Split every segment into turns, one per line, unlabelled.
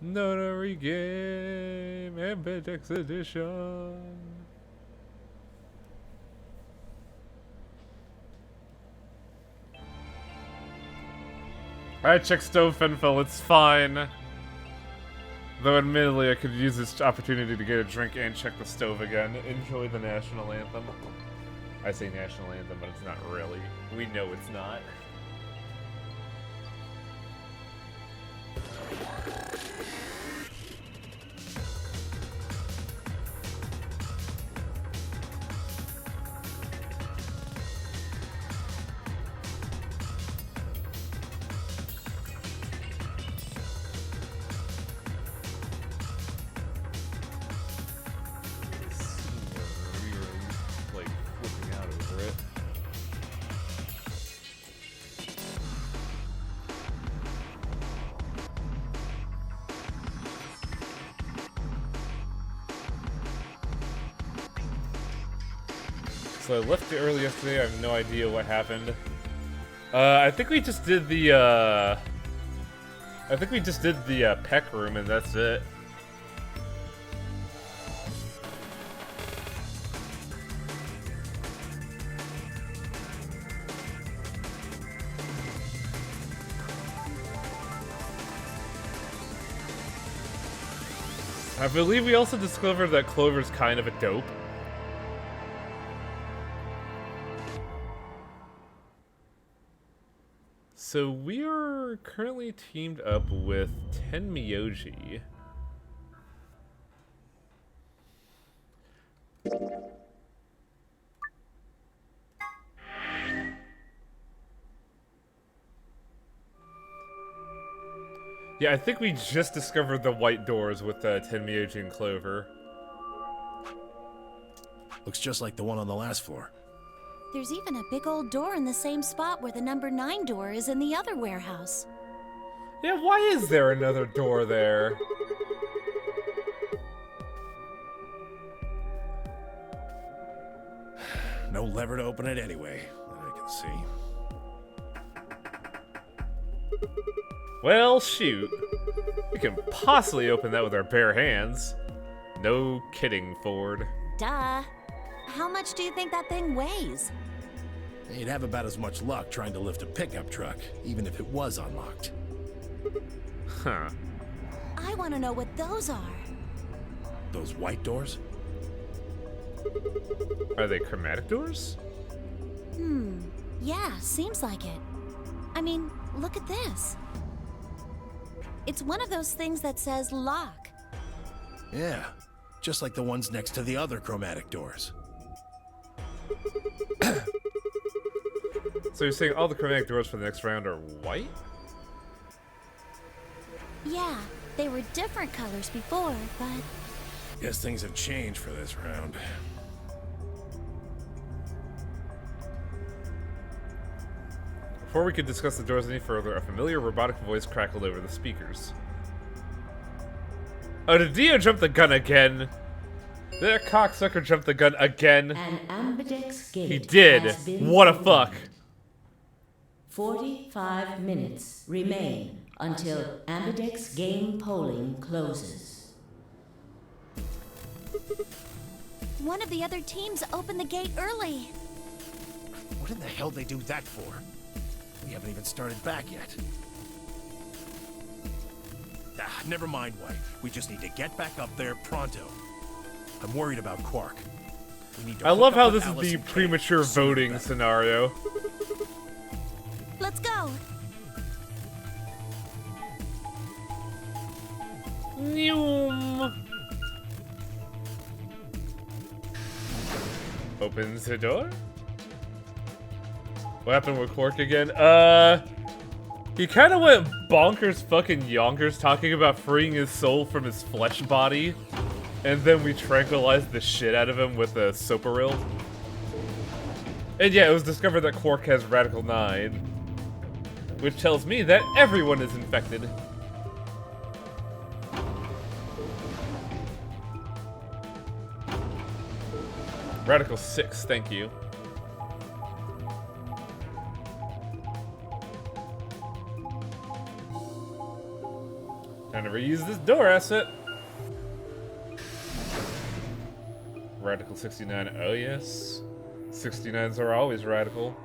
Notary game, Ambidex edition. I checked stove Fenfil, it's fine. Though admittedly I could use this opportunity to get a drink and check the stove again. Enjoy the national anthem. I say national anthem, but it's not really. We know it's not. So I left it early yesterday, I have no idea what happened. I think we just did the, Peck room and that's it. I believe we also discovered that Clover's kind of a dope. So we are currently teamed up with Tenmyoji. Yeah, I think we just discovered the white doors with Tenmyoji and Clover.
Looks just like the one on the last floor.
There's even a big old door in the same spot where the number 9 door is in the other warehouse.
Yeah, why is there another door there?
No lever to open it anyway, that I can see.
Well, shoot. We can possibly open that with our bare hands. No kidding, Ford.
Duh. How much do you think that thing weighs?
You'd have about as much luck trying to lift a pickup truck, even if it was unlocked.
Huh.
I want to know what those are.
Those white doors?
Are they chromatic doors?
Yeah, seems like it. I mean, look at this. It's one of those things that says lock.
Yeah, just like the ones next to the other chromatic doors.
So you're saying all the chromatic doors for the next round are white?
Yeah, they were different colors before, but...
Guess things have changed for this round.
Before we could discuss the doors any further, a familiar robotic voice crackled over the speakers. Oh, did Dio jump the gun again? That cocksucker jumped the gun again.
An Ambidex gate
He did.
has been
What a
opened.
fuck.
45 minutes remain until Ambidex game polling closes.
One of the other teams opened the gate early.
What in the hell they do that for? We haven't even started back yet. Never mind, White. We just need to get back up there pronto. I'm worried about Quark. We need to
I love
hook
how
up with
this is
Alice
the
and Kate
premature
sooner
voting
better.
scenario.
Let's go.
Noom. Opens the door. What happened with Quark again? He kind of went bonkers fucking yonkers talking about freeing his soul from his flesh body. And then we tranquilized the shit out of him with a soparil. And yeah, it was discovered that Quark has Radical 9. Which tells me that everyone is infected. Radical 6, thank you. I never used this door asset. Radical 69. Oh, yes. 69s are always radical.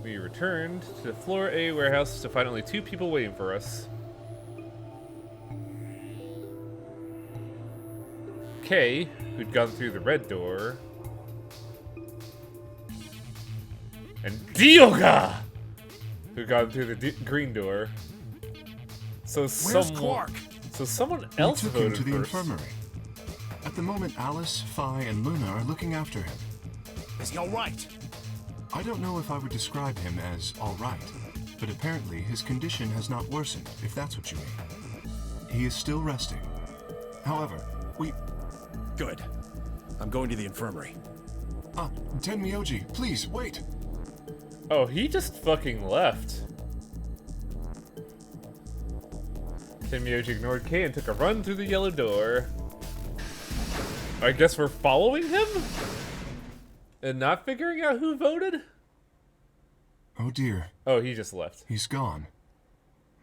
We returned to the Floor A warehouse to find only 2 people waiting for us. Kay, who'd gone through the red door, and Dioga, who'd gone through the green door. So
Where's Quark?
So someone else
We took him
voted
to the
first.
infirmary. At the moment, Alice, Phi, and Luna are looking after him.
Is he all right?
I don't know if I would describe him as all right, but apparently his condition has not worsened, if that's what you mean. He is still resting. However, we...
Good. I'm going to the infirmary.
Tenmyoji, please, wait!
Oh, he just fucking left. Tenmyoji ignored Kay and took a run through the yellow door. I guess we're following him? And not figuring out who voted?
Oh dear,
Oh, he just left.
he's gone.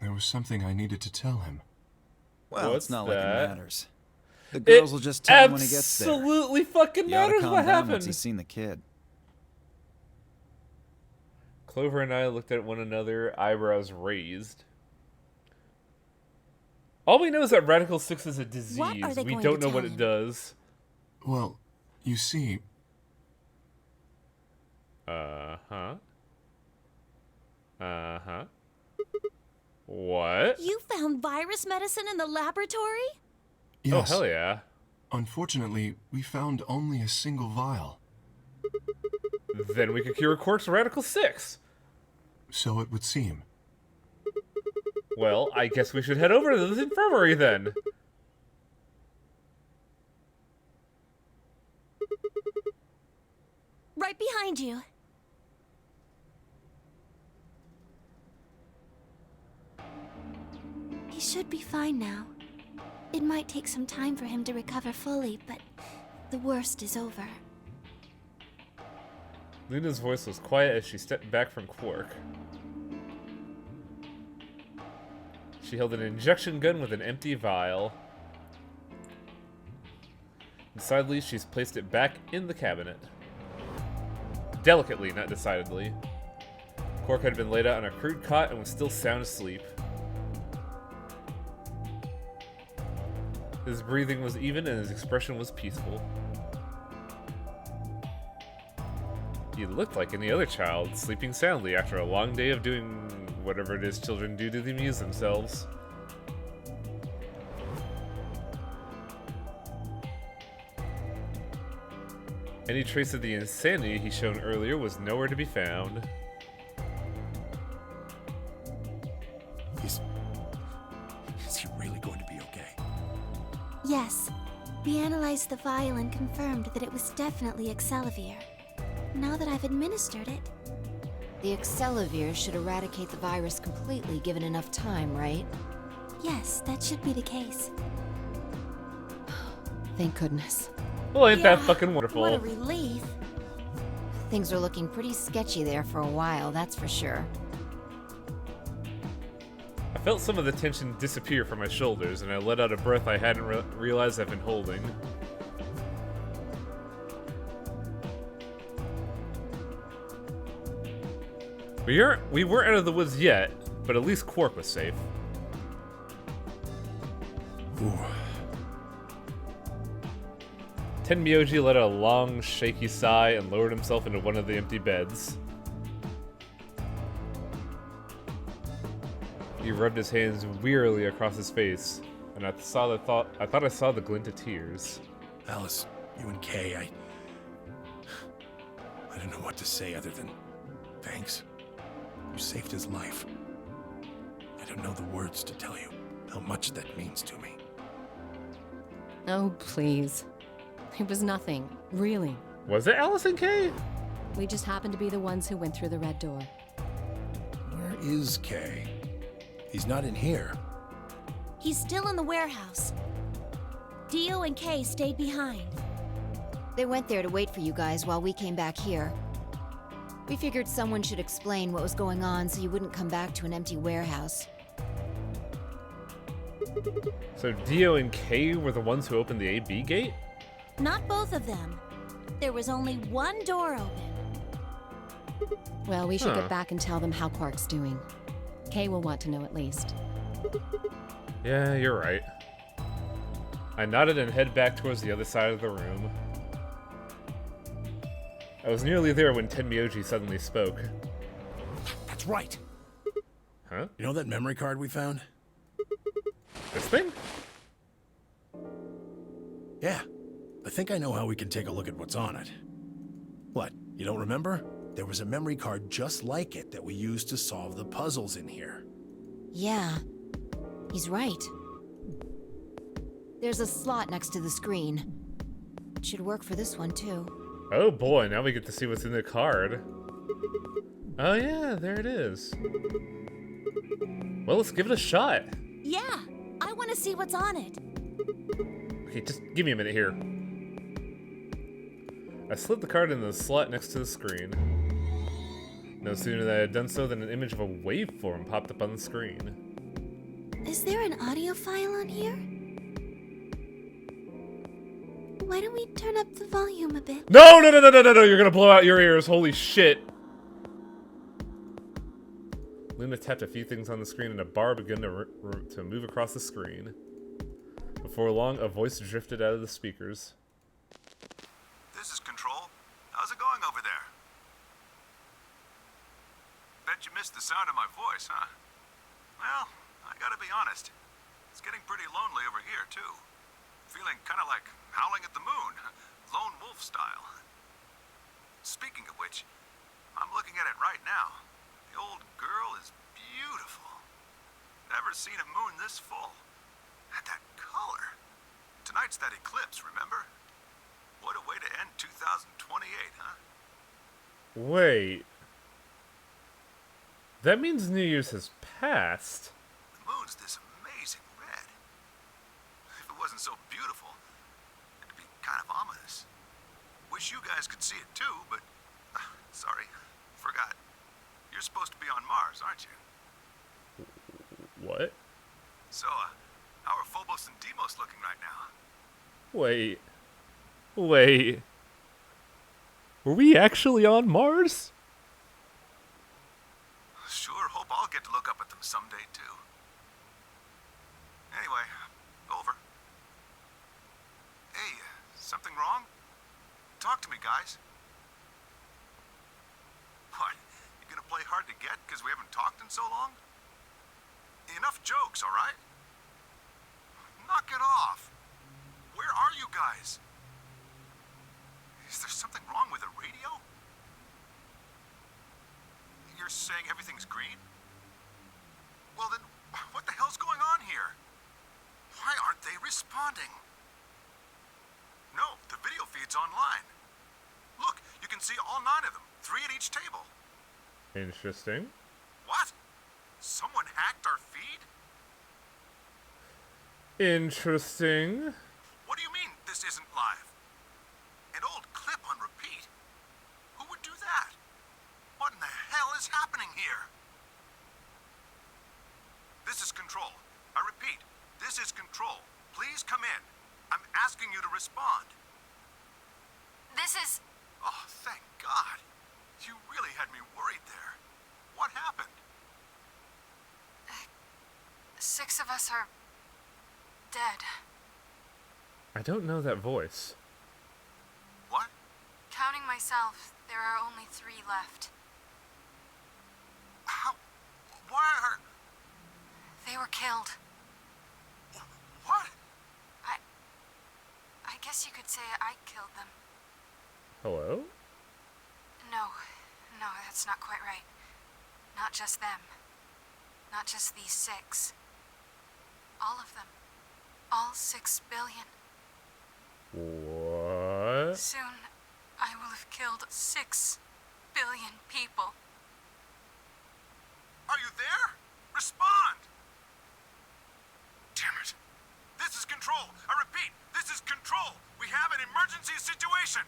There was something I needed to tell him.
Well,
What's
it's not
that?
like it matters. The girls will just tell him when he gets there.
Absolutely fucking
He ought to
matters
calm
what
down once
happened.
he's seen the kid.
Clover and I looked at one another, eyebrows raised. All we know is that Radical 6 is a disease.
What are they
We
going
don't
to
know what
tell
it
him?
does.
Well, you see,
Uh-huh. Uh-huh. What?
You found virus medicine in the laboratory?
yes,
Oh, hell yeah.
unfortunately, we found only a single vial.
Then we could cure Quark's Radical 6.
So it would seem.
Well, I guess we should head over to the infirmary then.
Right behind you. He should be fine now. It might take some time for him to recover fully, but the worst is over.
Luna's voice was quiet as she stepped back from Quark. She held an injection gun with an empty vial. Decidedly, she's placed it back in the cabinet. Delicately, not decidedly. Quark had been laid out on a crude cot and was still sound asleep. His breathing was even and his expression was peaceful. He looked like any other child, sleeping soundly after a long day of doing whatever it is children do to amuse themselves. Any trace of the insanity he shown earlier was nowhere to be found.
Is he really going to be okay?
Yes. We analyzed the vial and confirmed that it was definitely Excelavir. Now that I've administered it,
The Excelavir should eradicate the virus completely given enough time, right?
yes, that should be the case.
Thank goodness.
Well, ain't that
Yeah,
fucking wonderful?
What a relief.
Things are looking pretty sketchy there for a while, that's for sure.
I felt some of the tension disappear from my shoulders, and I let out a breath I hadn't realized I've been holding. We weren't out of the woods yet, but at least Quark was safe.
Ooh.
Tenmyoji let out a long, shaky sigh and lowered himself into one of the empty beds. He rubbed his hands wearily across his face, and I thought I saw the glint of tears.
Alice, you and Kay, I don't know what to say other than thanks. You saved his life. I don't know the words to tell you how much that means to me.
Oh, please. It was nothing, really.
Was it Alice and Kay?
We just happened to be the ones who went through the red door.
Where is Kay? He's not in here.
He's still in the warehouse. Dio and Kay stayed behind.
They went there to wait for you guys while we came back here. We figured someone should explain what was going on so you wouldn't come back to an empty warehouse.
So Dio and Kay were the ones who opened the AB gate?
Not both of them. There was only one door open.
Well, we should
Huh.
get back and tell them how Quark's doing. Kay will want to know at least.
Yeah, you're right. I nodded and head back towards the other side of the room. I was nearly there when Tenmyoji suddenly spoke.
That's right.
Huh?
You know that memory card we found?
This thing?
Yeah. I think I know how we can take a look at what's on it. What, you don't remember? There was a memory card just like it that we used to solve the puzzles in here.
Yeah, he's right. There's a slot next to the screen. It should work for this one, too.
Oh boy, now we get to see what's in the card. Oh yeah, there it is. Well, let's give it a shot.
Yeah, I want to see what's on it.
Okay, just give me a minute here. I slid the card into the slot next to the screen. No sooner than I had done so than an image of a waveform popped up on the screen.
Is there an audio file on here? Why don't we turn up the volume a bit?
No, no, no, no, no, no, no, you're gonna blow out your ears, holy shit. Luna tapped a few things on the screen and a bar began to move across the screen. Before long, a voice drifted out of the speakers.
This is Control. How's it going over there? Bet you missed the sound of my voice, huh? Well, I gotta be honest. It's getting pretty lonely over here, too. Feeling kind of like howling at the moon, lone wolf style. Speaking of which, I'm looking at it right now. The old girl is beautiful. Never seen a moon this full. And that color. Tonight's that eclipse, remember? What a way to end 2028, huh?
Wait. That means New Year's has passed.
The moon's this amazing red. If it wasn't so beautiful, it'd be kind of ominous. Wish you guys could see it too, but... sorry, forgot. You're supposed to be on Mars, aren't you?
What?
So, how are Phobos and Deimos looking right now?
Wait. Wait. Were we actually on Mars?
Sure hope I'll get to look up at them someday, too. Anyway, over. Hey, something wrong? Talk to me, guys. What? You gonna play hard to get because we haven't talked in so long? Enough jokes, all right? Knock it off. Where are you guys? Is there something wrong with the radio? You're saying everything's green? Well then, what the hell's going on here? Why aren't they responding? No, the video feed's online. Look, you can see all 9 of them, 3 at each table.
Interesting.
What? Someone hacked our feed?
Interesting.
What do you mean this isn't live? An old clip on repeat? Who would do that? What in the hell is happening here? This is Control. I repeat, this is Control. Please come in. I'm asking you to respond.
This is...
Oh, thank God. You really had me worried there. What happened?
6 of us are... dead.
I don't know that voice.
What?
Counting myself, there are only 3 left.
How? Why are...
They were killed.
What?
I guess you could say I killed them.
Hello?
No, that's not quite right. Not just them. Not just these 6. All of them. All 6 billion.
What?
Soon, I will have killed 6 billion people.
Are you there? Respond! Damn it. This is Control. I repeat, this is Control. We have an emergency situation.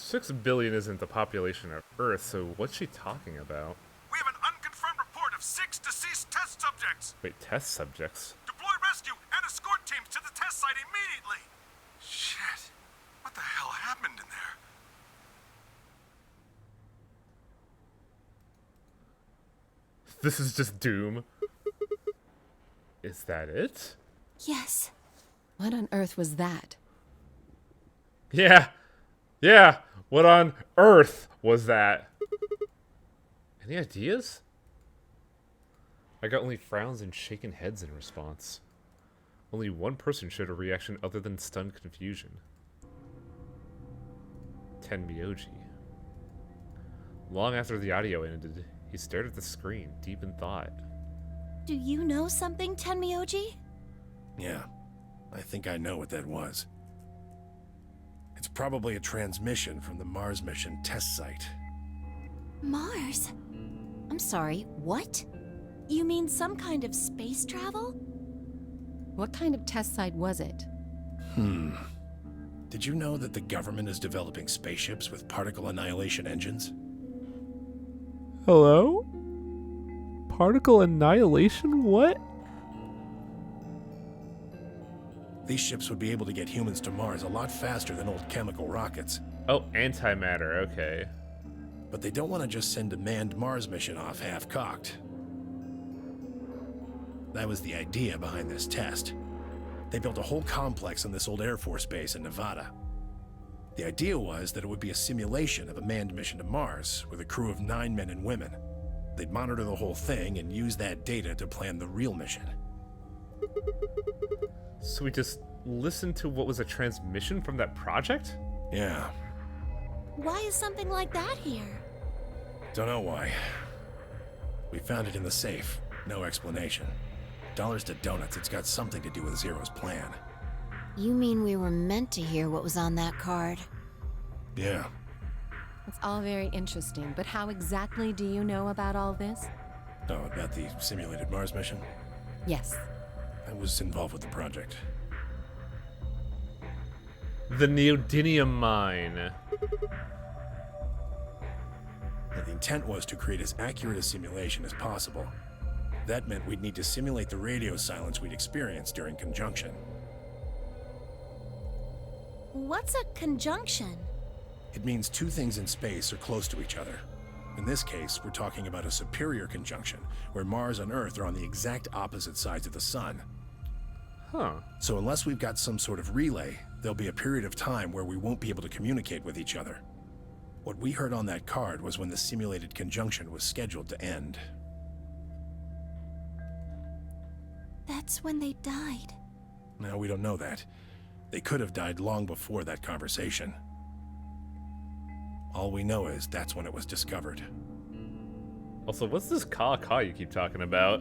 6 billion isn't the population of Earth, so what's she talking about?
We have an unconfirmed report of 6 deceased test subjects.
Wait, test subjects?
Deploy rescue and escort teams to the test site immediately. Shit. What the hell happened in there?
This is just doom. Is that it?
Yes. What on earth was that?
Yeah. Yeah. What on earth was that? Any ideas? I got only frowns and shaken heads in response. Only one person showed a reaction other than stunned confusion. Tenmyoji. Long after the audio ended, he stared at the screen, deep in thought.
Do you know something, Tenmyoji?
Yeah, I think I know what that was. It's probably a transmission from the Mars mission test site.
Mars?
I'm sorry, what?
You mean some kind of space travel?
What kind of test site was it?
Did you know that the government is developing spaceships with particle annihilation engines?
Hello? Particle annihilation? What?
These ships would be able to get humans to Mars a lot faster than old chemical rockets.
Oh, antimatter, okay.
But they don't want to just send a manned Mars mission off half-cocked. That was the idea behind this test. They built a whole complex on this old Air Force base in Nevada. The idea was that it would be a simulation of a manned mission to Mars with a crew of 9 men and women. They'd monitor the whole thing and use that data to plan the real mission.
So we just listened to what was a transmission from that project?
Yeah.
Why is something like that here?
Don't know why. We found it in the safe. No explanation. Dollars to donuts, it's got something to do with Zero's plan.
You mean we were meant to hear what was on that card?
Yeah.
It's all very interesting, but how exactly do you know about all this?
Oh, about the simulated Mars mission?
Yes.
I was involved with the project.
The neodymium mine.
The intent was to create as accurate a simulation as possible. That meant we'd need to simulate the radio silence we'd experienced during conjunction.
What's a conjunction?
It means two things in space are close to each other. In this case, we're talking about a superior conjunction, where Mars and Earth are on the exact opposite sides of the Sun.
Huh.
So unless we've got some sort of relay, there'll be a period of time where we won't be able to communicate with each other. What we heard on that card was when the simulated conjunction was scheduled to end.
That's when they died.
Now, we don't know that. They could have died long before that conversation. All we know is that's when it was discovered.
Also, what's this ka you keep talking about?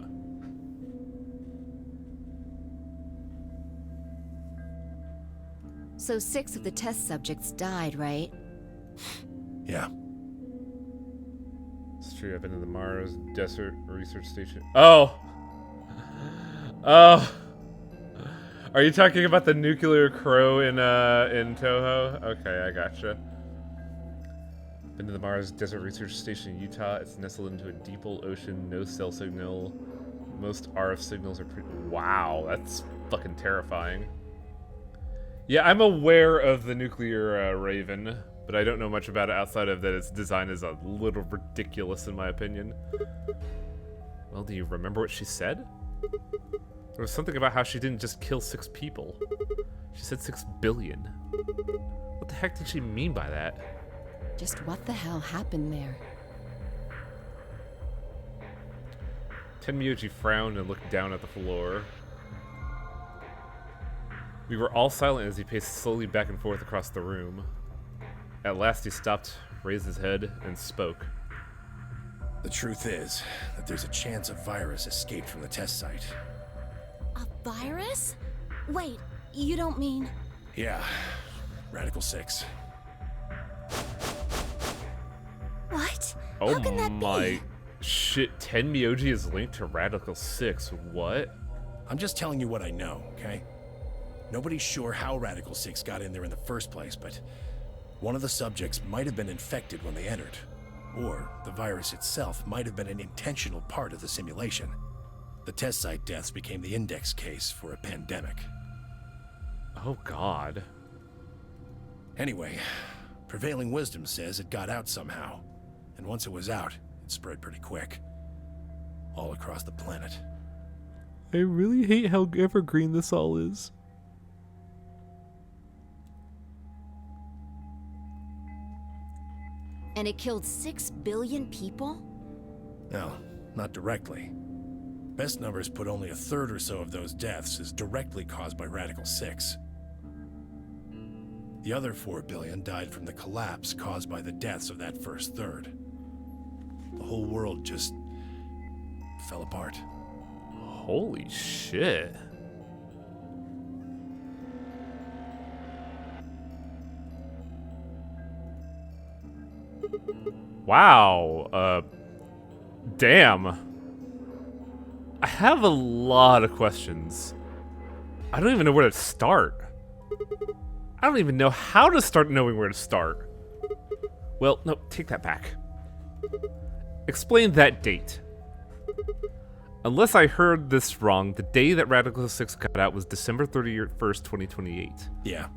So 6 of the test subjects died, right?
Yeah.
It's true, I've been to the Mars Desert Research Station. Oh! Oh! Are you talking about the nuclear crow in Toho? Okay, I gotcha. Been to the Mars Desert Research Station in Utah. It's nestled into a deep old ocean, no cell signal. Most RF signals are pretty... Wow, that's fucking terrifying. Yeah, I'm aware of the nuclear Raven, but I don't know much about it outside of that its design is a little ridiculous in my opinion. Well, do you remember what she said? There was something about how she didn't just kill 6 people. She said 6 billion. What the heck did she mean by that?
Just what the hell happened there?
Tenmyoji frowned and looked down at the floor. We were all silent as he paced slowly back and forth across the room. At last he stopped, raised his head, and spoke.
The truth is that there's a chance a virus escaped from the test site.
A virus? Wait, you don't mean...
Yeah, Radical 6.
What?
Oh
How can that
my
be?
shit, Tenmyoji is linked to Radical 6. What?
I'm just telling you what I know, okay? Nobody's sure how Radical 6 got in there in the first place, but One of the subjects might have been infected when they entered, or the virus itself might have been an intentional part of the simulation. The test site deaths became the index case for a pandemic.
Oh, God.
Anyway, prevailing wisdom says it got out somehow, and once it was out, it spread pretty quick. All across the planet.
I really hate how evergreen this all is.
And it killed 6 billion people?
No, not directly. Best numbers put only a third or so of those deaths as directly caused by Radical 6. The other 4 billion died from the collapse caused by the deaths of that first third. The whole world just fell apart.
Holy shit. Wow. Damn. I have a lot of questions. I don't even know where to start. I don't even know how to start knowing where to start. Well, no, take that back. Explain that date. Unless I heard this wrong, the day that Radical 6 got out was December 31st, 2028.
Yeah.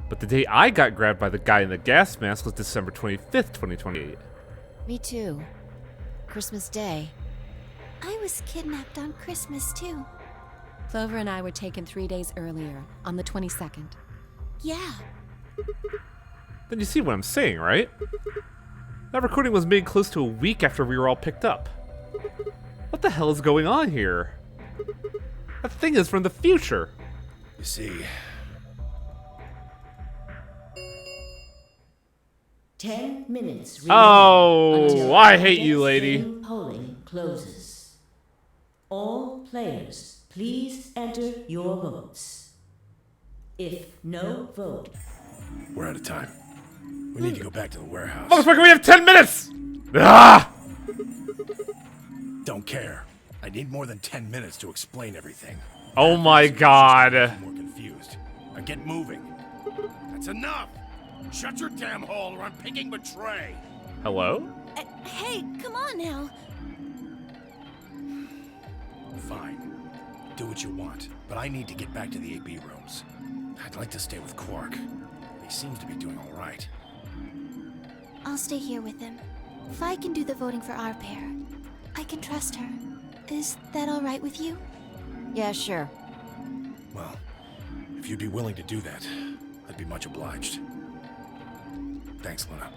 But the day I got grabbed by the guy in the gas mask was December 25th, 2028.
Me too. Christmas Day.
I was kidnapped on Christmas, too.
Clover and I were taken 3 days earlier, on the 22nd.
Yeah.
Then you see what I'm saying, right? That recording was made close to a week after we were all picked up. What the hell is going on here? That thing is from the future.
You see...
10 minutes remaining
Oh,
until
I hate you,
Ambidex
lady.
game polling closes. All players, please enter your votes. If no vote,
We're out of time. We need to go back to the warehouse.
Motherfucker, we have 10 minutes! Ah!
Don't care. I need more than 10 minutes to explain everything.
Oh my god.
More confused. Now get moving. That's enough! Shut your damn hole or I'm picking Betray!
Hello?
Hey, come on now.
Fine. Do what you want, but I need to get back to the AB rooms. I'd like to stay with Quark. He seems to be doing all right.
I'll stay here with him. Fi can do the voting for our pair. I can trust her. Is that all right with you?
Yeah, sure.
Well, if you'd be willing to do that, I'd be much obliged. Thanks, Luna.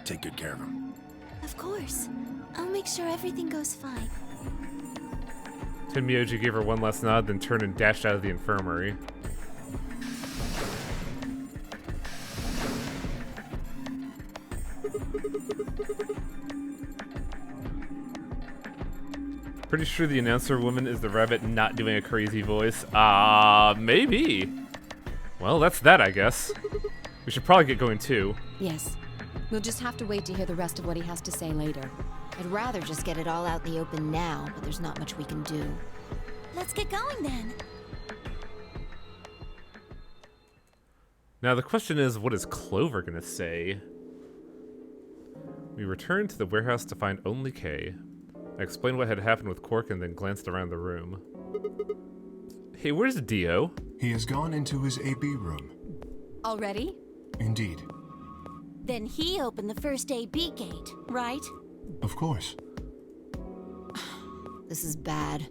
Take good care of him.
Of course. I'll make sure everything goes fine.
Tenmyoji gave her one last nod, then turned and dashed out of the infirmary. Pretty sure the announcer woman is the rabbit not doing a crazy voice. Maybe. Well, that's that, I guess. We should probably get going too.
Yes. We'll just have to wait to hear the rest of what he has to say later.
I'd rather just get it all out in the open now, but there's not much we can do.
Let's get going then.
Now the question is, what is Clover gonna say? We returned to the warehouse to find only Kay. I explained what had happened with Quark and then glanced around the room. Hey, where's Dio?
He has gone into his AB room.
Already?
Indeed.
Then he opened the first AB gate, right?
Of course.
This is bad.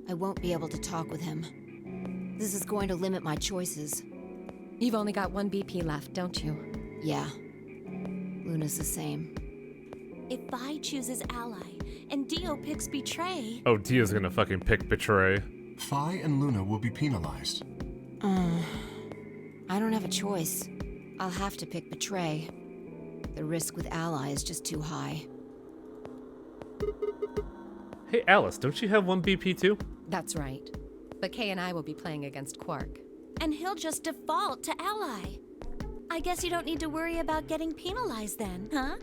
I won't be able to talk with him. This is going to limit my choices.
You've only got one BP left, don't you?
Yeah. Luna's the same.
If Vi chooses ally and Dio picks betray...
Oh, Dio's gonna fucking pick Betray.
Phi and Luna will be penalized.
I don't have a choice. I'll have to pick Betray. The risk with ally is just too high.
Hey, Alice, don't you have one BP too?
That's right. But Kay and I will be playing against Quark.
And he'll just default to ally. I guess you don't need to worry about getting penalized then, huh?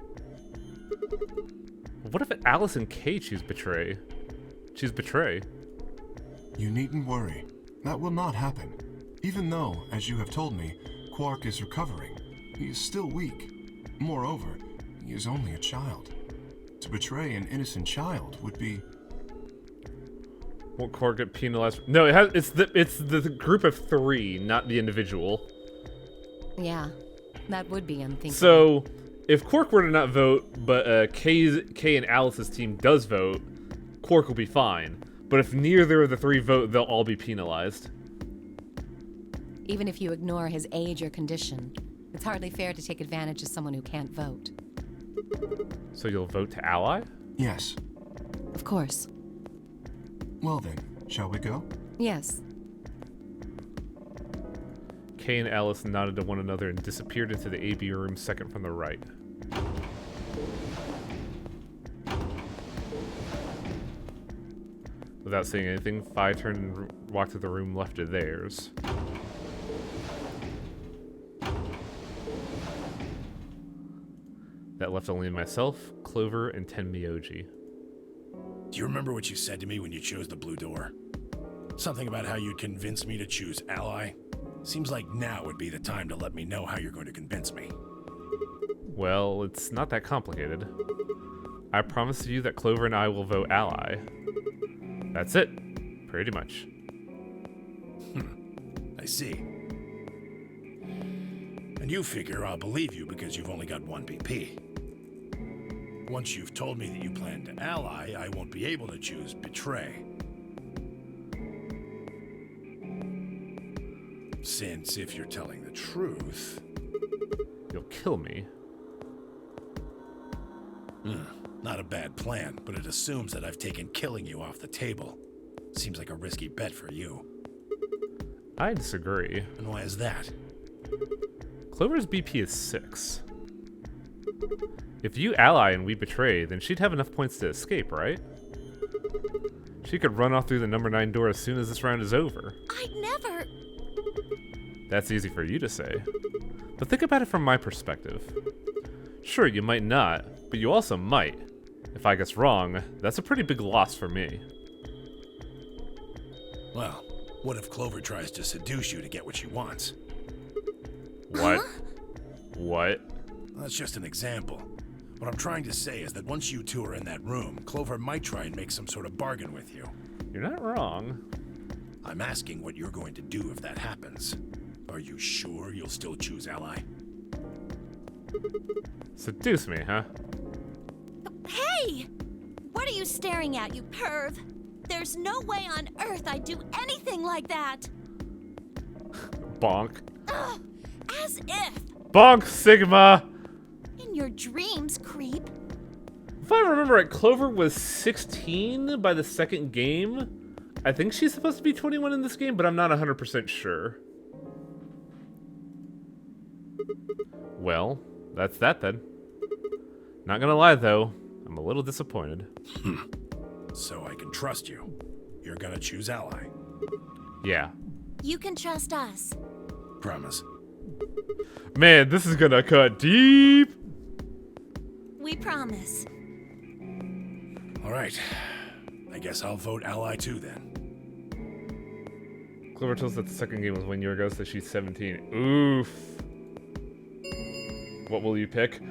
What if Alice and Kay choose Betray? Choose Betray.
You needn't worry. That will not happen. Even though, as you have told me, Quark is recovering. He is still weak. Moreover, he is only a child. To betray an innocent child would be...
Won't Quark get penalized? No, it's the group of 3, not the individual.
Yeah, that would be unthinkable.
So, if Quark were to not vote, but Kay and Alice's team does vote, Quark will be fine. But if neither of the 3 vote, they'll all be penalized.
Even if you ignore his age or condition, it's hardly fair to take advantage of someone who can't vote.
So you'll vote to ally?
Yes.
Of course.
Well then, shall we go?
Yes.
Kay and Alice nodded to one another and disappeared into the AB room second from the right. Without saying anything, Phi turned and walked to the room left of theirs. That left only myself, Clover, and Tenmyoji.
Do you remember what you said to me when you chose the blue door? Something about how you'd convince me to choose ally? Seems like now would be the time to let me know how you're going to convince me.
Well, it's not that complicated. I promise you that Clover and I will vote ally. That's it. Pretty much.
I see. And you figure I'll believe you because you've only got 1 BP. Once you've told me that you plan to ally, I won't be able to choose betray. Since if you're telling the truth...
You'll kill me.
Not a bad plan, but it assumes that I've taken killing you off the table. Seems like a risky bet for you.
I disagree.
And why is that?
Clover's BP is 6. If you ally and we betray, then she'd have enough points to escape, right? She could run off through the number 9 door as soon as this round is over.
I'd never...
That's easy for you to say. But think about it from my perspective. Sure, you might not, but you also might. If I guess wrong, that's a pretty big loss for me.
Well, what if Clover tries to seduce you to get what she wants?
What? What?
That's just an example. What I'm trying to say is that once you two are in that room, Clover might try and make some sort of bargain with you.
You're not wrong.
I'm asking what you're going to do if that happens. Are you sure you'll still choose ally?
Seduce me, huh?
Hey! What are you staring at, you perv? There's no way on earth I'd do anything like that!
Bonk.
Ugh, as if!
Bonk, Sigma!
In your dreams, creep.
If I remember right, Clover was 16 by the second game. I think she's supposed to be 21 in this game, but I'm not 100% sure. Well, that's that then. Not gonna lie though, I'm a little disappointed.
So I can trust you. You're gonna choose ally.
Yeah.
You can trust us.
Promise.
Man, this is gonna cut deep.
We promise.
All right. I guess I'll vote ally too then.
Clover tells us that the second game was 1 year ago, so she's 17. Oof. What will you pick?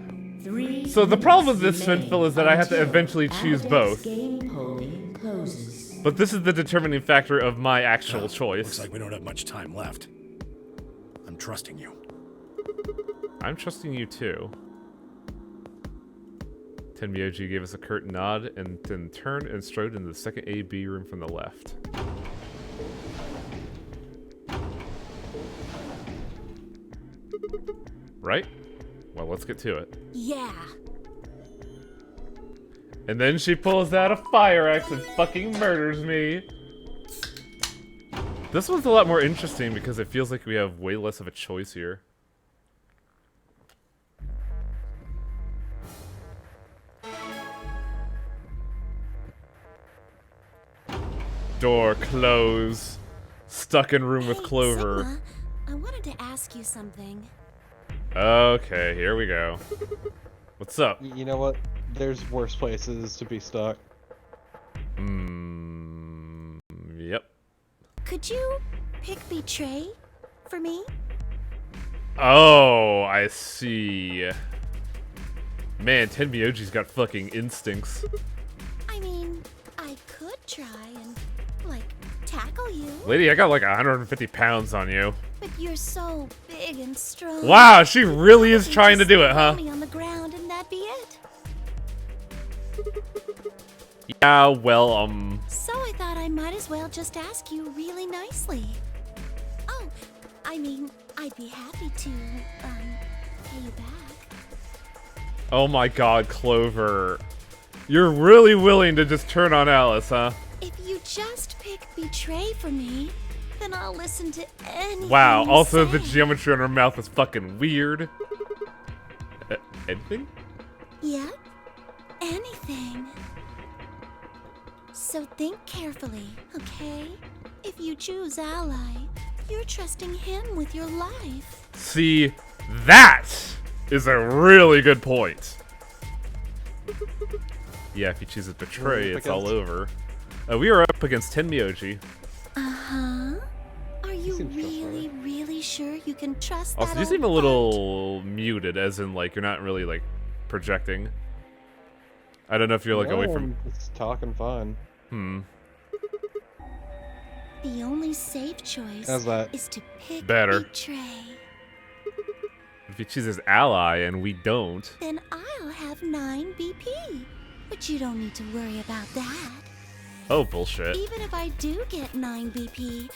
3
So the problem with
minutes
this, Svenfil, is that I have to
until
eventually choose
Aldex
both.
Game polling closes.
But this is the determining factor of my actual choice.
Looks like we don't have much time left. I'm trusting you.
I'm trusting you too. Tenmyoji gave us a curt nod and then turned and strode into the second AB room from the left. Right? Well, let's get to it.
Yeah.
And then she pulls out a fire axe and fucking murders me. This one's a lot more interesting because it feels like we have way less of a choice here. Door closed. Stuck in room with
Hey,
Clover.
Sigma, I wanted to ask you something.
Okay, here we go. What's up?
You know what? There's worse places to be stuck.
Yep.
Could you pick betray for me?
Oh, I see. Man, Tenmyoji's got fucking instincts.
I mean, I could try and, like, tackle you.
Lady, I got like 150 pounds on you.
But you're so big and strong.
Wow, she really is trying to do it, huh?
Me on the ground and that'd be it.
Yeah, well,
So I thought I might as well just ask you really nicely. Oh, I mean, I'd be happy to, pay you back.
Oh my god, Clover. You're really willing to just turn on Alice, huh?
If you just pick betray for me, then I'll listen to anything
Wow,
you
also
say.
the geometry on her mouth is fucking weird. Anything?
Yeah, anything. So think carefully, okay? If you choose ally, you're trusting him with your life.
See, that is a really good point. Yeah, if he chooses betray, it's all over. We are up against Tenmyoji.
Uh-huh. Are you really, really sure you can trust
Also,
that
you seem a
old
little muted, as in, like, you're not really, like, projecting. I don't know if you're, like, away from...
It's talking fine.
The only safe choice
How's that?
is to pick
Better.
betray.
If he chooses ally and we don't...
Then I'll have 9 BP. But you don't need to worry about that.
Oh, bullshit.
Even if I do get 9 BP,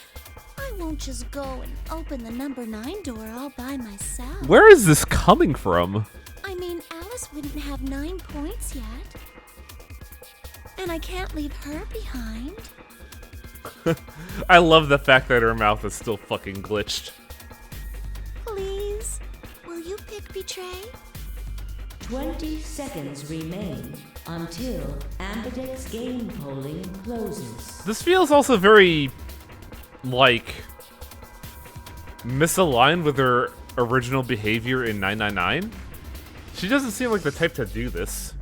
I won't just go and open the number 9 door all by myself.
Where is this coming from?
I mean, Alice wouldn't have 9 points yet. And I can't leave her behind.
I love the fact that her mouth is still fucking glitched.
Please, will you pick betray?
20 seconds remain until Ambidex game polling closes.
This feels also very, like, misaligned with her original behavior in 999. She doesn't seem like the type to do this.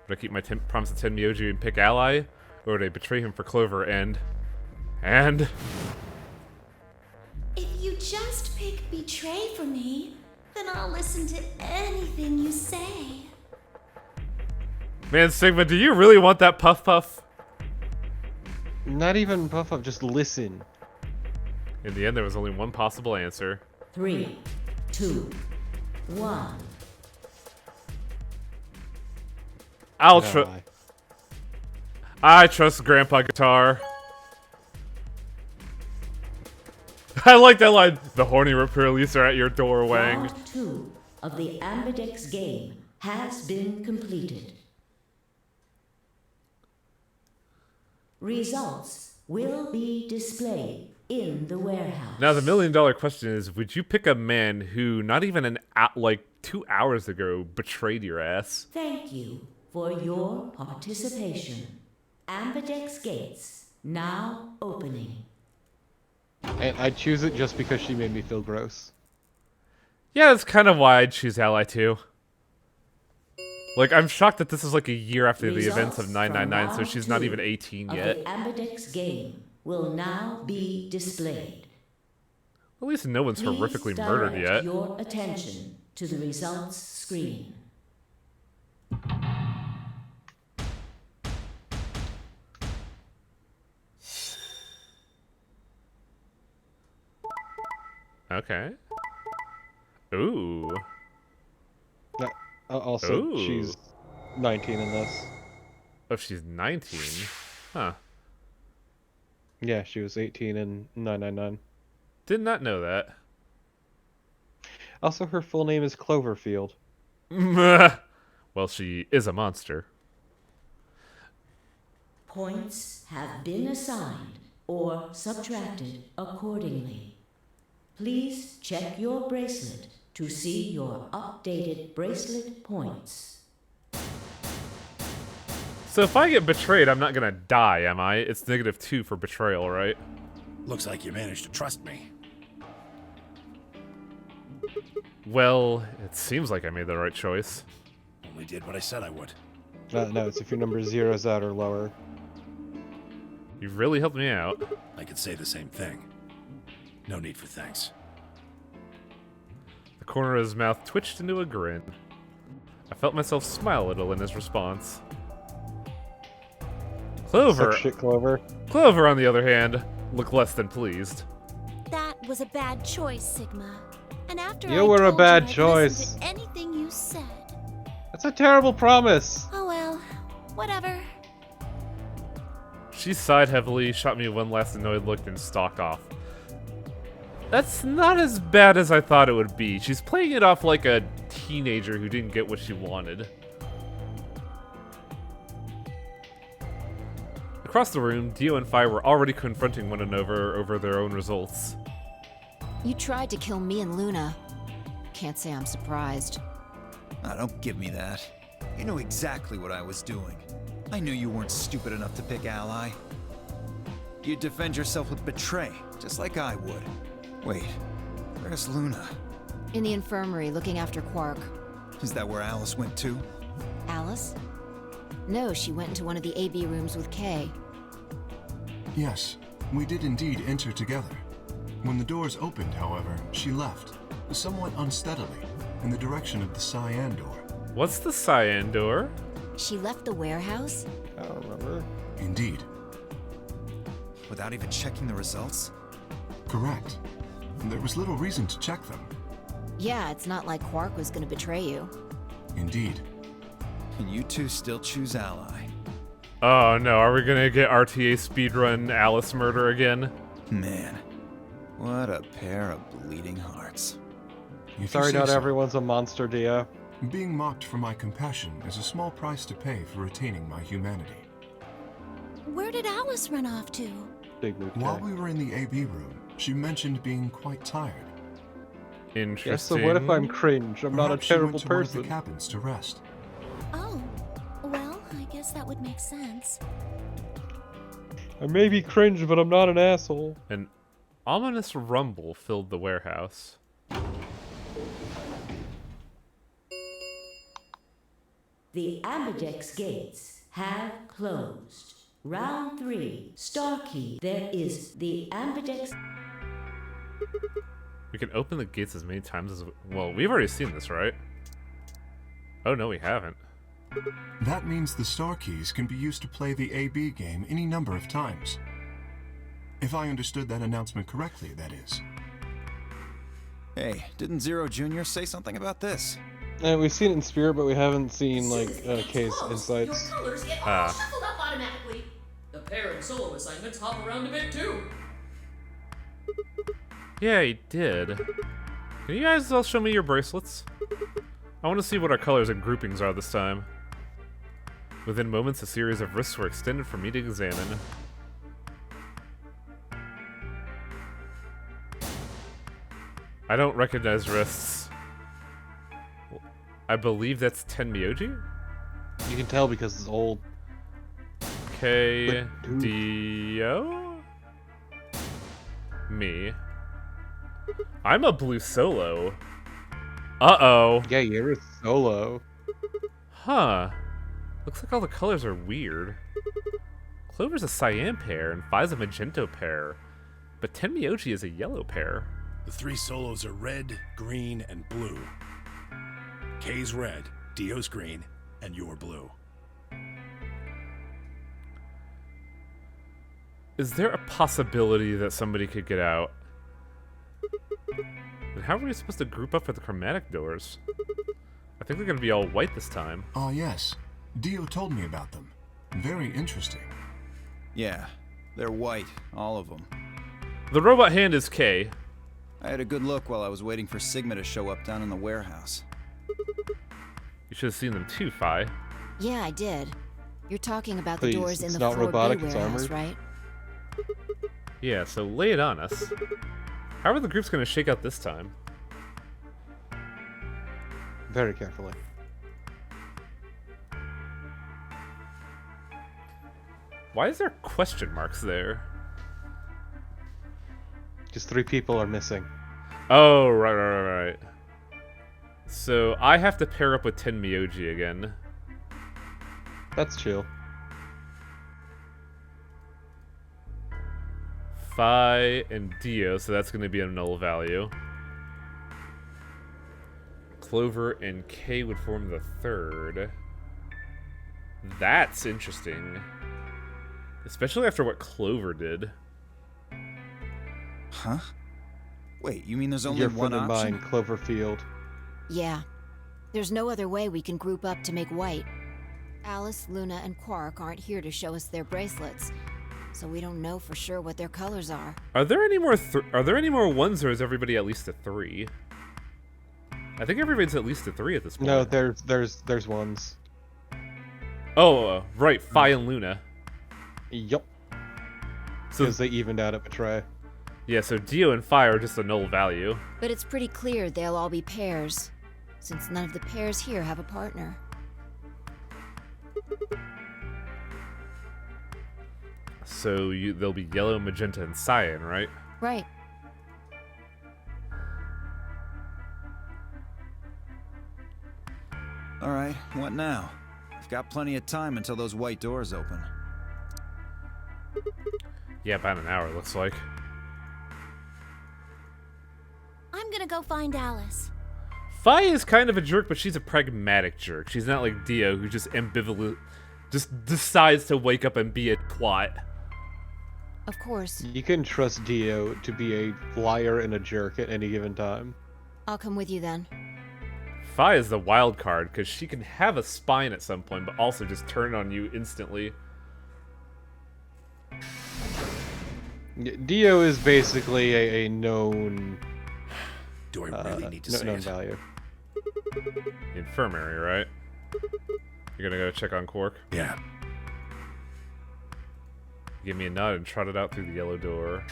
Would I keep my promise to Tenmyoji and pick ally? Or would I betray him for Clover and...
If you just pick betray for me, then I'll listen to anything you say.
Man, Sigma, do you really want that Puff Puff?
Not even puff up, just listen.
In the end, there was only one possible answer.
3, 2, 1.
I trust Grandpa Guitar. I like that line. The horny police are at your door, Wang.
Round 2 of the Ambidex game has been completed. Results will be displayed in the warehouse.
Now the $1 million question is: would you pick a man who, not even like 2 hours ago, betrayed your ass?
Thank you for your participation. Ambidex gates now opening.
And I choose it just because she made me feel gross.
Yeah, that's kind of why I'd choose Ally too. Like, I'm shocked that this is like a year after the events of 999, so she's not even 18 yet.
The Ambidex game will now be displayed.
At least no one's horrifically murdered
Direct
yet.
your attention to the results screen.
Okay. Ooh.
Also,
Ooh.
she's 19 in this.
Oh, she's 19? Huh.
Yeah, she was 18 in 999.
Did not know that.
Also, her full name is Cloverfield.
Well, she is a monster.
Points have been assigned or subtracted accordingly. Please check your bracelet to see your updated bracelet points.
So if I get betrayed, I'm not gonna die, am I? It's -2 for betrayal, right?
Looks like you managed to trust me.
Well, it seems like I made the right choice.
Only did what I said I would.
No, it's if your number zeroes out or lower.
You really helped me out.
I could say the same thing. No need for thanks.
The corner of his mouth twitched into a grin. I felt myself smile a little in his response. Clover.
Suck shit, Clover.
Clover, on the other hand, looked less than pleased.
That was a bad choice, Sigma. And after
You
I
were a
told
bad
you I'd
choice.
listen to anything you said.
That's a terrible promise.
Oh well, whatever.
She sighed heavily, shot me one last annoyed look, and stalked off. That's not as bad as I thought it would be. She's playing it off like a teenager who didn't get what she wanted. Across the room, Dio and Fi were already confronting one another over their own results.
You tried to kill me and Luna. Can't say I'm surprised.
Ah, don't give me that. You knew exactly what I was doing. I knew you weren't stupid enough to pick Ally. You'd defend yourself with betray, just like I would. Wait, where's Luna?
In the infirmary, looking after Quark.
Is that where Alice went too?
Alice? No, she went into one of the AB rooms with Kay.
Yes, we did indeed enter together. When the doors opened, however, she left, somewhat unsteadily, in the direction of the cyan door.
What's the cyan door?
She left the warehouse?
I don't remember.
Indeed.
Without even checking the results?
Correct. There was little reason to check them.
Yeah, it's not like Quark was gonna betray you.
Indeed.
And you two still choose Ally.
Oh no, are we gonna get RTA speedrun Alice murder again?
Man, what a pair of bleeding hearts.
If you
Sorry,
say
not
so.
everyone's a monster, Dio.
Being mocked for my compassion is a small price to pay for retaining my humanity.
Where did Alice run off to?
Big move.
While we were in the AB room, she mentioned being quite tired.
Interesting.
Yeah, so what if I'm cringe? I'm not a
Perhaps she went
terrible
to one of
person.
the cabins to rest.
Oh, well, I guess that would make sense.
I may be cringe, but I'm not an asshole.
An ominous rumble filled the warehouse.
The ambidex gates have closed. Round 3, Star Key. There is the ambidex.
We can open the gates as many times as... Well, we've already seen this, right? Oh, no, we haven't.
That means the star keys can be used to play the AB game any number of times. If I understood that announcement correctly, that is.
Hey, didn't Zero Jr. say something about this?
We've seen it in Spirit, but we haven't seen, like, Kay's insights.
Your colors get all shuffled up automatically. The pair and solo assignments hop around a bit too.
Yeah, he did. Can you guys all show me your bracelets? I want to see what our colors and groupings are this time. Within moments, a series of wrists were extended for me to examine. I don't recognize wrists. I believe that's Tenmyoji?
You can tell because it's old.
K Dio? Me. I'm a blue solo. Uh-oh.
Yeah, you're a solo.
Huh. Looks like all the colors are weird. Clover's a cyan pair and Fi's a magenta pair. But Tenmyoji is a yellow pair.
The three solos are red, green, and blue. K's red, Dio's green, and you're blue.
Is there a possibility that somebody could get out? And how are we supposed to group up for the chromatic doors? I think they're gonna be all white this time.
Ah, yes. Dio told me about them. Very interesting.
Yeah, they're white, all of them.
The robot hand is K.
I had a good look while I was waiting for Sigma to show up down in the warehouse.
You should have seen them too, Fi.
Yeah, I did. You're talking about
Please,
the doors in
it's
the
not
4B
robotic, it's
warehouse,
armored.
right?
Yeah, so lay it on us. How are the groups gonna shake out this time?
Very carefully.
Why is there question marks there?
Just 3 people are missing.
Oh, right. So I have to pair up with Tenmyoji again.
That's chill.
Phi and Dio, so that's going to be a null value. Clover and K would form the third. That's interesting. Especially after what Clover did.
Huh? Wait, you mean there's only
You're
one
in
option?
mind, Cloverfield.
Yeah. There's no other way we can group up to make white. Alice, Luna, and Quark aren't here to show us their bracelets, so we don't know for sure what their colors are.
Are there any more ones, or is everybody at least a 3? I think everybody's at least a 3 at this point.
No, there's ones.
Oh, right, Phi and Luna.
Yup.
So
Because they evened out at Betray.
yeah, so Dio and Phi are just a null value.
But it's pretty clear they'll all be pairs, since none of the pairs here have a partner.
So they'll be yellow, magenta, and cyan, right?
Right.
Alright, what now? I've got plenty of time until those white doors open.
Yeah, about an hour, looks like.
I'm gonna go find Alice.
Phi is kind of a jerk, but she's a pragmatic jerk. She's not like Dio, who just ambivalent, just decides to wake up and be a twat.
Of course.
You can trust Dio to be a liar and a jerk at any given time.
I'll come with you then.
Phi is the wild card, because she can have a spine at some point, but also just turn on you instantly.
Dio is basically a known...
Do I really need to say
known
it?
value.
The infirmary, right? You're gonna go check on Quark?
Yeah.
Give me a nod and trot it out through the yellow door.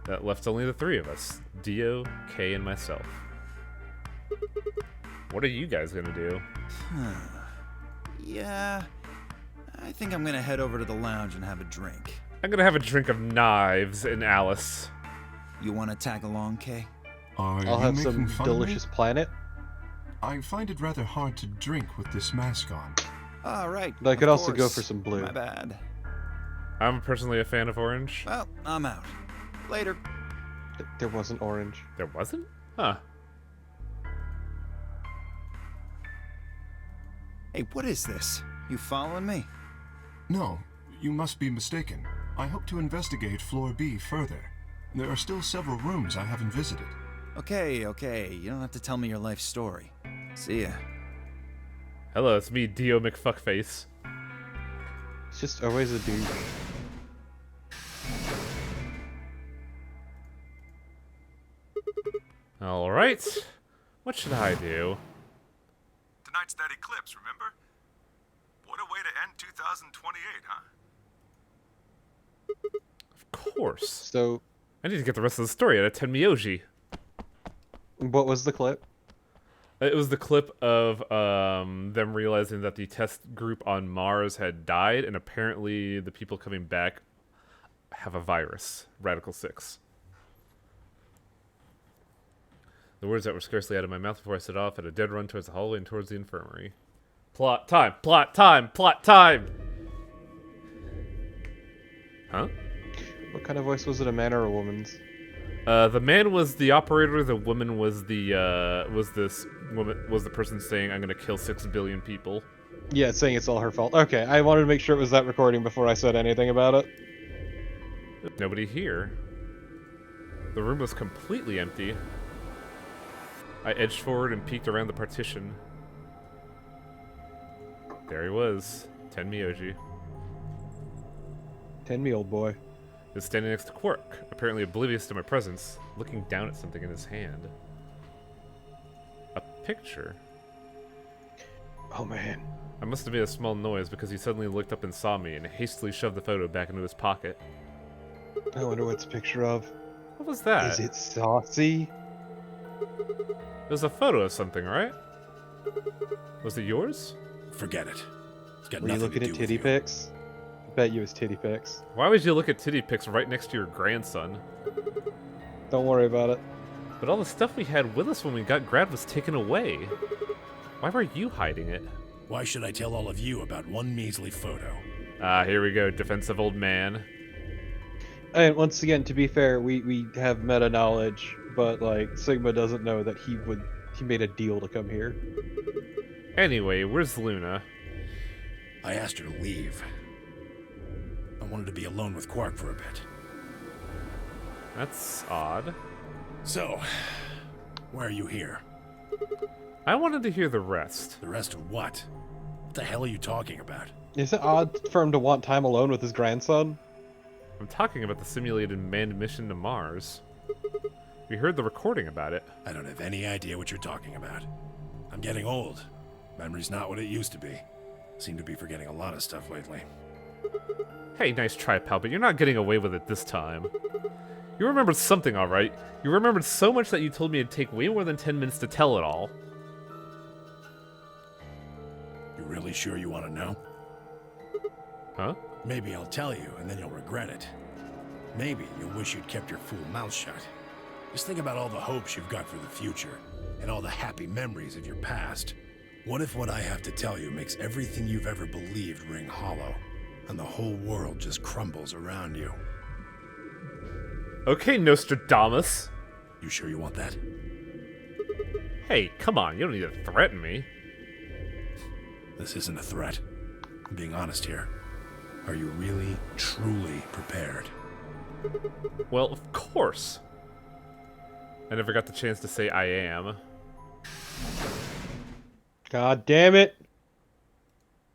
That left only the 3 of us. Dio, Kay, and myself. What are you guys gonna do?
Yeah, I think I'm gonna head over to the lounge and have a drink.
I'm gonna have a drink of knives and Alice.
You wanna tag along, Kay?
Are
I'll
you
have
making
some
fun of me?
delicious planet.
I find it rather hard to drink with this mask on.
Alright.
But I could
of
also go
course.
for some blue.
My bad.
I'm personally a fan of orange.
Well, I'm out. Later.
There wasn't orange.
There wasn't? Huh.
Hey, what is this? You following me?
No, you must be mistaken. I hope to investigate Floor B further. There are still several rooms I haven't visited.
Okay, okay. You don't have to tell me your life story. See ya.
Hello, it's me, Dio McFuckface.
It's just always a douche.
Alright. What should I do?
Tonight's that eclipse, remember? What a way to end 2028, huh?
Of course.
So,
I need to get the rest of the story out of Tenmyoji.
what was the clip?
It was the clip of them realizing that the test group on Mars had died, and apparently the people coming back have a virus, Radical 6. The words that were scarcely out of my mouth before I set off at a dead run towards the hallway and towards the infirmary. Plot time! Plot time! Plot time! Huh?
What kind of voice was it, a man or a woman's?
The man was the operator. The woman was the person saying, "I'm gonna kill 6 billion people."
Yeah, it's saying it's all her fault. Okay, I wanted to make sure it was that recording before I said anything about it.
Nobody here. The room was completely empty. I edged forward and peeked around the partition. There he was, Tenmyoji.
Tend me, old boy.
He was standing next to Quark, apparently oblivious to my presence, looking down at something in his hand. A picture.
Oh man.
I must have made a small noise because he suddenly looked up and saw me and hastily shoved the photo back into his pocket.
I wonder what it's a picture of.
What was that?
Is it saucy?
It was a photo of something, right? Was it yours?
Forget it. It's got
Were you
nothing
looking
to
at
do
titty
with you.
pics? I bet you it's titty pics.
Why would you look at titty pics right next to your grandson?
Don't worry about it.
But all the stuff we had with us when we got grabbed was taken away. Why were you hiding it?
Why should I tell all of you about one measly photo?
Here we go, defensive old man.
And once again, to be fair, we have meta knowledge, but like Sigma doesn't know that he made a deal to come here.
Anyway, where's Luna?
I asked her to leave. I wanted to be alone with Quark for a bit.
That's odd.
So, why are you here?
I wanted to hear the rest.
The rest of what? What the hell are you talking about?
Is it odd for him to want time alone with his grandson?
I'm talking about the simulated manned mission to Mars. We heard the recording about it.
I don't have any idea what you're talking about. I'm getting old. Memory's not what it used to be. Seem to be forgetting a lot of stuff lately.
Hey, nice try, pal, but you're not getting away with it this time. You remembered something, alright. You remembered so much that you told me it'd take way more than 10 minutes to tell it all.
You really sure you want to know?
Huh?
Maybe I'll tell you, and then you'll regret it. Maybe you'll wish you'd kept your fool mouth shut. Just think about all the hopes you've got for the future, and all the happy memories of your past. What if what I have to tell you makes everything you've ever believed ring hollow, and the whole world just crumbles around you?
Okay, Nostradamus.
You sure you want that?
Hey, come on, you don't need to threaten me.
This isn't a threat. I'm being honest here. Are you really, truly prepared?
Well, of course. I never got the chance to say I am.
God damn it.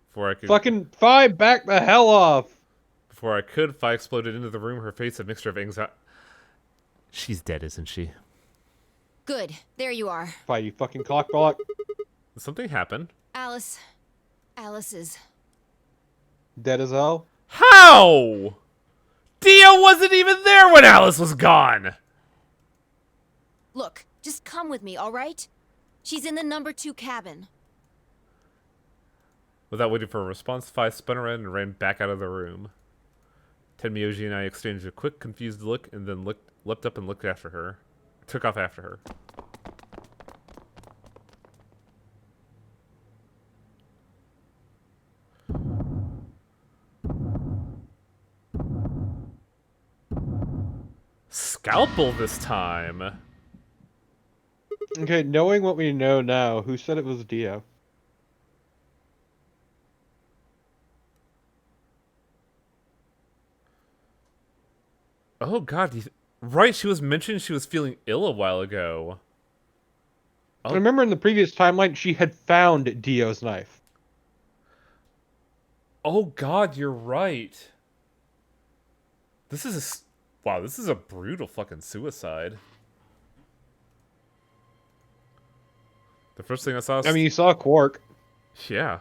Before I could...
Fucking Phi, back the hell off!
Before I could, Phi exploded into the room, her face a mixture of anxiety... She's dead, isn't she?
Good. There you are.
Phi, you fucking cockblock.
Did something happen?
Alice. Alice is...
Dead as hell?
How? Dio wasn't even there when Alice was gone!
Look, just come with me, alright? She's in the number 2 cabin.
Without waiting for a response, Phi spun around and ran back out of the room. Tenmyoji and I exchanged a quick, confused look, and then leapt up and looked after her. Took off after her. Scalpel this time!
Okay, knowing what we know now, who said it was Dio?
Oh god, right, she was mentioning she was feeling ill a while ago.
I remember in the previous timeline, she had found Dio's knife.
Oh god, you're right. This is wow, this is a brutal fucking suicide. The first thing I saw...
I mean, you saw Quark.
Yeah.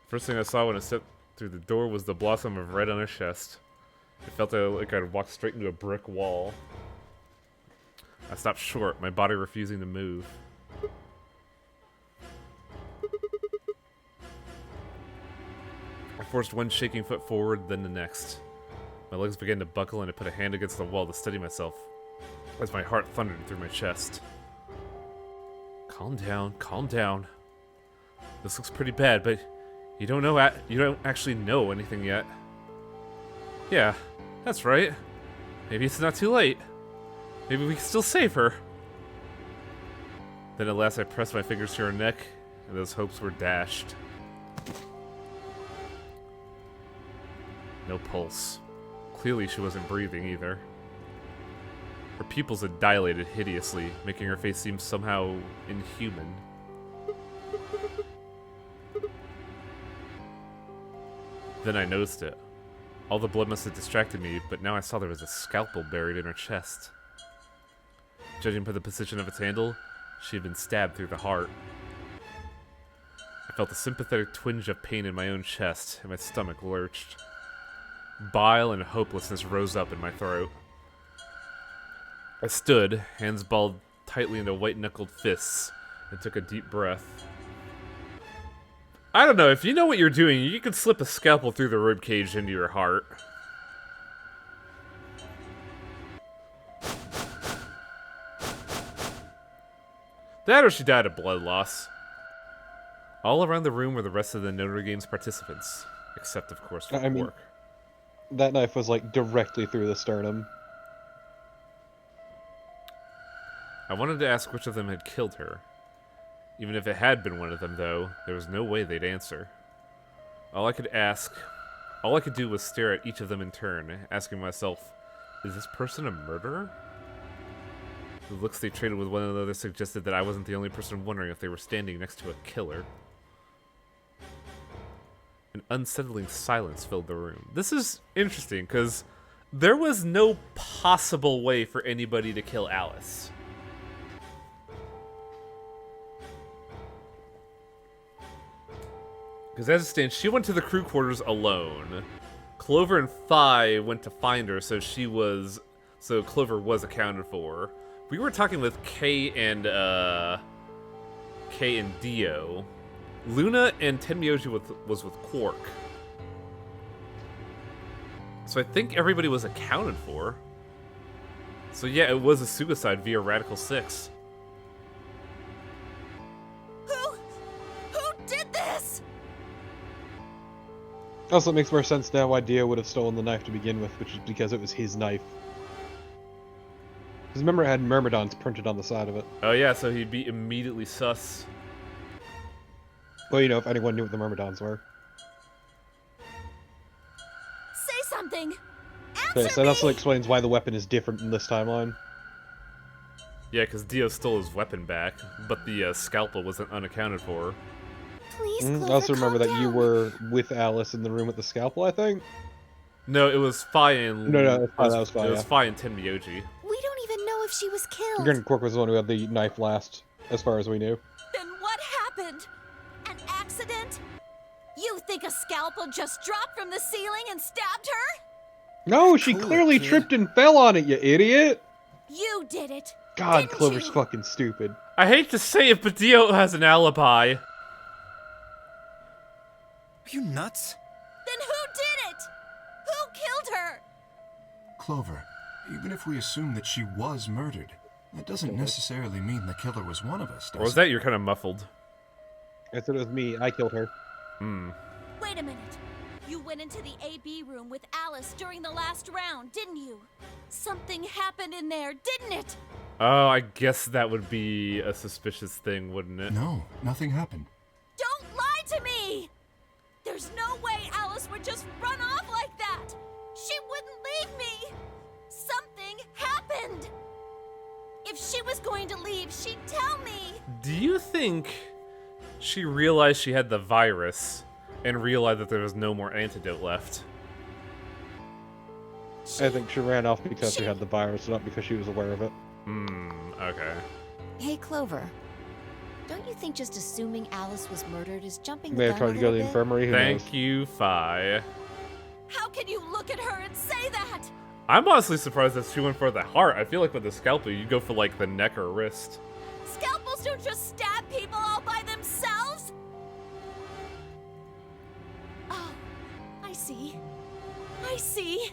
First thing I saw when I stepped through the door was the blossom of red on her chest. It felt like I'd walked straight into a brick wall. I stopped short, my body refusing to move. I forced one shaking foot forward, then the next. My legs began to buckle and I put a hand against the wall to steady myself, as my heart thundered through my chest. Calm down, calm down. This looks pretty bad, but you don't actually know anything yet. Yeah, that's right. Maybe it's not too late. Maybe we can still save her. Then at last I pressed my fingers to her neck, and those hopes were dashed. No pulse. Clearly she wasn't breathing either. Her pupils had dilated hideously, making her face seem somehow inhuman. Then I noticed it. All the blood must have distracted me, but now I saw there was a scalpel buried in her chest. Judging by the position of its handle, she had been stabbed through the heart. I felt a sympathetic twinge of pain in my own chest, and my stomach lurched. Bile and hopelessness rose up in my throat. I stood, hands balled tightly into white-knuckled fists, and took a deep breath. I don't know, if you know what you're doing, you can slip a scalpel through the ribcage into your heart. That or she died of blood loss. All around the room were the rest of the Notre Game's participants. Except, of course, for
I mean,
Quark.
that knife was like directly through the sternum.
I wanted to ask which of them had killed her. Even if it had been one of them, though, there was no way they'd answer. All I could do was stare at each of them in turn, asking myself, is this person a murderer? The looks they traded with one another suggested that I wasn't the only person wondering if they were standing next to a killer. An unsettling silence filled the room. This is interesting, because there was no possible way for anybody to kill Alice. Because as it stands, she went to the crew quarters alone. Clover and Phi went to find her, so Clover was accounted for. We were talking with Kay and Dio. Luna and Tenmyoji was with Quark. So I think everybody was accounted for. So yeah, it was a suicide via Radical 6.
Who did this?
Also, it makes more sense now why Dio would have stolen the knife to begin with, which is because it was his knife. Because remember, it had Myrmidons printed on the side of it.
Oh yeah, so he'd be immediately sus.
Well, you know, if anyone knew what the Myrmidons were.
Say something.
Okay, so that also explains why the weapon is different in this timeline.
Yeah, because Dio stole his weapon back, but the scalpel wasn't unaccounted for.
Please,
I
Clover,
also remember
calm
that you
down.
were with Alice in the room with the scalpel, I think?
No, it was Phi and...
No, that was Phi,
It was
yeah.
Phi and Tenmyoji.
We don't even know if she was killed.
Granted, Quark was the one who had the knife last, as far as we knew.
Then what happened? An accident? You think a scalpel just dropped from the ceiling and stabbed her?
No, she clearly tripped and fell on it, you idiot!
You did it.
God,
didn't
Clover's
you?
fucking stupid.
I hate to say it, but Dio has an alibi.
Are you nuts?
Then who did it? Who killed her?
Clover, even if we assume that she was murdered, that doesn't necessarily mean the killer was one of us, does
Or was
it?
that you're kind of muffled?
I said it was me. I killed her.
Wait a minute. You went into the AB room with Alice during the last round, didn't you? Something happened in there, didn't it?
Oh, I guess that would be a suspicious thing, wouldn't it?
No, nothing happened.
Don't lie to me! There's no way Alice would just run off like that! She wouldn't leave me! Something happened! If she was going to leave, she'd tell me!
Do you think she realized she had the virus and realized that there was no more antidote left?
I think she ran off because she had the virus, not because she was aware of it.
Okay.
Hey, Clover. Don't you think just assuming Alice was murdered is jumping
May
the
have
gun
tried
a
to go to the
little bit?
infirmary, who knows?
Thank you, Phi.
How can you look at her and say that?
I'm honestly surprised that she went for the heart. I feel like with the scalpel, you go for like the neck or wrist.
Scalpels don't just stab people all by themselves! Oh, I see. I see.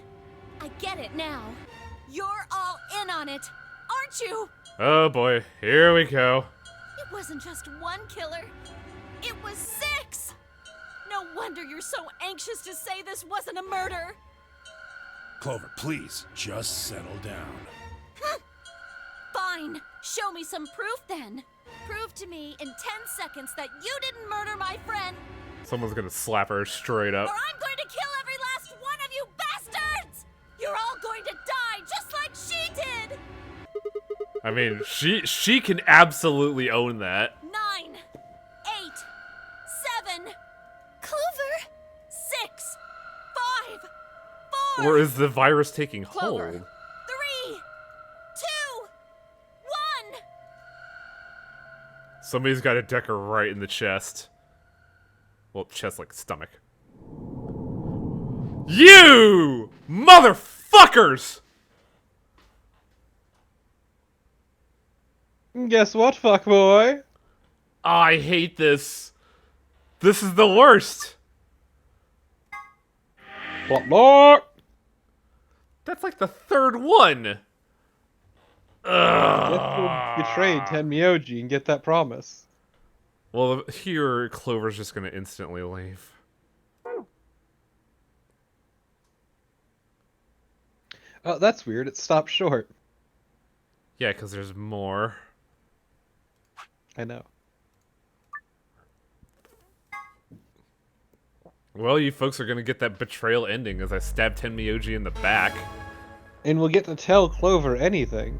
I get it now. You're all in on it, aren't you?
Oh boy, here we go.
It wasn't just one killer. It was 6! No wonder you're so anxious to say this wasn't a murder.
Clover, please, just settle down.
Fine. Show me some proof then. Prove to me in 10 seconds that you didn't murder my friend,
Someone's gonna slap her straight
or
up.
I'm going to kill every last one of you bastards! You're all going to die just like she did!
I mean, she can absolutely own that.
9, 8, 7, Clover, 6, 5, 4,
Or is the virus taking
Clover.
hold?
3, 2, 1.
Somebody's got to deck her right in the chest. Well, chest like stomach. You motherfuckers!
Guess what, fuckboy?
I hate this. This is the worst.
What more?
That's like the third one.
Betrayed Tenmyoji and get that promise.
Well, here Clover's just gonna instantly leave.
Oh, that's weird. It stopped short.
Yeah, because there's more.
I know.
Well, you folks are gonna get that betrayal ending as I stab Tenmyoji in the back.
And we'll get to tell Clover anything.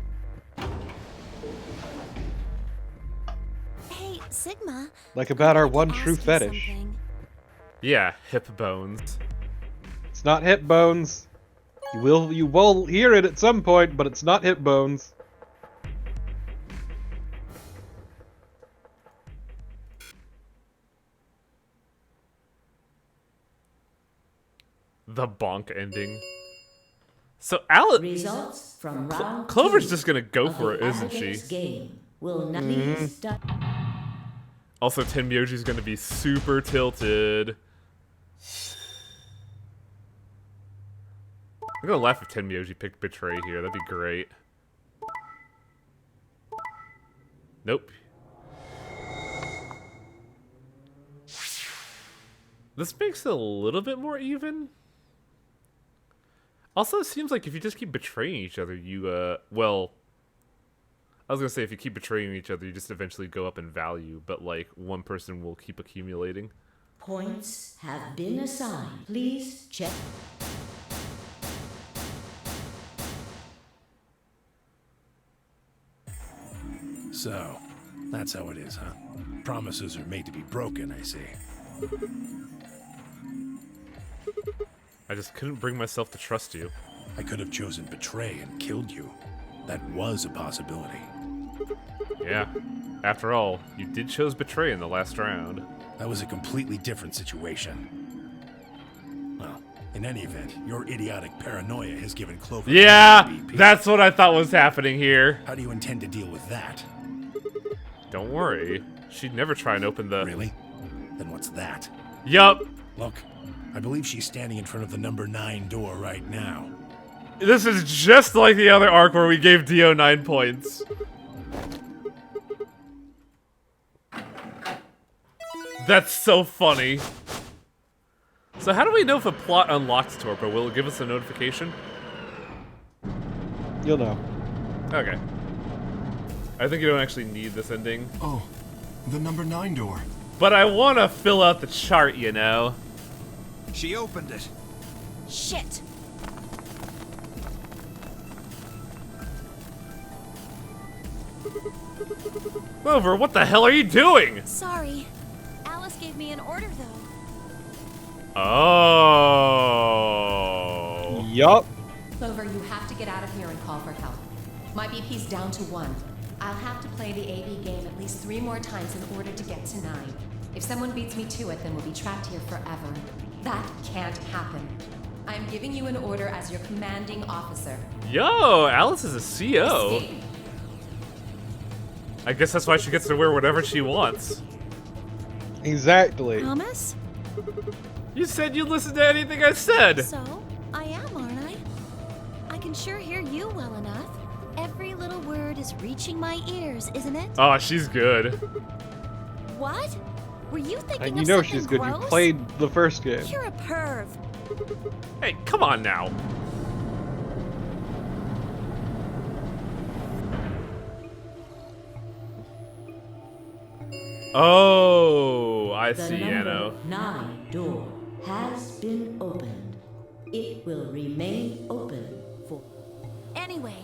Hey, Sigma.
Like about our
I wanted
one
to
true
ask you
fetish.
something.
Yeah, hip bones.
It's not hip bones. You will hear it at some point, but it's not hip bones.
The bonk ending. So Alice,
Results from round
Clover's
2
just gonna go
of
for
the
it, isn't she?
Ambidex game will not please start.
Also, Tenmyoji's gonna be super tilted. I'm gonna laugh if Tenmyoji picked Betray here. That'd be great. Nope. This makes it a little bit more even. Also, it seems like if you just keep betraying each other, you, well... I was gonna say if you keep betraying each other, you just eventually go up in value, but, like, one person will keep accumulating.
Points have been assigned. Please check.
So, that's how it is, huh? Promises are made to be broken, I see.
I just couldn't bring myself to trust you.
I could have chosen betray and killed you. That was a possibility.
Yeah. After all, you did choose Betray in the last round.
That was a completely different situation. Well, in any event, your idiotic paranoia has given Clover...
Yeah!
BP.
That's what I thought was happening here.
How do you intend to deal with that?
Don't worry. She'd never try and open the...
Really? Then what's that?
Yup.
Look, I believe she's standing in front of the number 9 door right now.
This is just like the other arc where we gave Dio 9 points. That's so funny. So how do we know if a plot unlocks Torpo? Will it give us a notification?
You'll know.
Okay. I think you don't actually need this ending.
Oh, the number 9 door.
But I want to fill out the chart, you know.
She opened it.
Shit.
Clover, what the hell are you doing?
Sorry. Alice gave me an order, though.
Oh.
Yup.
Clover, you have to get out of here and call for help. My BP's down to 1. I'll have to play the AB game at least 3 more times in order to get to 9. If someone beats me to it, then we'll be trapped here forever. That can't happen. I'm giving you an order as your commanding officer.
Yo, Alice is a CO.
Escape.
I guess that's why she gets to wear whatever she wants.
Exactly.
Promise?
You said you'd listen to anything I said.
So, I am, aren't I? I can sure hear you well enough. Every little word is reaching my ears, isn't it?
Oh, she's good.
What? Were you thinking
And
of
you know
something
she's good.
gross?
You played the first game.
You're a perv.
Hey, come on now. Oh, I
The
see,
number
Anno.
9 door has been opened. It will remain open for...
Anyway,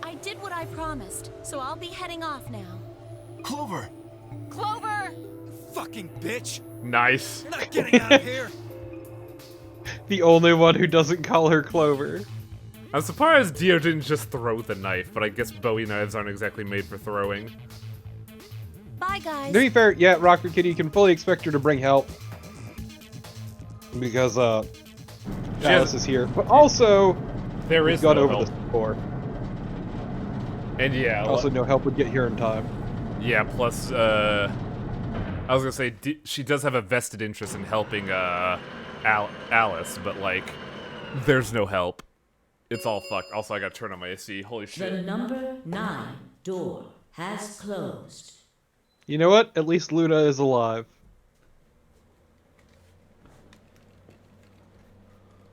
I did what I promised, so I'll be heading off now.
Clover!
Clover!
Fucking bitch!
Nice.
You're not getting out of here!
The only one who doesn't call her Clover.
I'm surprised Dio didn't just throw the knife, but I guess Bowie knives aren't exactly made for throwing.
Bye, guys.
To be fair, yeah, Rocket Kitty, you can fully expect her to bring help. Because, Alice is here. But also,
There
we've
is
gone
no
over
help.
this before.
And yeah,
Also, no help would get here in time.
yeah, plus, I was gonna say, she does have a vested interest in helping, Alice, but, like, there's no help. It's all fucked. Also, I gotta turn on my AC. Holy
The
shit.
number 9 door has closed.
You know what? At least Luna is alive.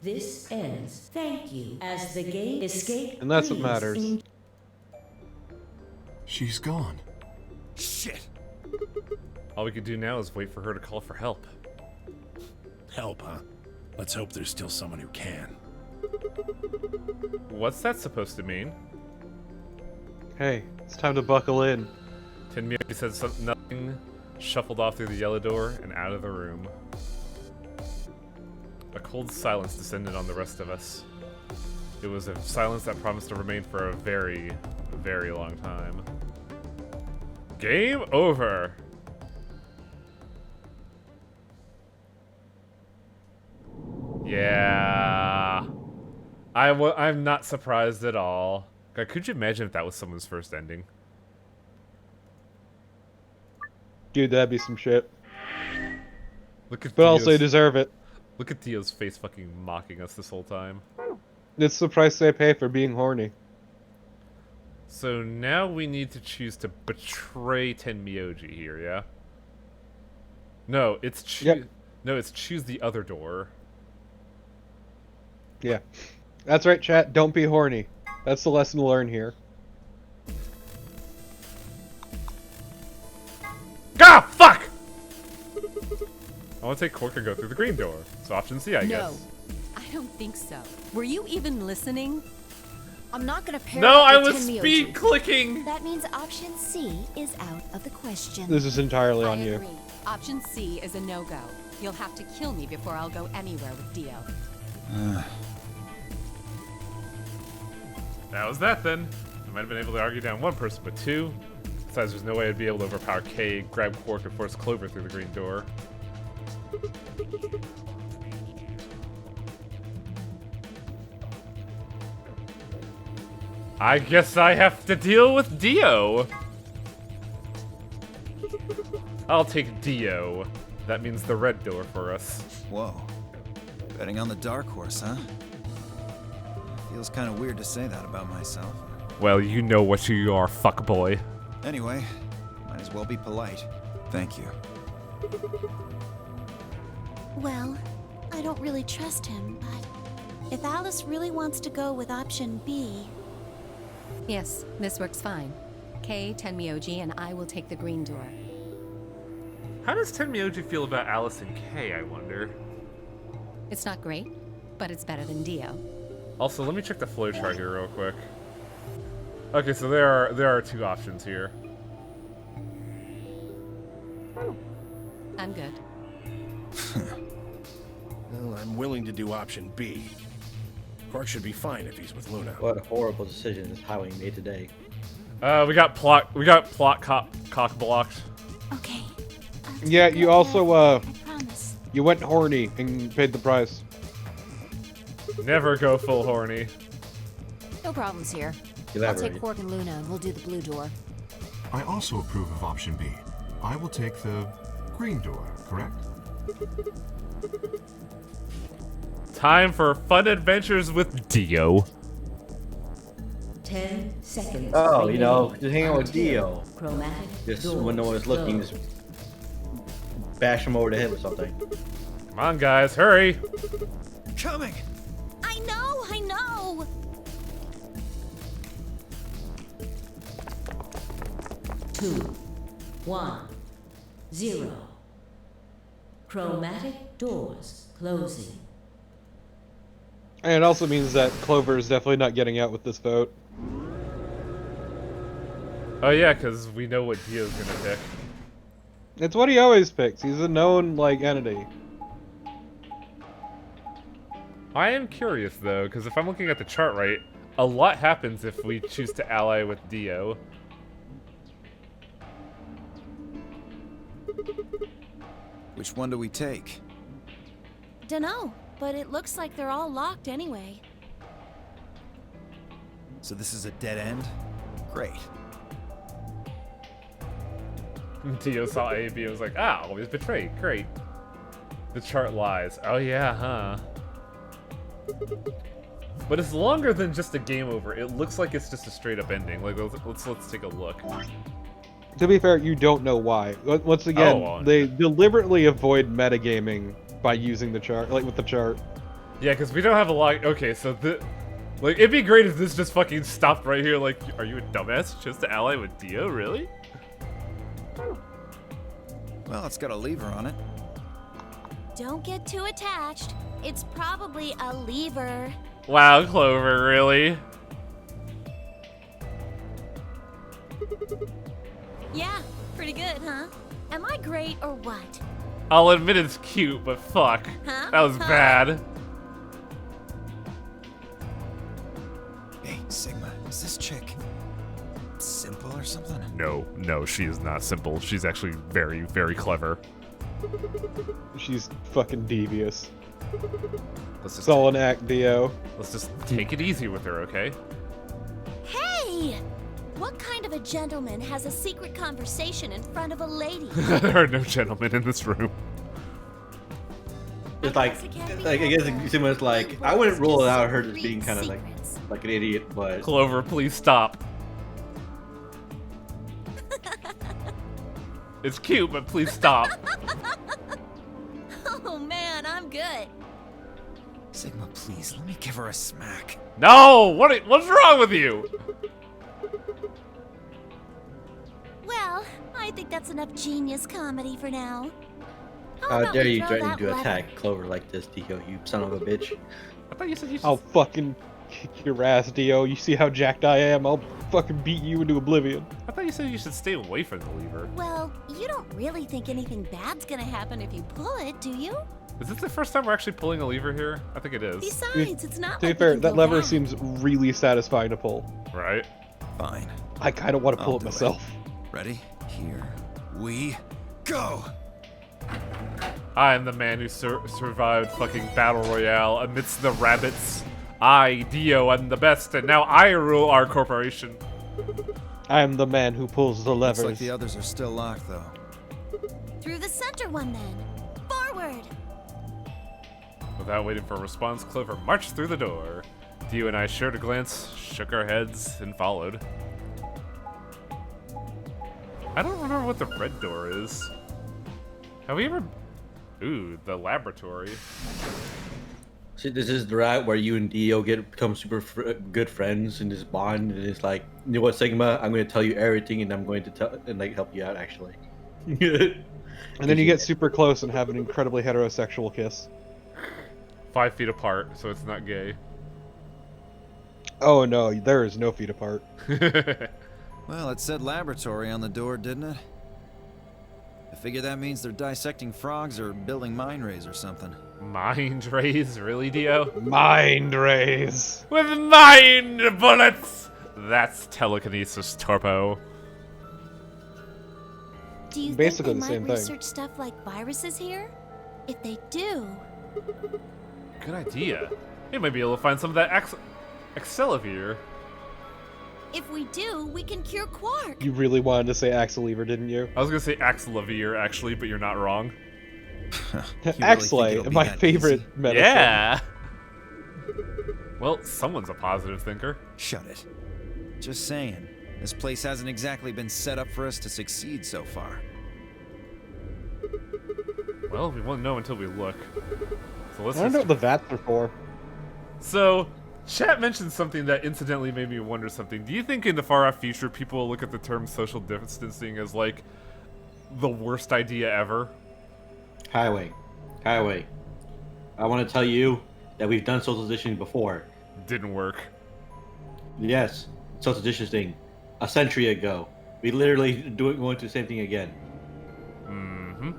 This ends. Thank you. As the game escape.
And that's what
please
matters.
She's gone.
Shit.
All we could do now is wait for her to call for help.
Help, huh? Let's hope there's still someone who can.
What's that supposed to mean?
Hey, it's time to buckle in.
Tenmyoji said nothing, shuffled off through the yellow door and out of the room. A cold silence descended on the rest of us. It was a silence that promised to remain for a very, very long time. Game over! Yeah. I'm not surprised at all. God, could you imagine if that was someone's first ending?
Dude, that'd be some shit.
Look at
But also, they
Dio's-
deserve it.
Look at Dio's face fucking mocking us this whole time.
It's the price they pay for being horny.
So now we need to choose to betray Tenmyoji here, yeah? No, it's No, it's choose the other door.
Yeah. That's right, chat. Don't be horny. That's the lesson to learn here.
Ah, fuck! I want to take Cork and go through the green door. So option C, I guess.
No, I don't think so. Were you even listening?
I'm not gonna pair
No,
up
I
with
was
Tenmyoji.
speed clicking!
That means option C is out of the question.
This is entirely
I
on you.
agree. Option C is a no-go. You'll have to kill me before I'll go anywhere with Dio.
That was that then. I might have been able to argue down one person, but two? Besides, there's no way I'd be able to overpower Kay, grab Quark, and force Clover through the green door. I guess I have to deal with Dio. I'll take Dio. That means the red door for us.
Whoa. Betting on the dark horse, huh? Feels kind of weird to say that about myself.
Well, you know what you are, fuckboy.
Anyway, might as well be polite. Thank you.
Well, I don't really trust him, but if Alice really wants to go with option B...
Yes, this works fine. Kay, Tenmyoji, and I will take the green door.
How does Tenmyoji feel about Alice and Kay, I wonder?
It's not great, but it's better than Dio.
Also, let me check the flowchart here real quick. Okay, so there are two options here.
I'm good.
Well, I'm willing to do option B. Quark should be fine if he's with Luna.
What a horrible decision this highway made today.
We got plot cock blocked.
Okay.
Yeah, you also,
I promise.
you went horny and paid the price.
Never go full horny.
No problems here. I'll
Elaborate.
take Quark and Luna, and we'll do the blue door.
I also approve of option B. I will take the green door, correct?
Time for fun adventures with Dio.
10 seconds.
Oh, you know,
remaining
just hang out with
until
Dio.
Chromatic
Just
doors
when no one's looking,
close.
just bash him over the head with something.
Come on, guys, hurry!
Coming!
I know!
2, 1, 0. Chromatic doors closing.
And it also means that Clover is definitely not getting out with this vote.
Oh yeah, because we know what Dio's gonna pick.
It's what he always picks. He's a known, like, entity.
I am curious though, because if I'm looking at the chart right, a lot happens if we choose to ally with Dio.
Which one do we take?
Dunno, but it looks like they're all locked anyway.
So this is a dead end? Great.
Dio saw A, B, and was like, ah, always betrayed. Great. The chart lies. Oh yeah, huh? But it's longer than just a game over. It looks like it's just a straight up ending. Like, let's take a look.
To be fair, you don't know why. Once again,
Oh,
they deliberately avoid metagaming by using the chart, like with the chart.
Yeah, because we don't have a lot. Okay, so like, it'd be great if this just fucking stopped right here. Like, are you a dumbass? Just to ally with Dio, really?
Well, it's got a lever on it.
Don't get too attached. It's probably a lever.
Wow, Clover, really?
Yeah, pretty good, huh? Am I great or what?
I'll admit it's cute, but fuck.
Huh?
That was
Huh?
bad.
Hey, Sigma, is this chick simple or something?
No, she is not simple. She's actually very, very clever.
She's fucking devious.
Let's
It's all an act, Dio.
Let's just take it easy with her, okay?
Hey! What kind of a gentleman has a secret conversation in front of a lady?
There are no gentlemen in this room.
It's like I guess Sigma's like, I wouldn't rule out her just being kind of like an idiot, but
Clover, please stop. It's cute, but please stop.
Oh man, I'm good.
Sigma, please, let me give her a smack.
No! What's wrong with you?
Well, I think that's enough genius comedy for now.
how dare you threaten
that
to
lever?
attack Clover like this, Dio, you son of a bitch.
I thought you said you
I'll fucking kick your ass, Dio. You see how jacked I am? I'll fucking beat you into oblivion.
I thought you said you should stay away from the lever.
Well, you don't really think anything bad's gonna happen if you pull it, do you?
Is this the first time we're actually pulling a lever here? I think it is.
Besides, it's not
To be
like we
fair,
can
that
go
lever
back.
seems really satisfying to pull.
Right?
Fine.
I kind of want to pull
I'll
it
do
myself.
Ready? Here we go.
I am the man who survived fucking Battle Royale amidst the rabbits. I, Dio, am the best, and now I rule our corporation.
I am the man who pulls the
Looks
levers.
like the others are still locked, though.
Through the center one, then. Forward!
Without waiting for a response, Clover marched through the door. Dio and I shared a glance, shook our heads, and followed. I don't remember what the red door is. Have we ever... Ooh, the laboratory.
See, this is the route where you and Dio become super good friends and just bond, and it's like, you know what, Sigma, I'm going to tell you everything, and I'm going to tell and like help you out actually.
And then you get super close and have an incredibly heterosexual kiss.
5 feet apart, so it's not gay.
Oh no, there is no feet apart.
Well, it said laboratory on the door, didn't it? I figure that means they're dissecting frogs or building mine rays or something.
Mind rays? Really, Dio?
Mind rays.
With mind bullets! That's telekinesis, Torpo.
Do you
Basically
think
the
they
same
might
thing.
research stuff like viruses here? If they do...
Good idea. We might be able to find some of that Axelavir.
If we do, we can cure Quark.
You really wanted to say Axelever, didn't you?
I was gonna say Axelavir, actually, but you're not wrong.
Axelay, my favorite medicine.
Yeah! Well, someone's a positive thinker.
Shut it. Just saying. This place hasn't exactly been set up for us to succeed so far.
Well, we won't know until we look. So let's
I don't know what the vats are for.
So, chat mentioned something that incidentally made me wonder something. Do you think in the far-off future people will look at the term social distancing as, like, the worst idea ever?
Highway. I want to tell you that we've done social distancing before.
Didn't work.
Yes, social distancing. A century ago. We literally going to the same thing again.
Mm-hmm.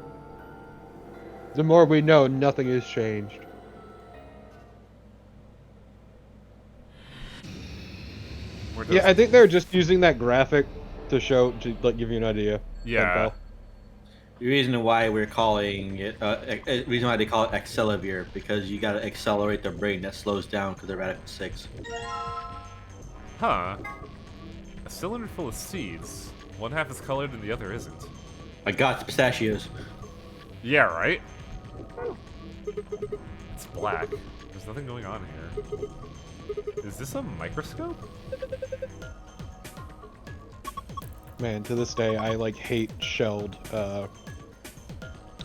The more we know, nothing has changed. Yeah, I think they're just using that graphic to show, to like give you an idea.
Yeah.
The reason why we're calling it, reason why they call it Axelavir, because you gotta accelerate their brain that slows down because they're Radical 6.
Huh. A cylinder full of seeds. One half is colored and the other isn't.
My God, it's pistachios.
Yeah, right? It's black. There's nothing going on here. Is this a microscope?
Man, to this day, I like hate shelled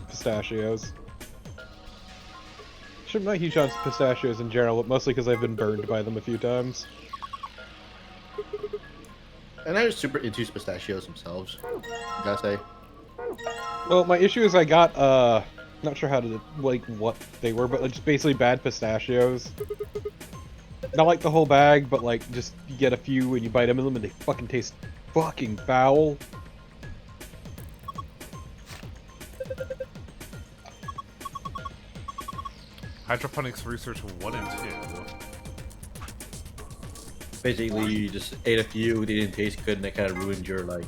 pistachios. actually, I'm not huge on pistachios in general, but mostly because I've been burned by them a few times.
And I'm super into pistachios themselves, gotta say.
Well, my issue is I got, not sure how to, like, what they were, but just basically bad pistachios. Not like the whole bag, but like, just you get a few and you bite them and they fucking taste fucking foul.
Hydroponics Research 1 and 2.
Basically, you just ate a few, they didn't taste good, and that kind of ruined your, like,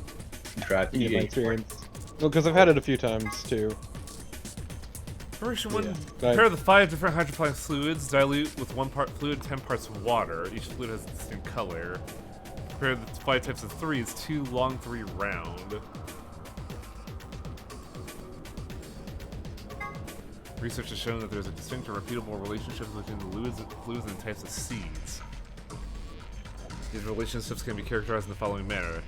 draft.
Yeah, my experience. Well, because I've had it a few times, too.
Version 1,
Yeah.
prepare the 5 different hydroponic fluids, dilute with 1 part fluid, 10 parts water. Each fluid has a distinct color. Prepare the 5 types of 3s, 2 long, 3 round. Research has shown that there's a distinct and repeatable relationship between the fluids and types of seeds. These relationships can be characterized in the following manner.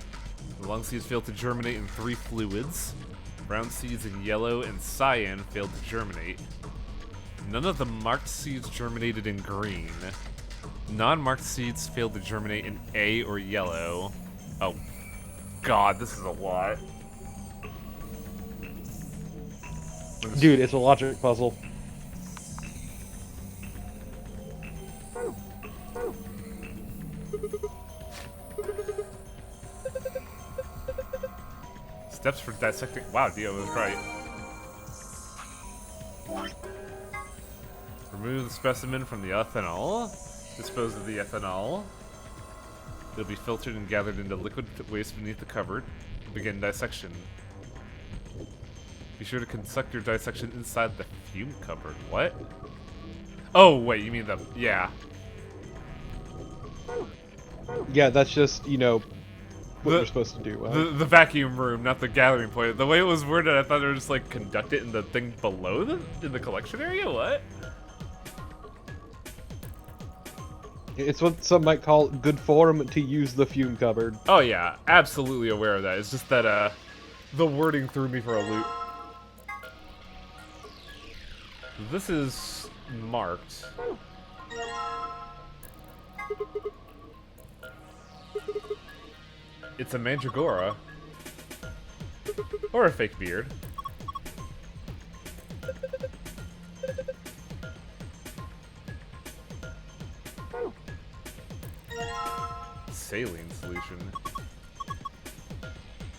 The long seeds fail to germinate in 3 fluids. Brown seeds in yellow and cyan failed to germinate. None of the marked seeds germinated in green. Non-marked seeds failed to germinate in A or yellow. Oh, God, this is a lot.
Dude, it's a logic puzzle.
Steps for dissecting. Wow, Dio was right. Remove the specimen from the ethanol. Dispose of the ethanol. It'll be filtered and gathered into liquid waste beneath the cupboard. Begin dissection. Be sure to conduct your dissection inside the fume cupboard. What? Oh, wait, you mean the... Yeah.
Yeah, that's just, you know, what you're supposed to do.
The vacuum room, not the gathering point. The way it was worded, I thought they were just like conduct it in the thing below in the collection area. What?
It's what some might call good form to use the fume cupboard.
Oh yeah, absolutely aware of that. It's just that the wording threw me for a loop. This is marked. It's a mandragora. Or a fake beard. Saline solution.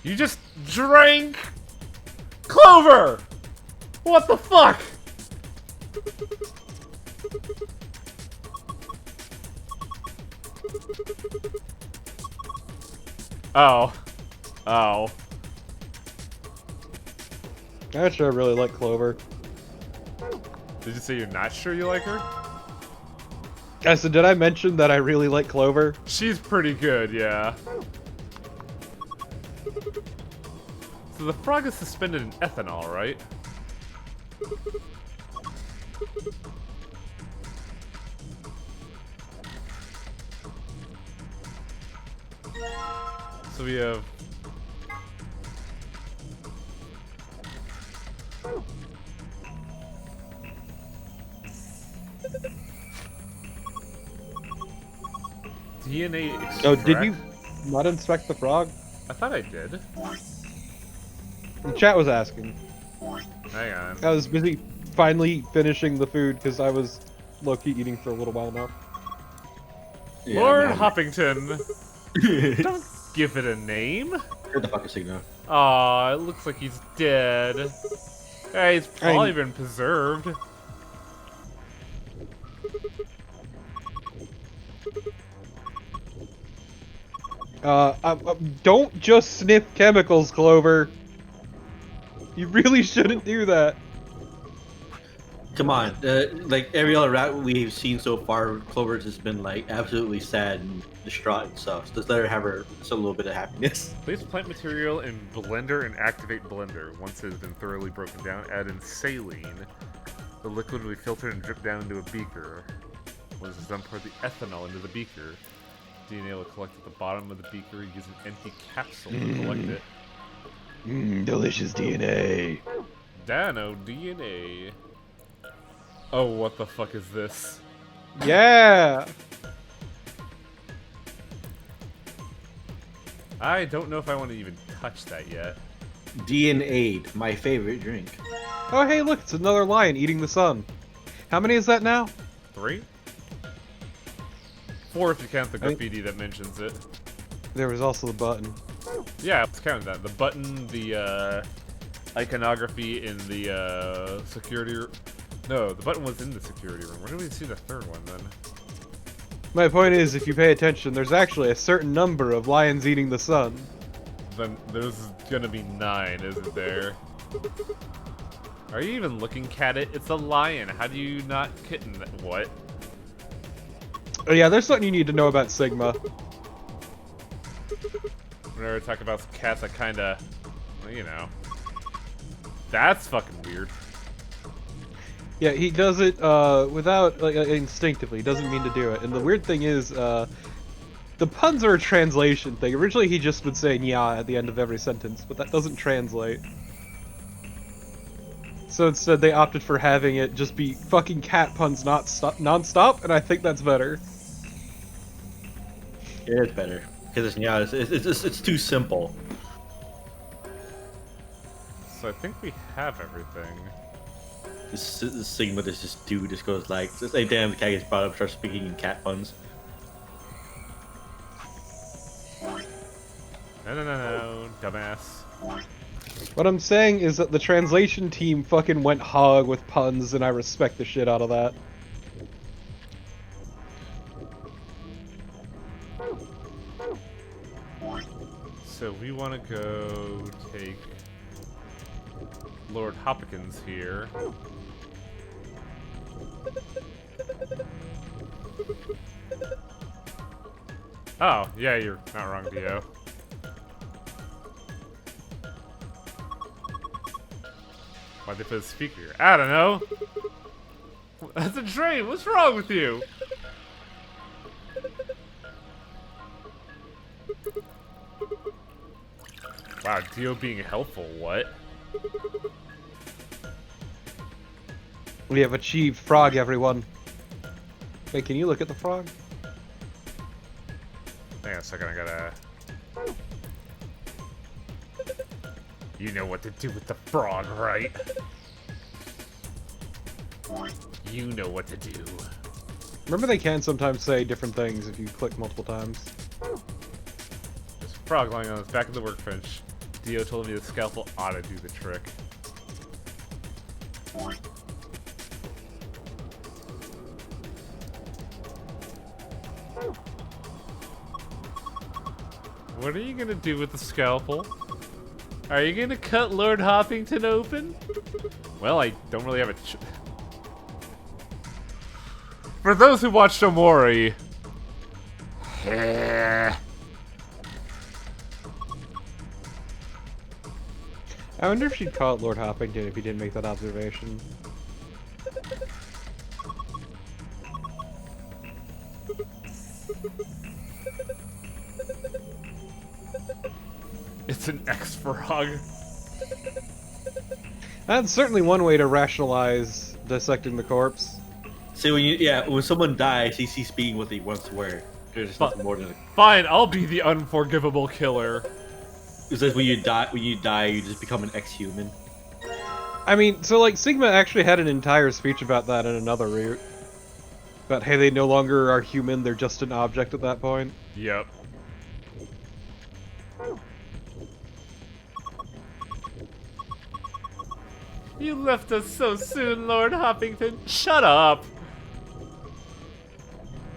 You just drank clover! What the fuck? Oh. Oh.
Actually, I really like Clover.
Did you say you're not sure you like her?
Yeah, so did I mention that I really like Clover?
She's pretty good, yeah. So the frog is suspended in ethanol, right? So we have... DNA extract.
Oh, did you not inspect the frog?
I thought I did.
The chat was asking.
Hang on.
I was busy finally finishing the food because I was low-key eating for a little while now.
Yeah,
Lord
man.
Hoppington. Don't give it a name.
Get the fucking signal.
Aw, it looks like he's dead. Hey, he's probably been preserved.
Don't just sniff chemicals, Clover. You really shouldn't do that.
Come on, like every other rat we've seen so far, Clover's has been like absolutely sad and distraught and stuff. So just let her have her some little bit of happiness.
Place plant material in blender and activate blender. Once it has been thoroughly broken down, add in saline. The liquid will be filtered and dripped down into a beaker. Once it's done, pour the ethanol into the beaker. DNA will collect at the bottom of the beaker. Use an empty capsule to collect it.
Delicious DNA.
Dino DNA. Oh, what the fuck is this?
Yeah!
I don't know if I want to even touch that yet.
D and Aid, my favorite drink.
Oh, hey, look, it's another lion eating the sun. How many is that now?
3? 4 if you count the graffiti that mentions it.
There was also the button.
Yeah, let's count that. The button, the iconography in the security room. No, the button was in the security room. Where did we see the third one then?
My point is, if you pay attention, there's actually a certain number of lions eating the sun.
Then there's gonna be 9, isn't there? Are you even looking at it? It's a lion. How do you not kitten that? What?
Oh yeah, there's something you need to know about Sigma.
Whenever I talk about cats, I kinda, well, you know. That's fucking weird.
Yeah, he does it without, like, instinctively. He doesn't mean to do it. And the weird thing is, the puns are a translation thing. Originally, he just would say "nya" at the end of every sentence, but that doesn't translate. So instead, they opted for having it just be fucking cat puns non-stop, and I think that's better.
It is better because it's too simple.
So I think we have everything.
This Sigma, this dude just goes like, damn, the cat gets brought up, starts speaking in cat puns.
No, dumbass.
What I'm saying is that the translation team fucking went hog with puns, and I respect the shit out of that.
So we want to go take Lord Hopkins here. Oh, yeah, you're not wrong, Dio. Why'd they put a speaker here? I don't know. That's a train. What's wrong with you? Wow, Dio being helpful. What?
We have achieved frog, everyone. Wait, can you look at the frog?
Hang on a second, I gotta... You know what to do with the frog, right? You know what to do.
Remember, they can sometimes say different things if you click multiple times.
There's a frog lying on the back of the workbench. Dio told me the scalpel ought to do the trick. What are you gonna do with the scalpel? Are you gonna cut Lord Hoppington open? Well, I don't really have a For those who watched Omori...
I wonder if she'd call it Lord Hoppington if he didn't make that observation.
It's an X-frog.
That's certainly one way to rationalize dissecting the corpse.
See, when someone dies, he sees being what they once were. There's just nothing more than a...
Fine, I'll be the unforgivable killer.
It says when you die, you just become an ex-human.
I mean, so like Sigma actually had an entire speech about that in another route. But hey, they no longer are human; they're just an object at that point.
Yep. You left us so soon, Lord Hoppington. Shut up.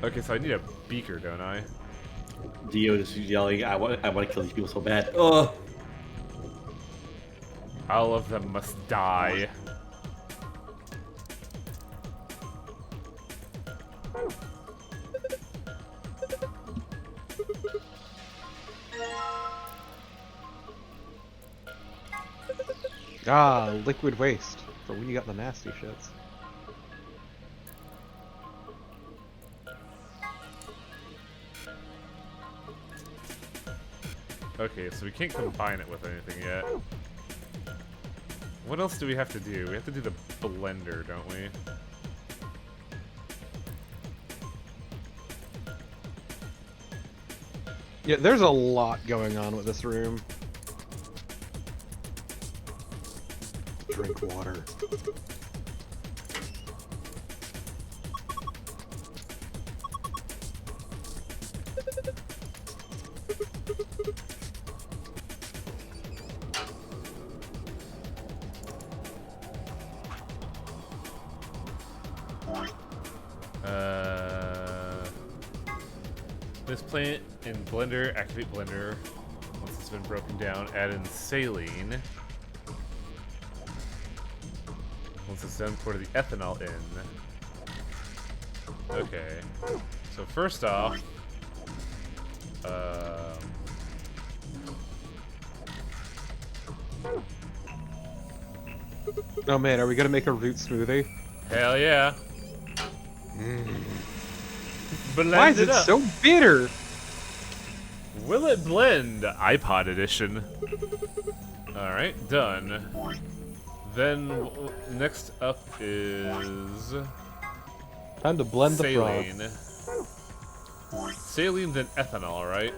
Okay, so I need a beaker, don't I?
Dio just yelling, I want to kill these people so bad. Ugh.
All of them must die.
Ah, liquid waste. For when you got the nasty shits.
Okay, so we can't combine it with anything yet. What else do we have to do? We have to do the blender, don't we?
Yeah, there's a lot going on with this room. Drink water.
This plant in blender, activate blender. Once it's been broken down, add in saline. Once it's done, pour the ethanol in. Okay. So first off,
oh man, are we gonna make a root smoothie?
hell yeah. Blend
Why is it
up.
so bitter?
Will it blend? iPod edition. Alright, done. Then next up is
Time to blend the frog.
saline. Saline, then ethanol, right?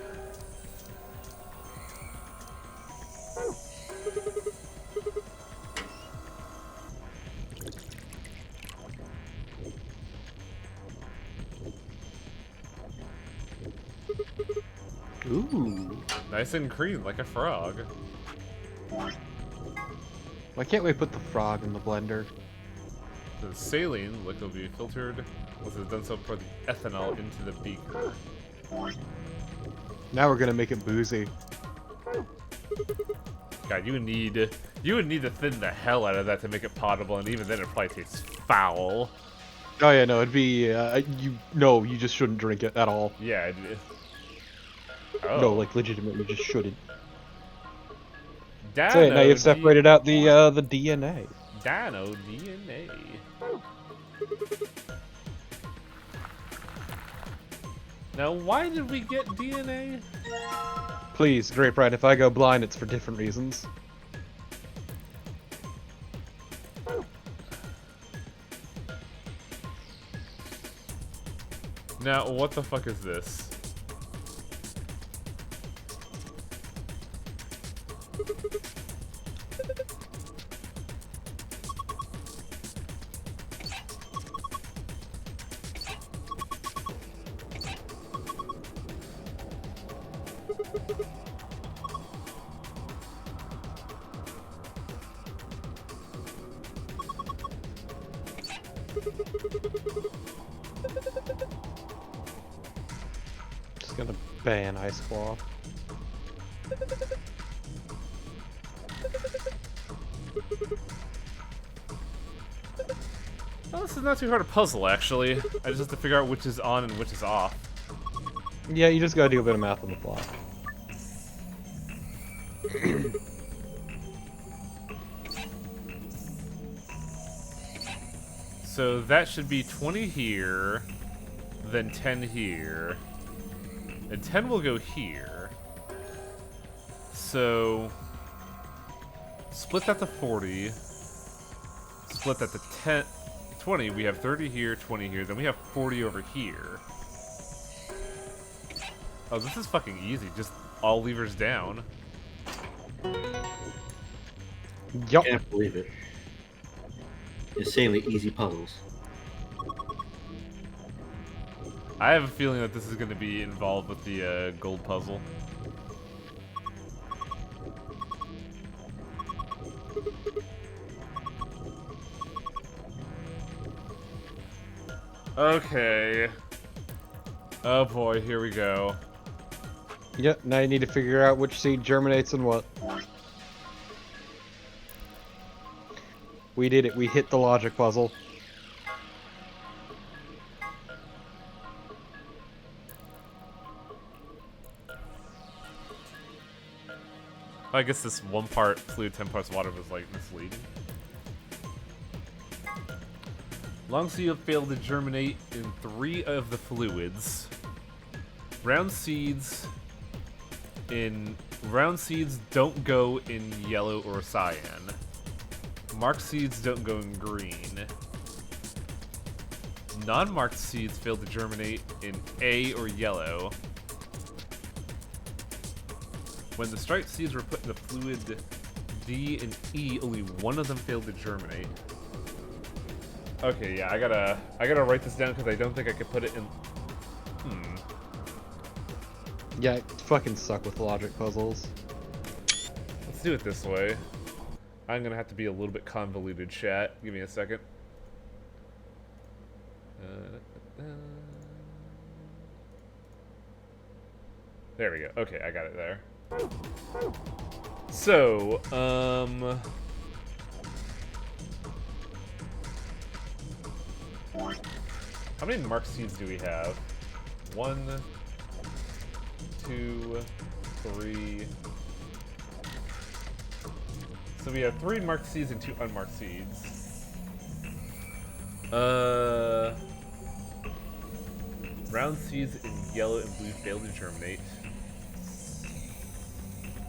Ooh.
Nice and green, like a frog.
Why can't we put the frog in the blender?
The saline liquid will be filtered. Once it's done so, pour the ethanol into the beaker.
Now we're gonna make it boozy.
God, you would need to thin the hell out of that to make it potable, and even then it probably tastes foul.
Oh yeah, no, it'd be you just shouldn't drink it at all.
Yeah. Oh.
No, like legitimately, you just shouldn't.
Dino
So yeah, now you've separated out the DNA.
Dino DNA. Now, why did we get DNA?
Please, Grape Ride, if I go blind, it's for different reasons.
Now, what the fuck is this?
Just gonna ban Ice Claw.
Well, this is not too hard a puzzle, actually. I just have to figure out which is on and which is off.
Yeah, you just gotta do a bit of math on the fly.
So that should be 20 here, then 10 here, and 10 will go here. So split that to 40, split that to 10, 20, we have 30 here, 20 here, then we have 40 over here. Oh, this is fucking easy, just all levers down.
Yup.
Can't believe it. Insanely easy puzzles.
I have a feeling that this is going to be involved with the gold puzzle. Okay. Oh boy, here we go.
Yep, now you need to figure out which seed germinates and what. We did it, we hit the logic puzzle.
I guess this one part fluid, 10 parts water was like misleading. Long seed failed to germinate in 3 of the fluids. Round seeds don't go in yellow or cyan. Marked seeds don't go in green. Non-marked seeds failed to germinate in A or yellow. When the striped seeds were put in the fluid D and E, only one of them failed to germinate. Okay, yeah, I gotta write this down because I don't think I could put it in.
Yeah, I fucking suck with logic puzzles.
Let's do it this way. I'm gonna have to be a little bit convoluted, chat. Give me a second. There we go. Okay, I got it there. So, how many mark seeds do we have? 1, 2, 3. So we have 3 marked seeds and 2 unmarked seeds. Round seeds in yellow and blue fail to germinate.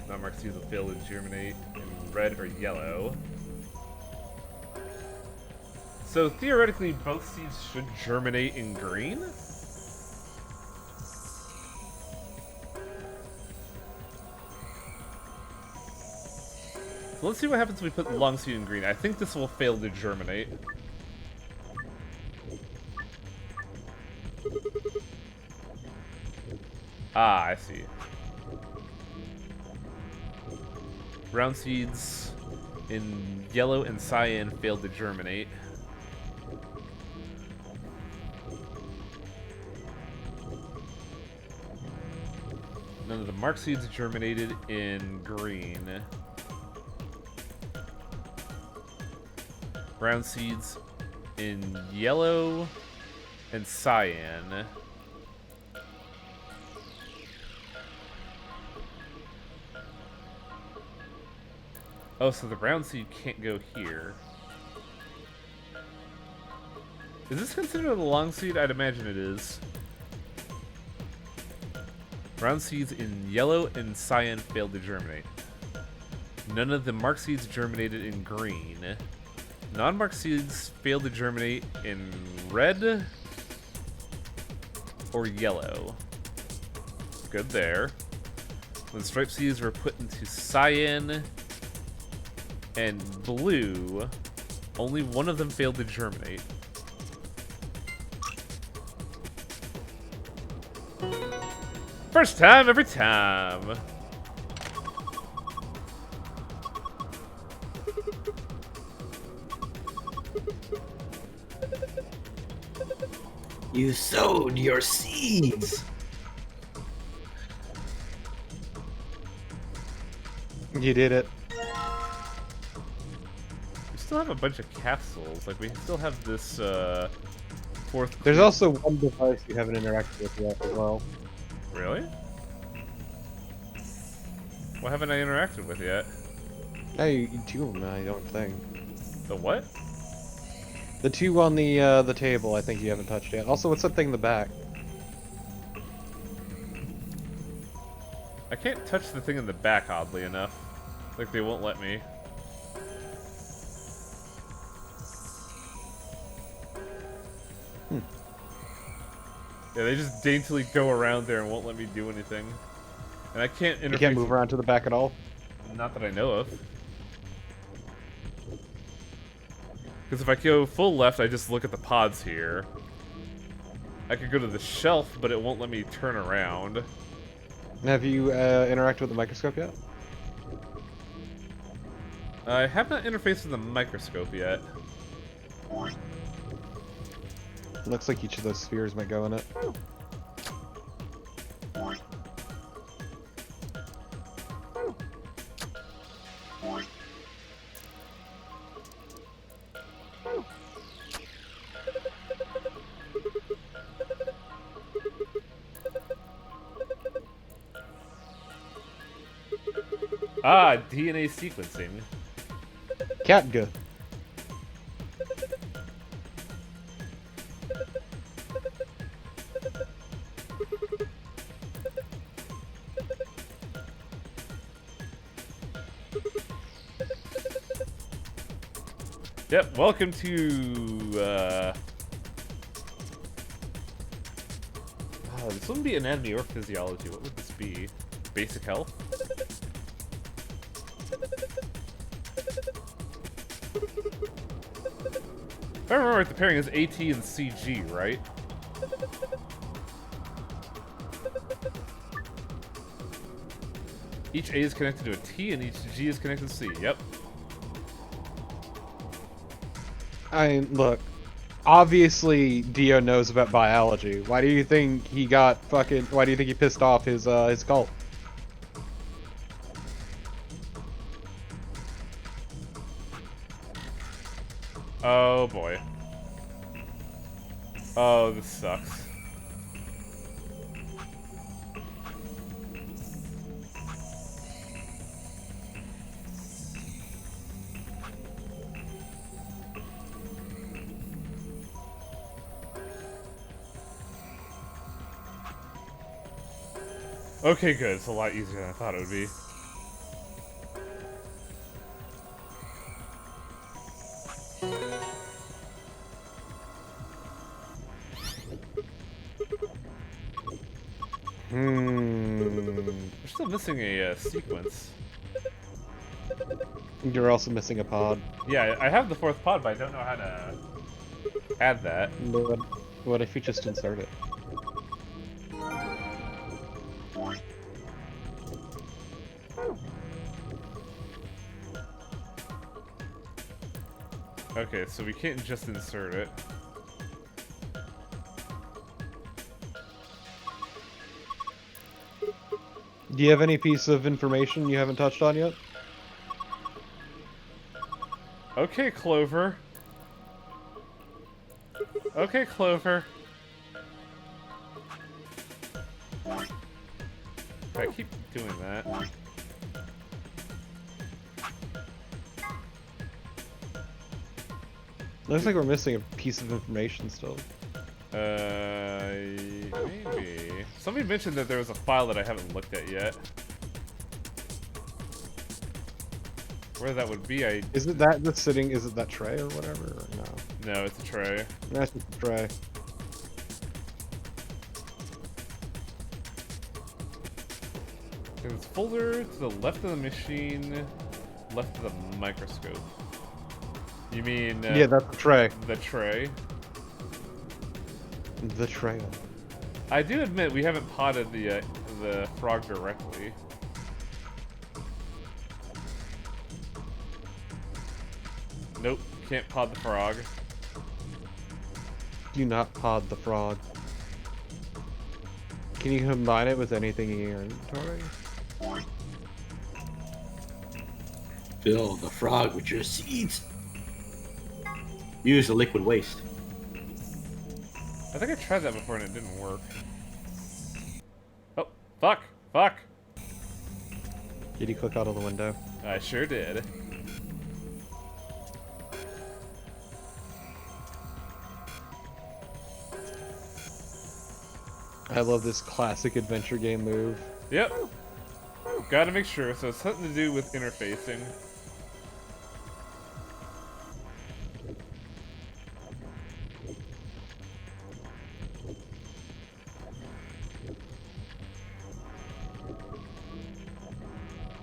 Non-marked seeds will fail to germinate in red or yellow. So theoretically, both seeds should germinate in green? So let's see what happens if we put the long seed in green. I think this will fail to germinate. Ah, I see. Brown seeds in yellow and cyan failed to germinate. None of the marked seeds germinated in green. Brown seeds in yellow and cyan. Oh, so the brown seed can't go here. Is this considered a long seed? I'd imagine it is. Brown seeds in yellow and cyan failed to germinate. None of the marked seeds germinated in green. Non-marked seeds failed to germinate in red or yellow. Good there. When striped seeds were put into cyan and blue, only one of them failed to germinate. First time, every time.
You sowed your seeds.
You did it.
We still have a bunch of capsules. Like, we still have this, fourth...
There's also one device you haven't interacted with yet as well.
Really? What haven't I interacted with yet?
Hey, 2 of them, I don't think.
The what?
The 2 on the table, I think you haven't touched yet. Also, what's that thing in the back?
I can't touch the thing in the back, oddly enough. Like, they won't let me. Yeah, they just daintily go around there and won't let me do anything. And I can't interface.
You can't move around to the back at all?
Not that I know of. Because if I go full left, I just look at the pods here. I could go to the shelf, but it won't let me turn around.
Have you interacted with the microscope yet?
I have not interfaced with the microscope yet.
Looks like each of those spheres might go in it.
Ah, DNA sequencing.
Catga.
Yep, welcome to, oh, this wouldn't be anatomy or physiology. What would this be? Basic health? If I remember right, the pairing is AT and CG, right? Each A is connected to a T and each G is connected to C. Yep.
Look. Obviously, Dio knows about biology. Why do you think he got fucking... Why do you think he pissed off his cult?
Oh boy. Oh, this sucks. Okay, good. It's a lot easier than I thought it would be. We're still missing a sequence.
You're also missing a pod.
Yeah, I have the fourth pod, but I don't know how to add that.
What if you just insert it?
Okay, so we can't just insert it.
Do you have any piece of information you haven't touched on yet?
Okay, Clover. Okay, Clover. I keep doing that.
Looks like we're missing a piece of information still.
Maybe. Somebody mentioned that there was a file that I haven't looked at yet. Where that would be,
Is it that just sitting, is it that tray or whatever, or no?
No, it's a tray.
That's just a tray.
There's a folder to the left of the machine, left of the microscope. You mean...
yeah, that's the tray.
The tray?
The tray.
I do admit we haven't potted the frog directly. Nope, can't pod the frog.
Do not pod the frog. Can you combine it with anything in your inventory?
Fill the frog with your seeds. Use the liquid waste.
I think I tried that before and it didn't work. Oh, fuck! Fuck!
Did you click out of the window?
I sure did.
I love this classic adventure game move.
Yep. Gotta make sure, so it's something to do with interfacing.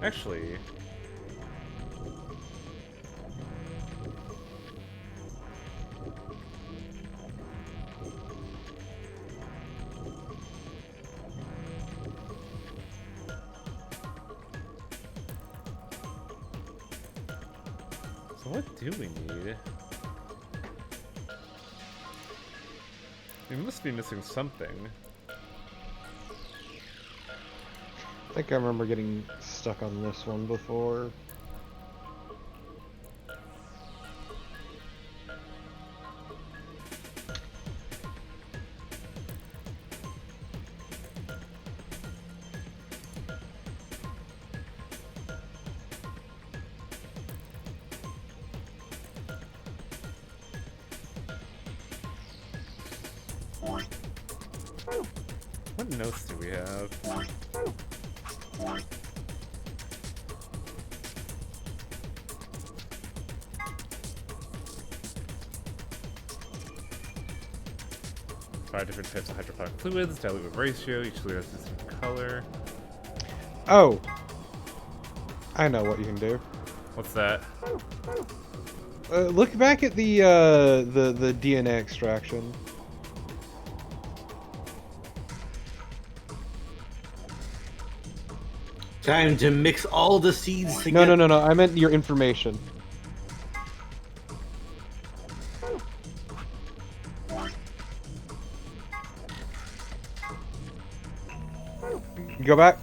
Actually... So what do we need? We must be missing something.
I think I remember getting stuck on this one before.
What notes do we have? Five different types of hydroponic fluids, dilute ratio, each fluid has a different color.
Oh! I know what you can do.
What's that?
Look back at the DNA extraction.
Time to mix all the seeds
No,
together.
no, no, no. I meant your information. Go back.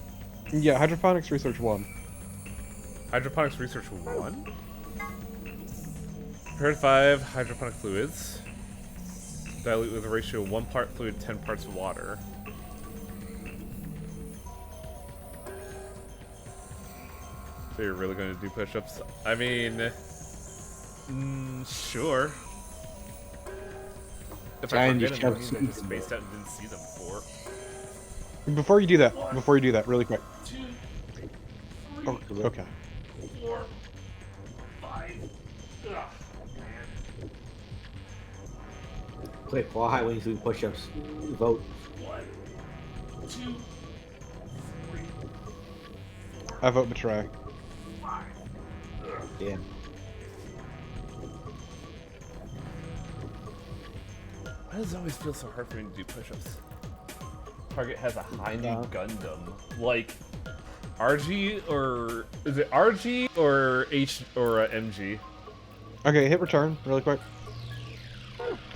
Yeah, hydroponics research 1.
Hydroponics research 1? Prepared 5 hydroponic fluids. Dilute with a ratio of 1 part fluid, 10 parts water. So you're really going to do push-ups? I mean, sure. If I
Trying to
forget them,
shove
I just spaced out and didn't see them before.
Before you do that, really quick.
2, 3,
Oh, okay.
4, 5. Ugh, man.
Quick, while high wings do push-ups. Vote.
1, 2, 3.
I vote betray.
Damn.
Why does it always feel so hard for me to do push-ups? Target has a high new Gundam. Like, RG or... Is it RG or H or MG?
Okay, hit return, really quick.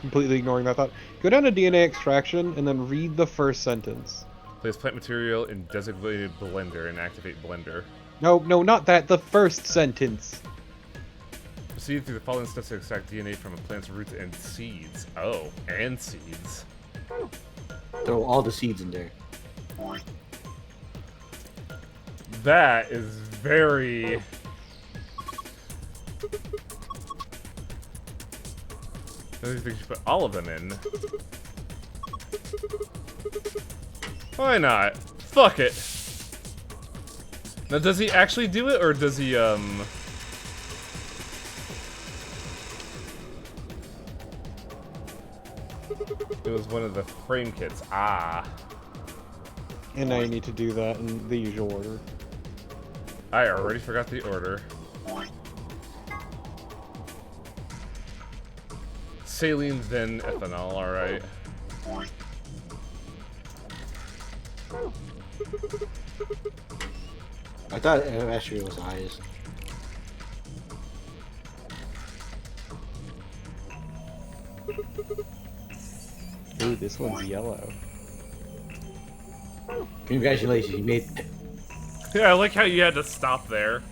Completely ignoring that thought. Go down to DNA extraction and then read the first sentence.
Place plant material in designated blender and activate blender.
No, no, not that. The first sentence.
Proceed through the following steps to extract DNA from a plant's roots and seeds. Oh, and seeds.
Throw all the seeds in there.
That is very... I don't think you should put all of them in. Why not? Fuck it. Now, does he actually do it, or does he, It was one of the frame kits. Ah.
And now you need to do that in the usual order.
I already forgot the order. Saline, then ethanol, alright.
I thought Astro was the highest.
Ooh, this one's yellow.
Congratulations, you made it.
Yeah, I like how you had to stop there.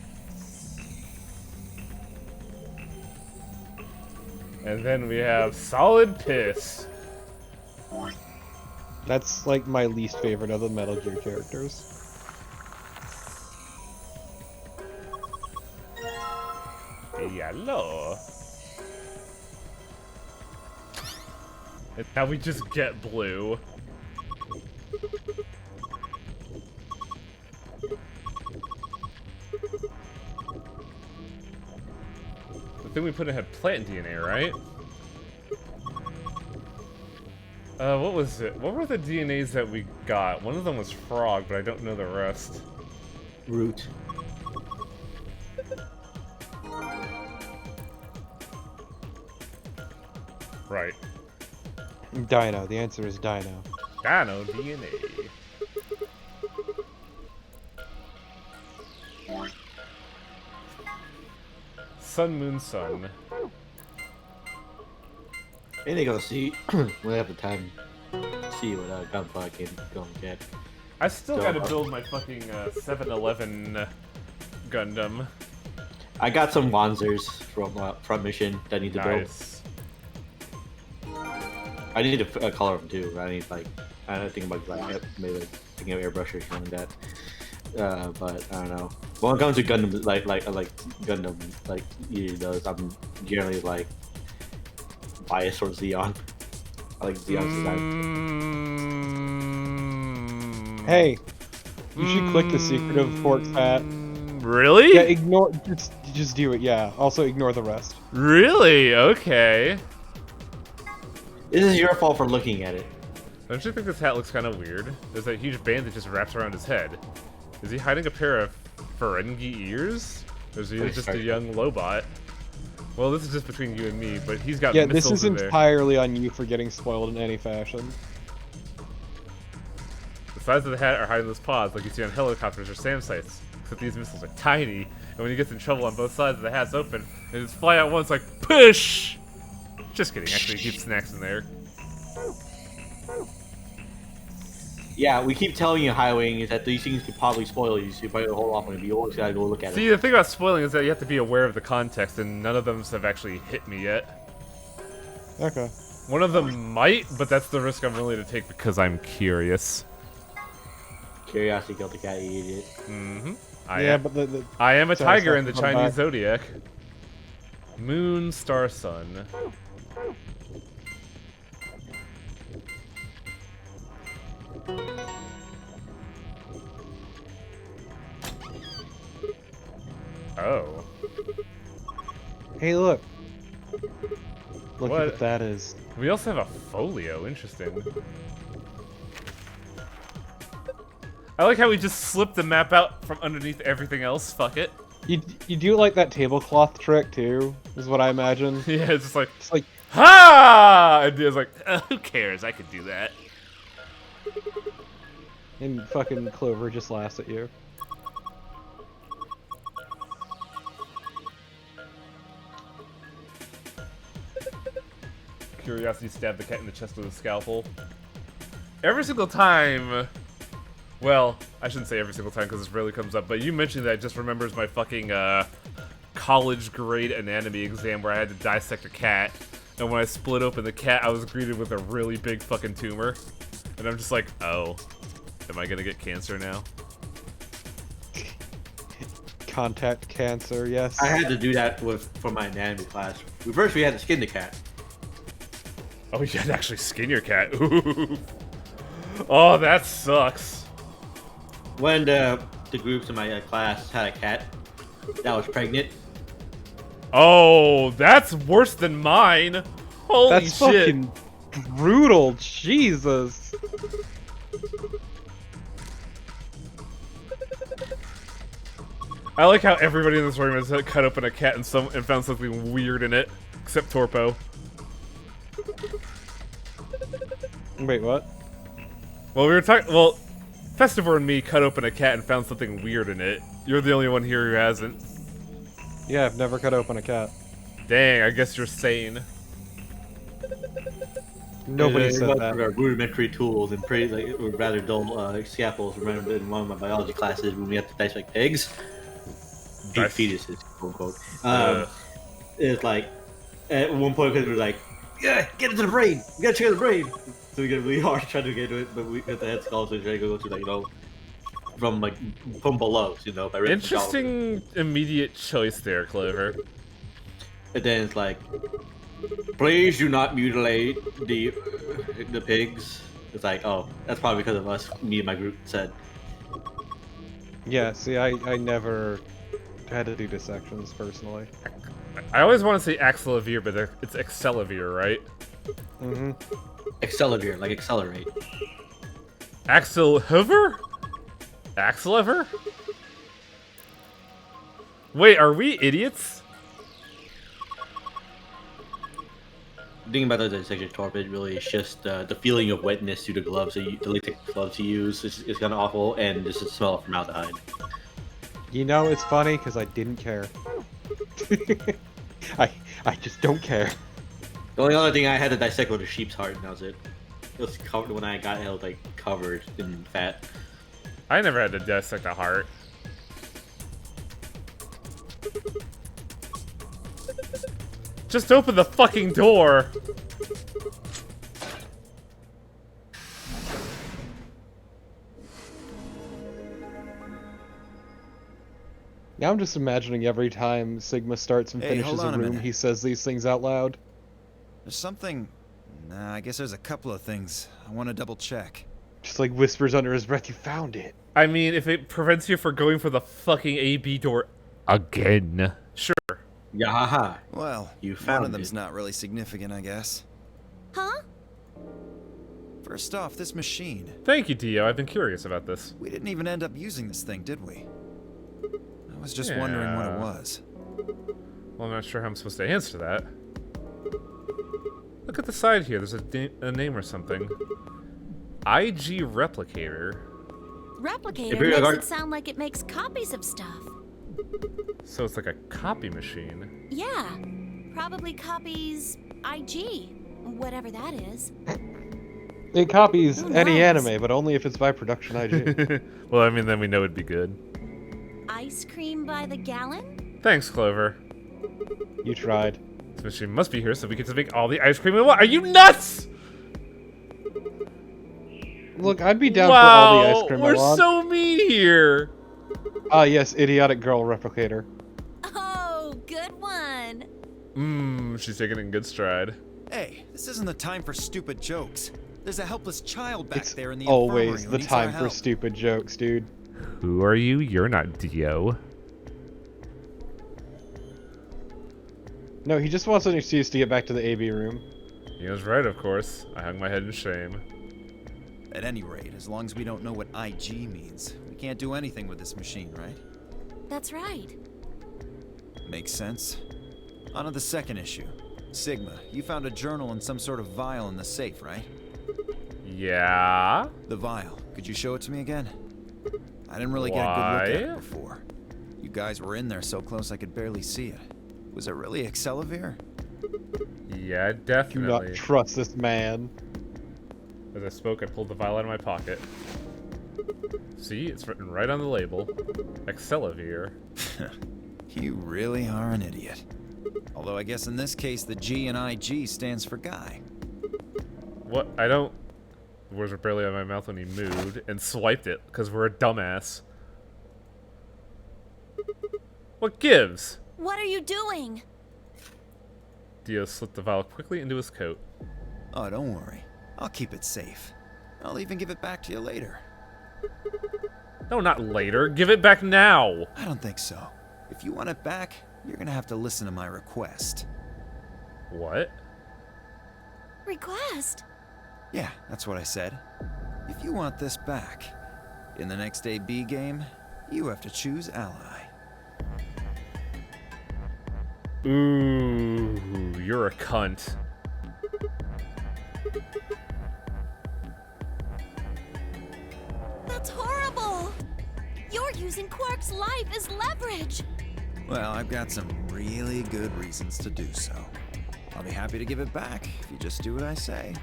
And then we have solid piss.
That's like my least favorite of the Metal Gear characters.
Yellow. And now we just get blue. The thing we put in had plant DNA, right? What was it? What were the DNAs that we got? One of them was frog, but I don't know the rest.
Root.
Right.
Dino. The answer is Dino.
Dino DNA. Sun, moon, sun.
I need to go see when I have the time. See what gunpla I can go and get.
I still gotta build my fucking 7-Eleven Gundam.
I got some Wanzers from mission that I need to build. I need to color them too. I need like I don't think about like maybe like thinking of airbrush or something like that. But I don't know. When it comes to Gundam, like Gundam, like usually does, I'm generally like biased towards Zeon. I like Zeon's design.
Hey, you should click the secret of Fork's hat.
Really?
Yeah, ignore. Just do it. Yeah. Also ignore the rest.
Really? Okay.
This is your fault for looking at it.
Don't you think this hat looks kind of weird? There's that huge band that just wraps around his head. Is he hiding a pair of Ferengi ears? Or is he just a young Lobot? Well, this is just between you and me, but he's got
Yeah, this
missiles
is
in there.
entirely on you for getting spoiled in any fashion.
The sides of the hat are hiding those pods like you see on helicopters or SAM sites, except these missiles are tiny, and when he gets in trouble on both sides, the hat's open, and just fly out once like, push! Just kidding, actually keep snacks in there.
Yeah, we keep telling you, Highwing, is that these things could probably spoil you, so you better hold off on it. You always gotta go look at
See,
it.
the thing about spoiling is that you have to be aware of the context, and none of them have actually hit me yet.
Okay.
One of them might, but that's the risk I'm willing to take because I'm curious.
Curiosity killed the cat, you idiot.
Mm-hmm.
I
am a tiger in the
satisfaction
Chinese
back.
zodiac. Moon, star, sun. Oh.
Hey, look. Look
What?
at what that is.
We also have a folio. Interesting. I like how we just slipped the map out from underneath everything else. Fuck it.
You do like that tablecloth trick too, is what I imagine.
Yeah, it's just like,
like
ha! And it's like, who cares? I could do that.
And fucking Clover just laughs at you.
Curiosity stabbed the cat in the chest with a scalpel. Every single time... Well, I shouldn't say every single time because this rarely comes up, but you mentioned that just remembers my fucking college grade anatomy exam where I had to dissect a cat. And when I split open the cat, I was greeted with a really big fucking tumor. And I'm just like, oh, am I gonna get cancer now?
Contact cancer, yes.
I had to do that for my anatomy class. First, we had to skin the cat.
Oh, you had to actually skin your cat. Ooh. Oh, that sucks.
When the groups in my class had a cat that was pregnant.
Oh, that's worse than mine. Holy
That's
shit.
fucking brutal. Jesus.
I like how everybody in this room has cut open a cat and found something weird in it, except Torpo.
Wait, what?
Well, we were talking. Well, Festival and me cut open a cat and found something weird in it. You're the only one here who hasn't.
Yeah, I've never cut open a cat.
Dang, I guess you're sane.
Nobody said
Our
that.
rudimentary tools and pretty, like, rather dull scalpels. Remember in one of my biology classes when we have to dissect pigs? Big fetuses, quote unquote. It's like, at one point, because we're like, yeah, get into the brain! We gotta check the brain! So we get really hard trying to get to it, but we get the head skull, so we try to go to, like, you know, from below, you know, by ripping the skull.
Interesting immediate choice there, Clover.
And then it's like, please do not mutilate the pigs. It's like, oh, that's probably because of us, me and my group said.
Yeah, see, I never had to do dissections personally.
I always want to say Axelavir, but it's Excelavir, right?
Mm-hmm.
Accelavir, like accelerate.
Axelhover? Axelever? Wait, are we idiots?
The thing about the dissection torpid really is just the feeling of wetness through the gloves, the latex gloves you use is kind of awful, and just the smell of formaldehyde.
You know, it's funny because I didn't care. I just don't care.
The only other thing I had to dissect was a sheep's heart, and that was it. It was covered when I got it, was like covered in fat.
I never had to dissect a heart. Just open the fucking door!
Now I'm just imagining every time Sigma starts and
Hey,
finishes
hold on
a
a
room,
minute.
he says these things out loud.
There's something... Nah, I guess there's a couple of things I want to double check.
Just like whispers under his breath, you found it.
I mean, if it prevents you from going for the fucking AB door again. Sure.
Yahaha.
Well,
You
one
found
of them's
it.
not really significant, I guess.
Huh?
First off, this machine.
Thank you, Dio. I've been curious about this.
We didn't even end up using this thing, did we? I was just wondering what it was.
Well, I'm not sure how I'm supposed to answer that. Look at the side here. There's a name or something. IG Replicator.
Replicator makes it sound like it makes copies of stuff.
So it's like a copy machine.
Yeah, probably copies IG, whatever that is.
It copies
Who
any
knows?
anime, but only if it's by Production IG.
Well, I mean, then we know it'd be good.
Ice cream by the gallon?
Thanks, Clover.
You tried.
This machine must be here so we get to make all the ice cream we want. Are you nuts?
Look, I'd be down for all the ice
Wow,
cream I
we're
want.
so mean here.
Ah, yes, idiotic girl replicator.
Oh, good one.
She's taking it in good stride.
Hey, this isn't the time for stupid jokes. There's a helpless child back
It's
there in the
always
infirmary who
the
needs our
time for
help.
stupid jokes, dude.
Who are you? You're not Dio.
No, he just wants an excuse to get back to the AB room.
He was right, of course. I hung my head in shame.
At any rate, as long as we don't know what IG means, we can't do anything with this machine, right?
That's right.
Makes sense. On to the second issue. Sigma, you found a journal and some sort of vial in the safe, right?
Yeah?
The vial. Could you show it to me again? I didn't really get a good look at it
Why?
before. You guys were in there so close I could barely see it. Was it really Excelivir?
Yeah,
Do
definitely.
not trust this man.
As I spoke, I pulled the vial out of my pocket. See, it's written right on the label. Excelivir.
You really are an idiot. Although I guess in this case the G in IG stands for guy.
What? I don't... The words were barely out of my mouth when he moved and swiped it, because we're a dumbass. What gives?
What are you doing?
Dio slipped the vial quickly into his coat.
Oh, don't worry. I'll keep it safe. I'll even give it back to you later.
No, not later. Give it back now.
I don't think so. If you want it back, you're gonna have to listen to my request.
What?
Request?
Yeah, that's what I said. If you want this back, in the next AB game, you have to choose ally.
Ooh, you're a cunt.
That's horrible! You're using Quark's life as leverage!
Well, I've got some really good reasons to do so. I'll be happy to give it back if you just do what I say.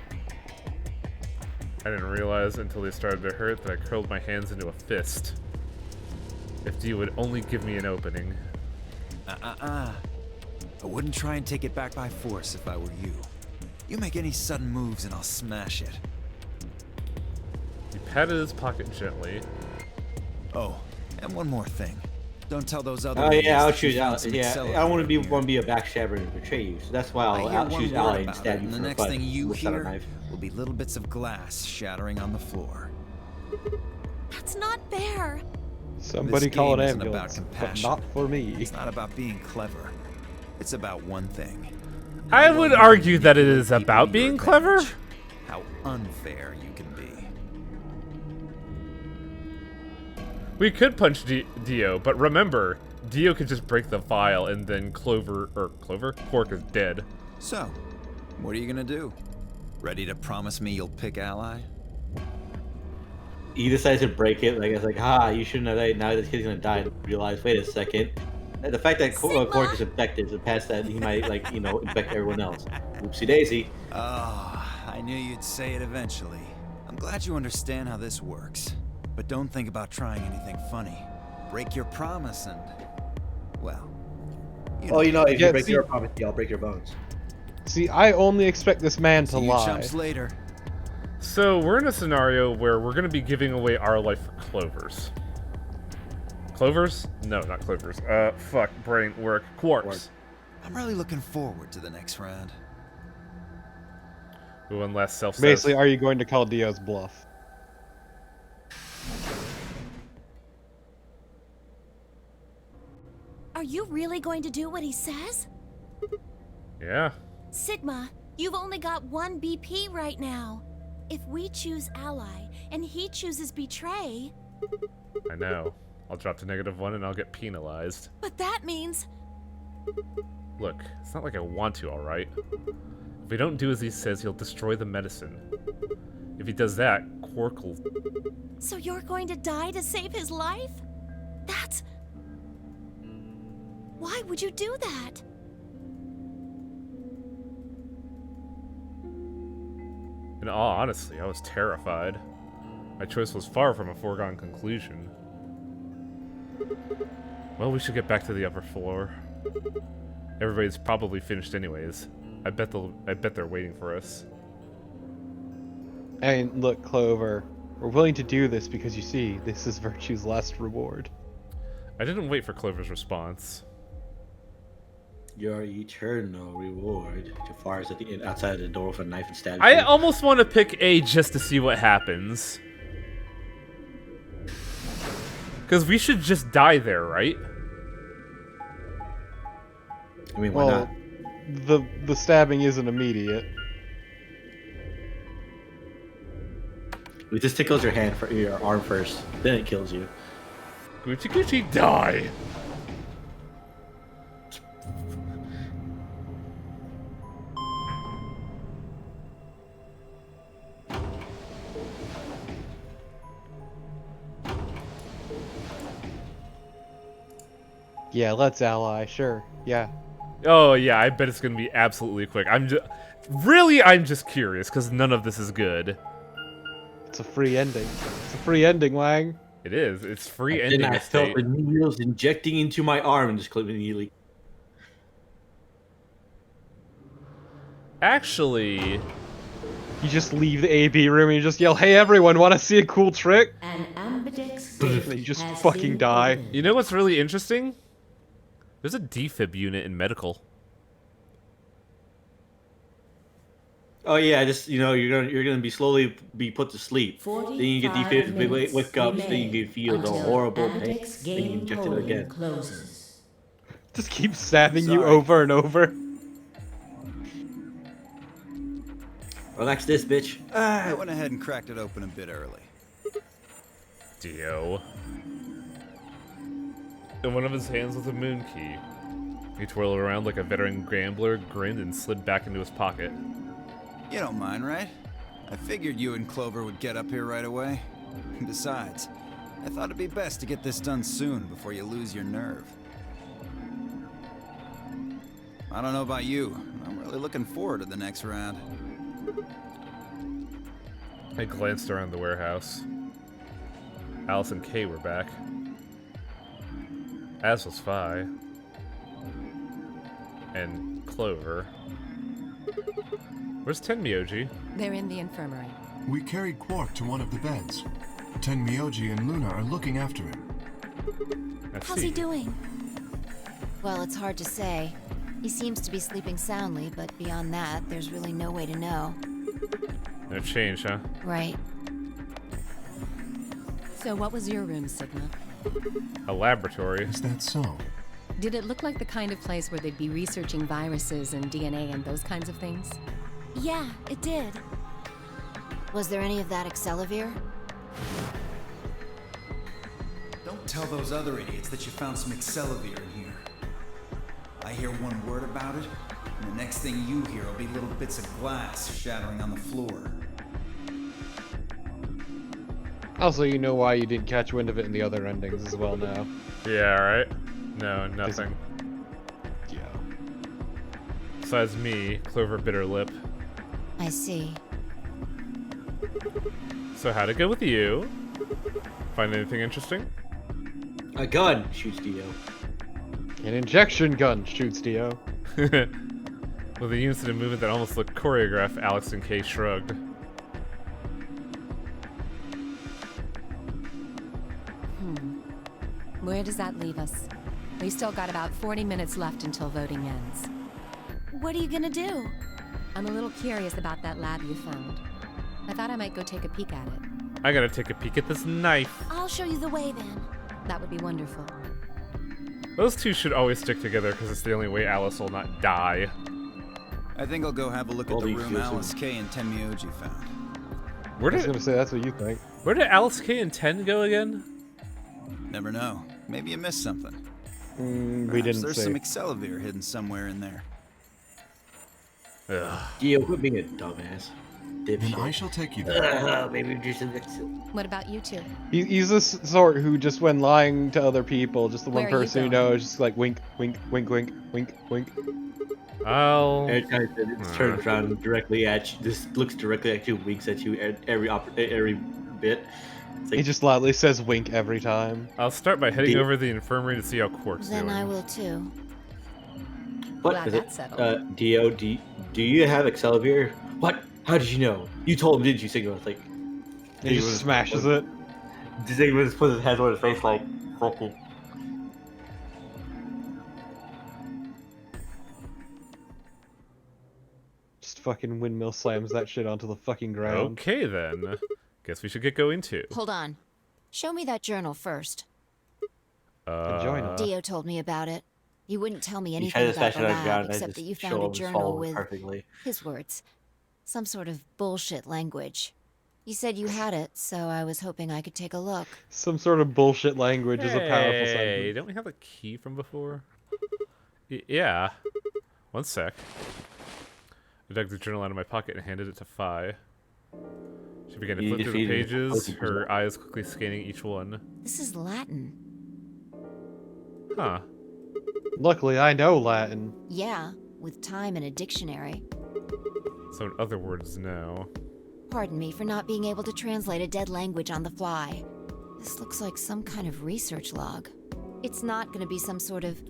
I didn't realize until they started to hurt that I curled my hands into a fist. If Dio would only give me an opening.
I wouldn't try and take it back by force if I were you. You make any sudden moves and I'll smash it.
He patted his pocket gently.
Oh, and one more thing. Don't tell those other
Oh yeah, I'll
idiots that you
choose
found
ally.
some
Yeah,
Excelivir
I don't want to
here.
be a backstabber and betray you, so that's why
I hear
I'll
one
choose
word
ally
about
and
it,
stab you
and the
for a
next
fight
thing you
with a
hear
knife.
will be little bits of glass shattering on the floor.
That's not fair!
Somebody
This
call an
game isn't
ambulance,
about
but
compassion.
not for me.
It's not about being clever. It's about one thing.
I
How well
would
you can
argue that it
manipulate
is
people
about
to your
being clever.
advantage. How unfair you can be.
We could punch Dio, but remember, Dio could just break the vial and then Quark is dead.
So, what are you gonna do? Ready to promise me you'll pick ally?
He decides to break it. Like it's like, you shouldn't have died. Now this kid's gonna die. And realize, wait a second. The fact that Quark is infected is a past that he might infect everyone else. Oopsie daisy.
I knew you'd say it eventually. I'm glad you understand how this works. But don't think about trying anything funny. Break your promise and, well...
If you break your promise, I'll break your bones.
See, I only expect this man to
See you
lie.
chumps later.
So we're in a scenario where we're going to be giving away our life for Clovers. Clovers? No, not Clovers. Fuck, brain work. Quarks.
I'm really looking forward to the next round.
Ooh, and last self
Basically, are you going to call Dio's bluff?
Are you really going to do what he says?
Yeah.
Sigma, you've only got one BP right now. If we choose ally and he chooses betray...
I know. I'll drop to -1 and I'll get penalized.
But that means...
Look, it's not like I want to, alright? If we don't do as he says, he'll destroy the medicine. If he does that, Quark will...
So you're going to die to save his life? That's... Why would you do that?
In all honesty, I was terrified. My choice was far from a foregone conclusion. Well, we should get back to the upper floor. Everybody's probably finished anyways. I bet they're waiting for us.
And look, Clover, we're willing to do this because you see, this is virtue's last reward.
I didn't wait for Clover's response.
Your eternal reward. Jafar's at the outside of the door with a knife and stab you.
I almost want to pick A just to see what happens. Because we should just die there, right?
I mean, why not?
The stabbing isn't immediate.
It just tickles your hand for your arm first, then it kills you.
Gucci Gucci, die!
Yeah, let's ally, sure, yeah.
Oh yeah, I bet it's gonna be absolutely quick. I'm just curious, because none of this is good.
It's a free ending. It's a free ending, Wang.
It is. It's free ending.
Then I felt the needles injecting into my arm and just clipped immediately.
Actually...
You just leave the AB room and you just yell, "Hey everyone, wanna see a cool trick?"
An ambidex
And you just fucking die.
You know what's really interesting? There's a defib unit in medical.
Oh yeah, just you're gonna be slowly be put to sleep. Then you get defib, wake up, then you can feel the horrible pain, then you inject it again.
Closes.
Just keep stabbing you over and over.
Relax this, bitch.
I went ahead and cracked it open a bit early.
Dio. In one of his hands was a moon key. He twirled around like a veteran gambler, grinned, and slid back into his pocket.
You don't mind, right? I figured you and Clover would get up here right away. Besides, I thought it'd be best to get this done soon before you lose your nerve. I don't know about you, I'm really looking forward to the next round.
I glanced around the warehouse. Alice and Kay were back. As was Phi. And Clover. Where's Tenmyoji?
They're in the infirmary.
We carried Quark to one of the beds. Tenmyoji and Luna are looking after him.
How's he doing?
Well, it's hard to say. He seems to be sleeping soundly, but beyond that, there's really no way to know.
No change, huh?
Right.
So what was your room, Sigma?
A laboratory.
Is that so?
Did it look like the kind of place where they'd be researching viruses and DNA and those kinds of things?
Yeah, it did.
Was there any of that Excelivir?
Don't tell those other idiots that you found some Excelivir in here. I hear one word about it, and the next thing you hear will be little bits of glass shattering on the floor.
Also, you know why you didn't catch wind of it in the other endings as well now.
Yeah, right? No, nothing.
Yeah.
Besides me, Clover bit her lip.
I see.
So how'd it go with you? Find anything interesting?
A gun shoots Dio.
An injection gun shoots Dio.
With a unison of movement that almost looked choreographed, Alex and Kay shrugged.
Where does that leave us? We've still got about 40 minutes left until voting ends.
What are you gonna do?
I'm a little curious about that lab you found. I thought I might go take a peek at it.
I gotta take a peek at this knife.
I'll show you the way then.
That would be wonderful.
Those two should always stick together because it's the only way Alice will not die.
I think I'll go have a look at the room Alice Kay and Tenmyoji found.
I was gonna say, that's what you think.
Where did Alice Kay and Ten go again?
Never know. Maybe you missed something.
We
Perhaps
didn't
there's
say.
some Excelivir hidden somewhere in there.
Yeah, quit being a dumbass.
Then I shall take you there.
Maybe do some
What about you two?
He's the sort who just when lying to other people, just the one
Where are you
person who
going?
knows, just like wink, wink, wink, wink, wink, wink.
Every time it turns around directly at you, this looks directly at you, winks at you every bit. It's
He just loudly says wink every time.
I'll start by heading over to the infirmary to see how Quark's
Then
doing.
I will too.
What
Glad
is
that's
it?
settled.
Dio, do you have Excelivir? What? How did you know? You told him, didn't you? Sigma? It's like
He just smashes it.
Sigma just puts his hands on his face like fucking.
Just fucking windmill slams that shit onto the fucking ground.
Okay then. Guess we should get going too.
Hold on. Show me that journal first.
journal?
Dio told me about it. You wouldn't tell me
He
anything
tried to
about
stash
the
it on the ground
lab
and I
except that
just
you
show
found a
him his
journal
follow
with
perfectly.
his words. Some sort of bullshit language. You said you had it, so I was hoping I could take a look.
Some sort of bullshit language is a powerful
Hey,
sentence.
don't we have a key from before? Yeah. One sec. I dug the journal out of my pocket and handed it to Phi. She began to
You
flip through the
defeated
pages,
Pokemon.
her eyes quickly scanning each one.
This is Latin.
Huh.
Luckily, I know Latin.
Yeah, with time and a dictionary.
So in other words, no.
Pardon me for not being able to translate a dead language on the fly. This looks like some kind of research log. It's not gonna be some sort of,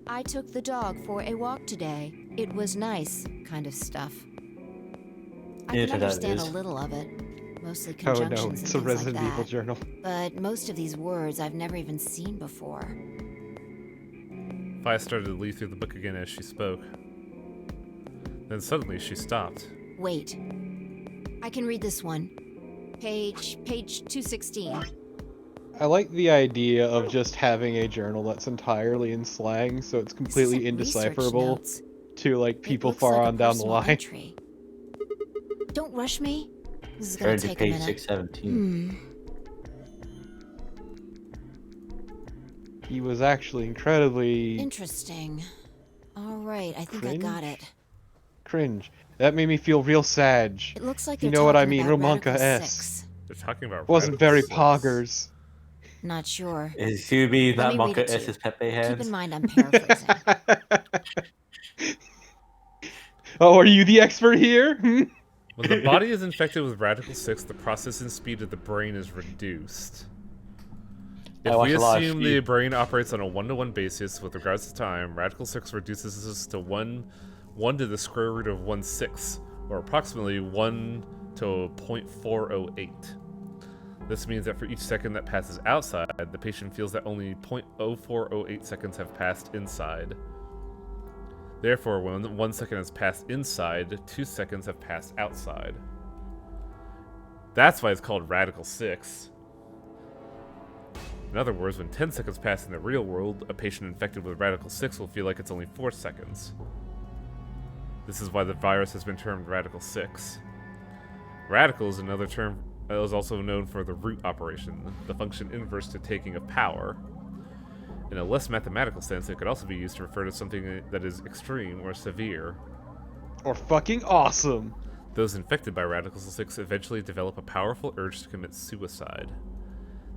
I took the dog for a walk today. It was nice kind of stuff. I
Yeah,
can
that
understand a
is.
little of it. Mostly
Oh
conjunctions
no,
and
it's a
things
Resident
like
Evil
that.
journal.
But most of these words I've never even seen before.
Phi started to leaf through the book again as she spoke. Then suddenly she stopped.
Wait. I can read this one. Page 216.
I like the idea of just having a journal that's entirely in slang, so it's completely
isn't research
indecipherable
notes.
to like
It
people
looks
far
like a
on down the
personal
line.
entry. Don't rush me. This is gonna
Turn to
take a
page
minute.
617.
He was actually incredibly
Interesting. All right, I think I got it.
cringe. That made me feel real sad.
It looks like
You
they're
know what I
talking
mean?
about
Romanka
Radical
S.
6.
They're talking about
Wasn't
Radical
very
Six.
poggers.
Not sure.
Is to be
Let
that
me read
Monka
it to
S's
you.
Pepe
Keep
hands?
in mind I'm paraphrasing.
Oh, are you the expert here? Hmm?
When the body is infected with Radical 6, the processing speed of the brain is reduced. If we assume the brain operates on a one-to-one basis with regards to time, Radical 6 reduces this to 1 to the square root of 1/6, or approximately 1 to 0.408. This means that for each second that passes outside, the patient feels that only 0.0408 seconds have passed inside. Therefore, when 1 second has passed inside, 2 seconds have passed outside. That's why it's called Radical 6. In other words, when 10 seconds pass in the real world, a patient infected with Radical 6 will feel like it's only 4 seconds. This is why the virus has been termed Radical 6. Radical is another term that is also known for the root operation, the function inverse to taking of power. In a less mathematical sense, it could also be used to refer to something that is extreme or severe.
Or fucking awesome.
Those infected by Radical 6 eventually develop a powerful urge to commit suicide.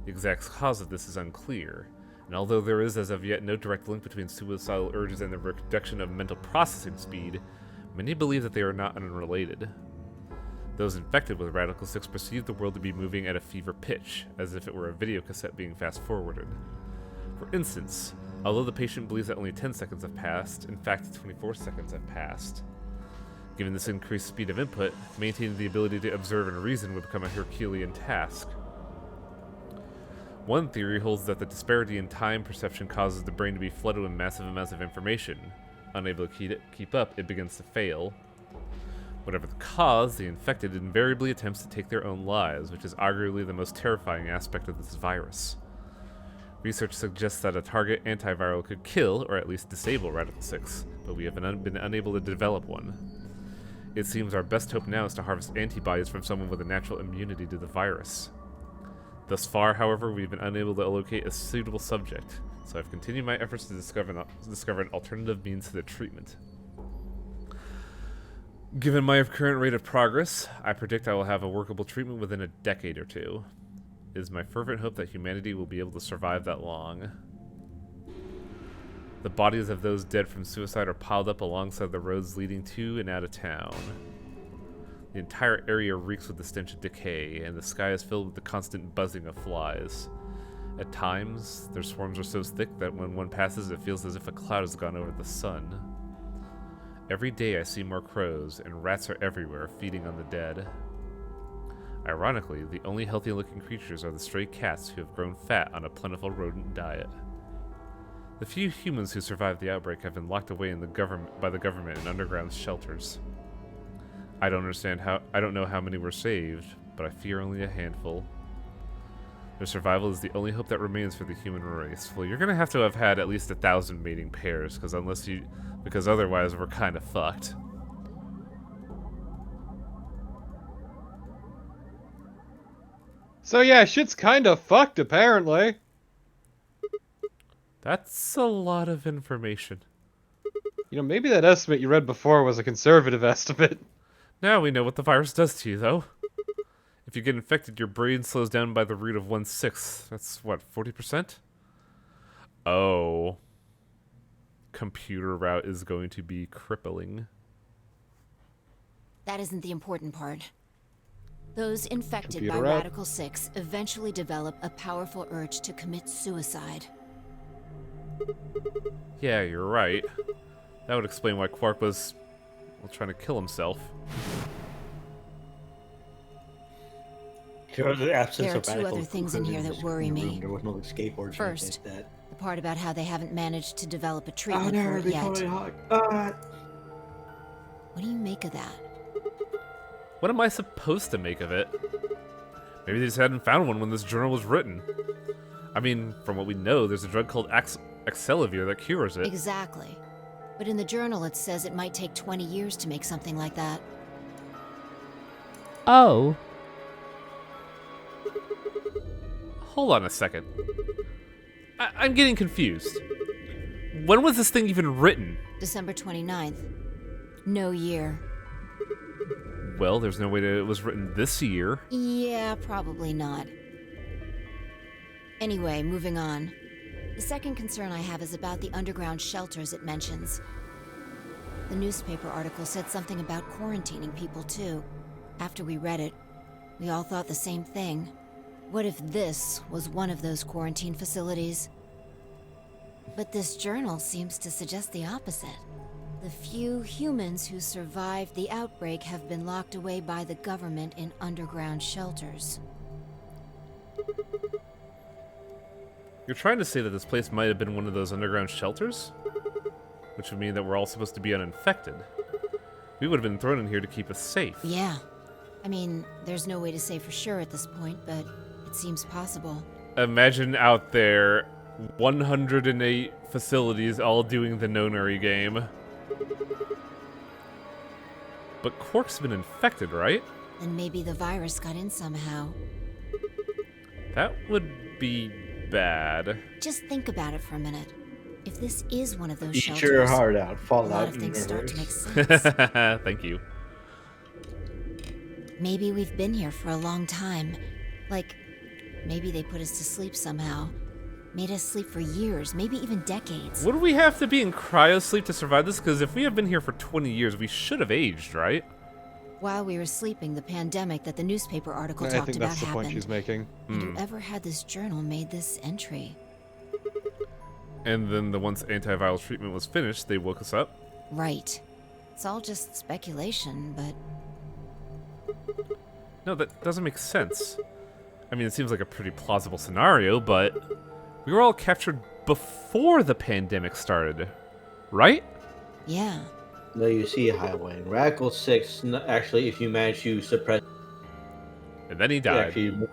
The exact cause of this is unclear, and although there is as of yet no direct link between suicidal urges and the reduction of mental processing speed, many believe that they are not unrelated. Those infected with Radical 6 perceive the world to be moving at a fever pitch, as if it were a video cassette being fast-forwarded. For instance, although the patient believes that only 10 seconds have passed, in fact 24 seconds have passed. Given this increased speed of input, maintaining the ability to observe and reason would become a Herculean task. One theory holds that the disparity in time perception causes the brain to be flooded with massive amounts of information. Unable to keep up, it begins to fail. Whatever the cause, the infected invariably attempts to take their own lives, which is arguably the most terrifying aspect of this virus. Research suggests that a target antiviral could kill, or at least disable Radical 6, but we have been unable to develop one. It seems our best hope now is to harvest antibodies from someone with a natural immunity to the virus. Thus far, however, we've been unable to locate a suitable subject, so I've continued my efforts to discover an alternative means to the treatment. Given my current rate of progress, I predict I will have a workable treatment within a decade or two. It is my fervent hope that humanity will be able to survive that long. The bodies of those dead from suicide are piled up alongside the roads leading to and out of town. The entire area reeks with the stench of decay, and the sky is filled with the constant buzzing of flies. At times, their swarms are so thick that when one passes, it feels as if a cloud has gone over the sun. Every day I see more crows, and rats are everywhere, feeding on the dead. Ironically, the only healthy-looking creatures are the stray cats who have grown fat on a plentiful rodent diet. The few humans who survived the outbreak have been locked away by the government in underground shelters. I don't know how many were saved, but I fear only a handful. Their survival is the only hope that remains for the human race. Well, you're gonna have to have had at least 1,000 mating pairs, because otherwise we're kind of fucked.
So yeah, shit's kind of fucked apparently.
That's a lot of information.
You know, maybe that estimate you read before was a conservative estimate.
Now we know what the virus does to you, though. If you get infected, your brain slows down by the root of 1/6. That's what, 40%? Oh. Computer route is going to be crippling.
That isn't the important part. Those infected
Computer
by
route.
Radical 6 eventually develop a powerful urge to commit suicide.
Yeah, you're right. That would explain why Quark was, well, trying to kill himself.
There are two other things in here that worry me.
There was no skateboards.
First,
that.
the part about how they haven't managed to develop a treatment for it yet. What do you make of that?
What am I supposed to make of it? Maybe they just hadn't found one when this journal was written. I mean, from what we know, there's a drug called Axelavir that cures it.
Exactly. But in the journal it says it might take 20 years to make something like that.
Oh. Hold on a second. I'm getting confused. When was this thing even written?
December 29th. No year.
Well, there's no way that it was written this year.
Yeah, probably not. Anyway, moving on. The second concern I have is about the underground shelters it mentions. The newspaper article said something about quarantining people too. After we read it, we all thought the same thing. What if this was one of those quarantine facilities? But this journal seems to suggest the opposite. The few humans who survived the outbreak have been locked away by the government in underground shelters.
You're trying to say that this place might have been one of those underground shelters? Which would mean that we're all supposed to be uninfected. We would have been thrown in here to keep us safe.
Yeah. I mean, there's no way to say for sure at this point, but it seems possible.
Imagine out there, 108 facilities all doing the nonary game. But Quark's been infected, right?
And maybe the virus got in somehow.
That would be bad.
Just think about it for a minute. If this is one of those
Eat
shelters,
your heart out. Fallout
a lot of things start to make
universe.
sense.
Thank you.
Maybe we've been here for a long time. Like, maybe they put us to sleep somehow. Made us sleep for years, maybe even decades.
Would we have to be in cryosleep to survive this? Because if we have been here for 20 years, we should have aged, right?
While we were sleeping, the pandemic that the newspaper article
I
talked
think
about
that's the
happened.
point she's making.
And whoever had this journal made this entry.
And then once antiviral treatment was finished, they woke us up?
Right. It's all just speculation, but...
No, that doesn't make sense. I mean, it seems like a pretty plausible scenario, but we were all captured before the pandemic started, right?
Yeah.
No, you see, Highway. Radical 6, actually, if you manage to suppress...
And then he died.
Actually,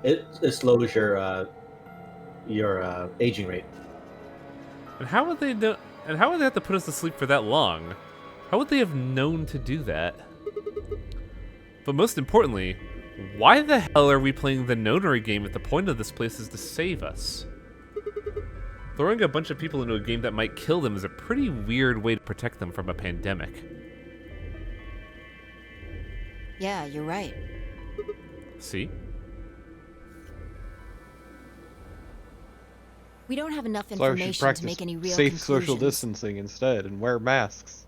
it slows your aging rate.
And how would they know? And how would they have to put us to sleep for that long? How would they have known to do that? But most importantly, Why the hell are we playing the nonary game if the point of this place is to save us? Throwing a bunch of people into a game that might kill them is a pretty weird way to protect them from a pandemic.
Yeah, you're right.
See?
We don't have enough
So we should
information
practice
to make any real
safe social
conclusions.
distancing instead and wear masks.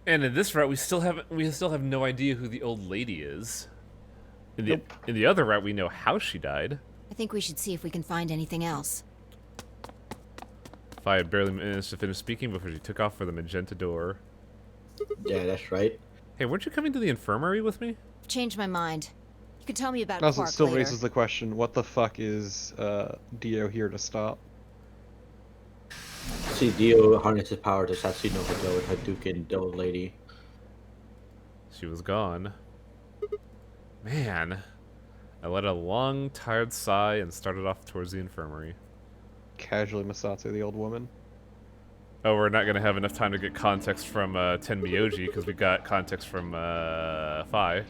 And in this route, we still have no idea who the old lady is. In the other route, we know how she died.
I think we should see if we can find anything else.
I had barely managed to finish speaking before she took off for the magenta door.
Yeah, that's right.
Hey, weren't you coming to the infirmary with me?
I've changed my mind. You can tell me about
Also, it
Quark
still
later.
raises the question, what the fuck is Dio here to stop?
See, Dio harnessed his power to Satsino Hotel with Hadouken, the old lady.
She was gone. Man. I let a long, tired sigh and started off towards the infirmary.
Casually Masatsu, the old woman.
Oh, we're not going to have enough time to get context from Tenmyoji because we got context from Phi.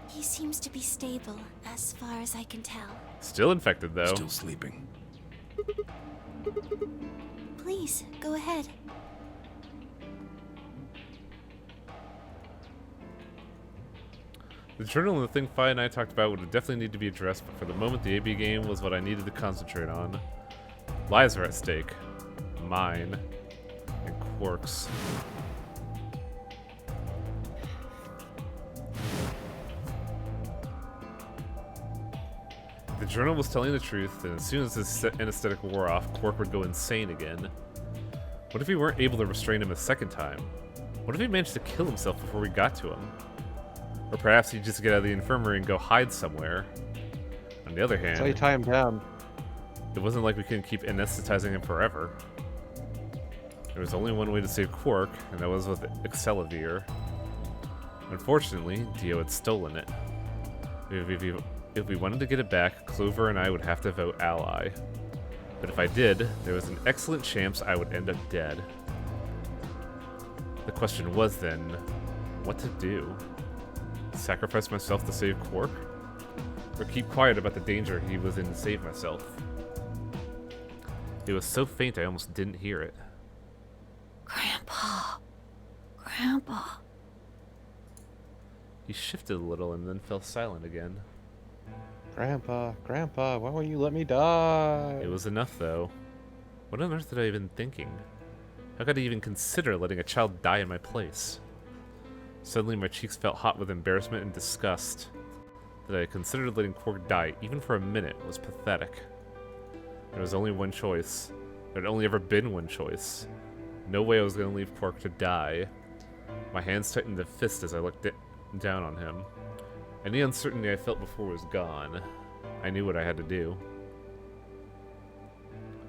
He seems to be stable, as far as I can tell.
Still infected, though.
Still sleeping.
Please, go ahead.
The journal and the thing Phi and I talked about would definitely need to be addressed, but for the moment, the AB game was what I needed to concentrate on. Lives are at stake. Mine. And Quark's. The journal was telling the truth, and as soon as this anesthetic wore off, Quark would go insane again. What if we weren't able to restrain him a second time? What if he managed to kill himself before we got to him? Or perhaps he'd just get out of the infirmary and go hide somewhere. On the other hand,
That's how you tie him down.
it wasn't like we couldn't keep anesthetizing him forever. There was only one way to save Quark, and that was with Excelavir. Unfortunately, Dio had stolen it. If we wanted to get it back, Clover and I would have to vote ally. But if I did, there was an excellent chance I would end up dead. The question was then, what to do? Sacrifice myself to save Quark? Or keep quiet about the danger he was in to save myself? It was so faint I almost didn't hear it.
Grandpa. Grandpa.
He shifted a little and then fell silent again.
Grandpa, Grandpa, why won't you let me die?
It was enough, though. What on earth had I been thinking? How could I even consider letting a child die in my place? Suddenly my cheeks felt hot with embarrassment and disgust. That I considered letting Quark die, even for a minute, was pathetic. There was only one choice. There had only ever been one choice. No way I was going to leave Quark to die. My hands tightened to fist as I looked down on him. Any uncertainty I felt before was gone. I knew what I had to do.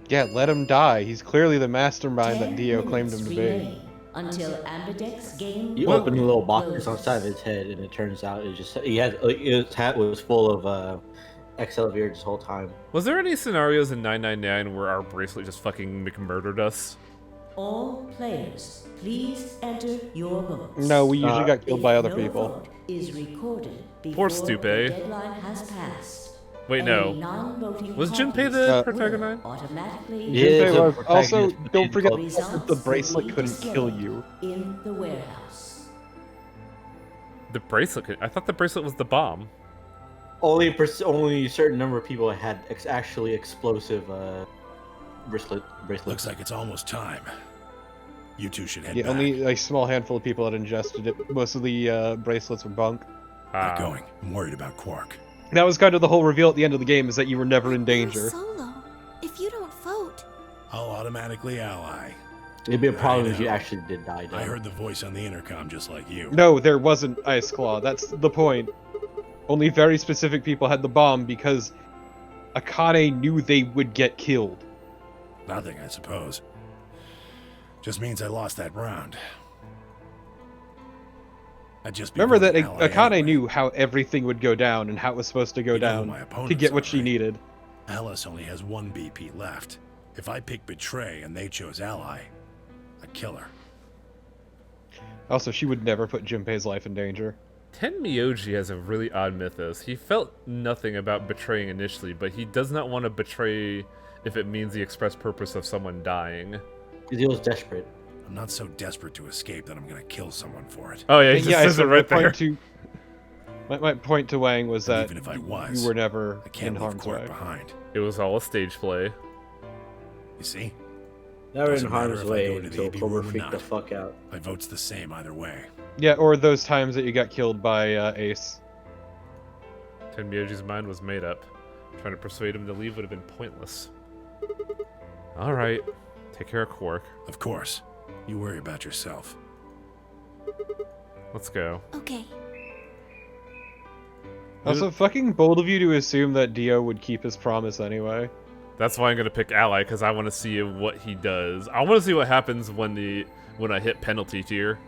Yeah, let him die. He's clearly the mastermind that
10
Dio claimed him
minutes
to be.
remain until Ambidex game
You open the little box on the side of his head, and it turns out it just his hat was full of Excelavir this whole time.
Was there any scenarios in 999 where our bracelet just fucking McMurdered us?
All players, please enter your votes.
No, we usually got killed
If
by other
no
people.
vote is recorded
Poor
before the
Stupe.
deadline has passed.
Wait,
Any
no.
non-voting
Was Junpei
parties
the
will
protagonist?
automatically
Yeah,
Junpei
it's a
was. Also,
protagonist, but
don't
he's
forget
called-
Results
that the
will
bracelet
be
couldn't kill
displayed
you.
in the warehouse.
The bracelet I thought the bracelet was the bomb.
Only a certain number of people had actually explosive bracelets.
Looks like it's almost time. You two should head
Yeah,
back.
only a small handful of people had ingested it. Most of the bracelets were bunk.
Not going. I'm worried about Quark.
That was kind of the whole reveal at the end of the game, is that you were never in danger.
Solo. If you don't vote,
I'll automatically ally.
It'd be a problem if
know.
you actually did die.
I heard the voice on the intercom just like you.
No, there wasn't Ice Claw. That's the point. Only very specific people had the bomb because Akane knew they would get killed.
Nothing, I suppose. Just means I lost that round. I'd just
Remember that
become an ally
Akane
anyway.
knew how everything would go down and how it was supposed to go
You know who
down
my
to
opponents
get what
are,
she
right?
needed.
Alice only has one BP left. If I pick Betray and they chose Ally, I'd kill her.
Also, she would never put Junpei's life in danger.
Tenmyoji has a really odd mythos. He felt nothing about betraying initially, but he does not want to betray if it means the express purpose of someone dying.
He was desperate.
I'm not so desperate to escape that I'm gonna kill someone for it.
Oh yeah, he just says it right there.
My point to Wang was that
even if I was,
you were never
I can't
in
leave
harm's
Clark
way.
behind.
It was all a stage play.
You see?
Never in
Doesn't matter
harm's
if I
way
go to the
until
AB
Clover
room or
freaked the
not.
fuck out.
My vote's the same either way.
Yeah, or those times that you got killed by Ace.
Tenmyoji's mind was made up. Trying to persuade him to leave would have been pointless. Alright, take care of Quark.
Of course. You worry about yourself.
Let's go.
Okay.
Also, fucking bold of you to assume that Dio would keep his promise anyway.
That's why I'm gonna pick Ally, because I want to see what he does. I want to see what happens when I hit penalty tier.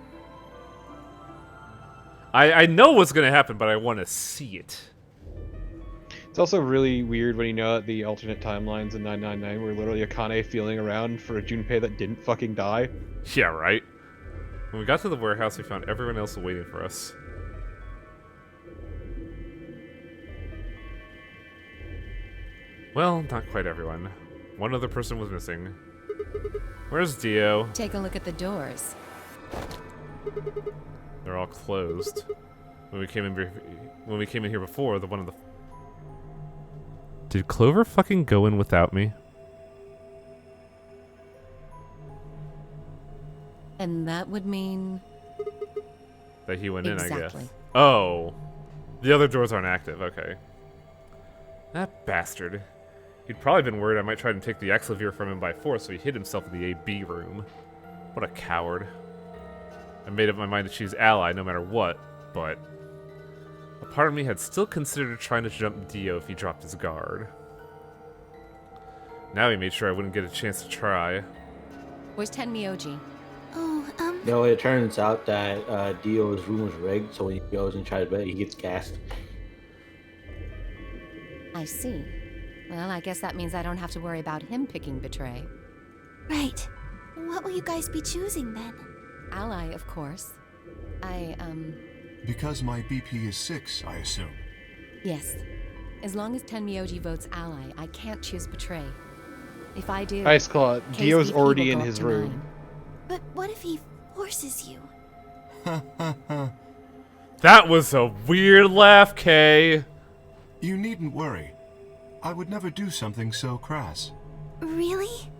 I know what's gonna happen, but I want to see it.
It's also really weird when you know that the alternate timelines in 999 were literally Akane feeling around for a Junpei that didn't fucking die.
Yeah, right? When we got to the warehouse, we found everyone else waiting for us. Well, not quite everyone. One other person was missing. Where's Dio?
Take a look at the doors.
They're all closed. When we came in here before, the one of the... Did Clover fucking go in without me?
And that would mean...
That he went in, I guess.
Exactly.
Oh. The other doors aren't active, okay. That bastard. He'd probably been worried I might try to take the Exlavir from him by force, so he hid himself in the AB room. What a coward. I made up my mind to choose Ally no matter what, but... A part of me had still considered trying to jump Dio if he dropped his guard. Now he made sure I wouldn't get a chance to try.
Where's Tenmyoji?
Oh,
No, it turns out that Dio's room was rigged, so when he goes and tries to bet, he gets gassed.
I see. Well, I guess that means I don't have to worry about him picking Betray.
right. What will you guys be choosing then?
Ally, of course.
Because my BP is 6, I assume.
Yes. As long as Tenmyoji votes Ally, I can't choose Betray. If I do...
Ice Claw,
K's
Dio's
BP
already
will
in
go up
his
to
room.
9.
But what if he forces you?
That was a weird laugh, Kay.
You needn't worry. I would never do something so crass.
Really?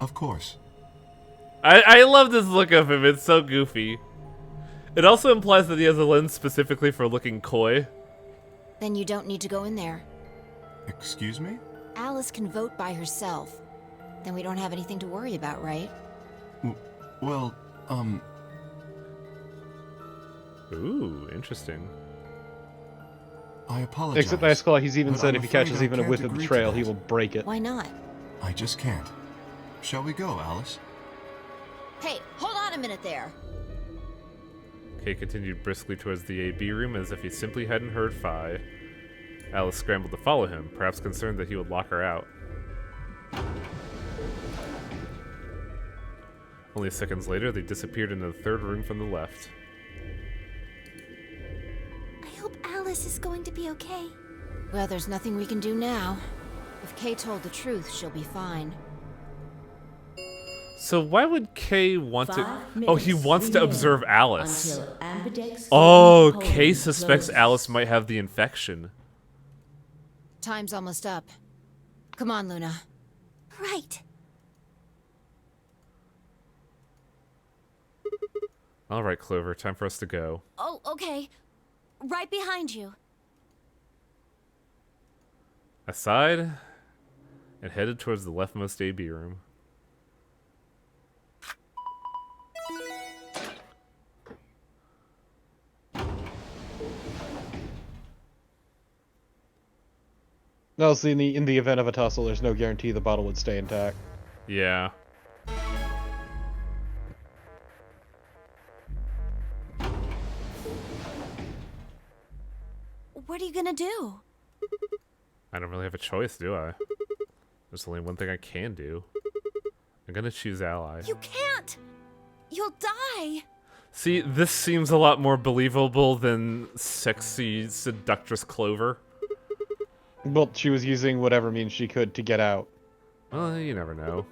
Of course.
I love this look of him, it's so goofy. It also implies that he has a lens specifically for looking coy.
Then you don't need to go in there.
Excuse me?
Alice can vote by herself. Then we don't have anything to worry about, right?
Well,
Ooh, interesting.
I apologize.
Except Ice Claw, he's even
but
said
I'm
if he
afraid
catches
I
even a
can't
whiff of
agree to
betrayal, he
that.
will break it.
Why not?
I just can't. Shall we go, Alice?
Hey, hold on a minute there.
Kay continued briskly towards the AB room as if he simply hadn't heard Phi. Alice scrambled to follow him, perhaps concerned that he would lock her out. Only seconds later, they disappeared into the third room from the left.
I hope Alice is going to be okay.
Well, there's nothing we can do now. If Kay told the truth, she'll be fine.
So why would Kay want to...
5
Oh, he
minutes
wants to
remain
observe Alice.
until Ambidex
Oh,
polling
Kay suspects
closes.
Alice might have the infection.
Time's almost up. Come on, Luna.
Right.
All right, Clover, time for us to go.
Oh, okay. Right behind you.
Aside, and headed towards the leftmost AB room.
No, see, in the event of a tussle, there's no guarantee the bottle would stay intact.
Yeah.
What are you gonna do?
I don't really have a choice, do I? There's only one thing I can do. I'm gonna choose Ally.
You can't! You'll die!
See, this seems a lot more believable than sexy seductress Clover.
Well, she was using whatever means she could to get out.
Well, you never know.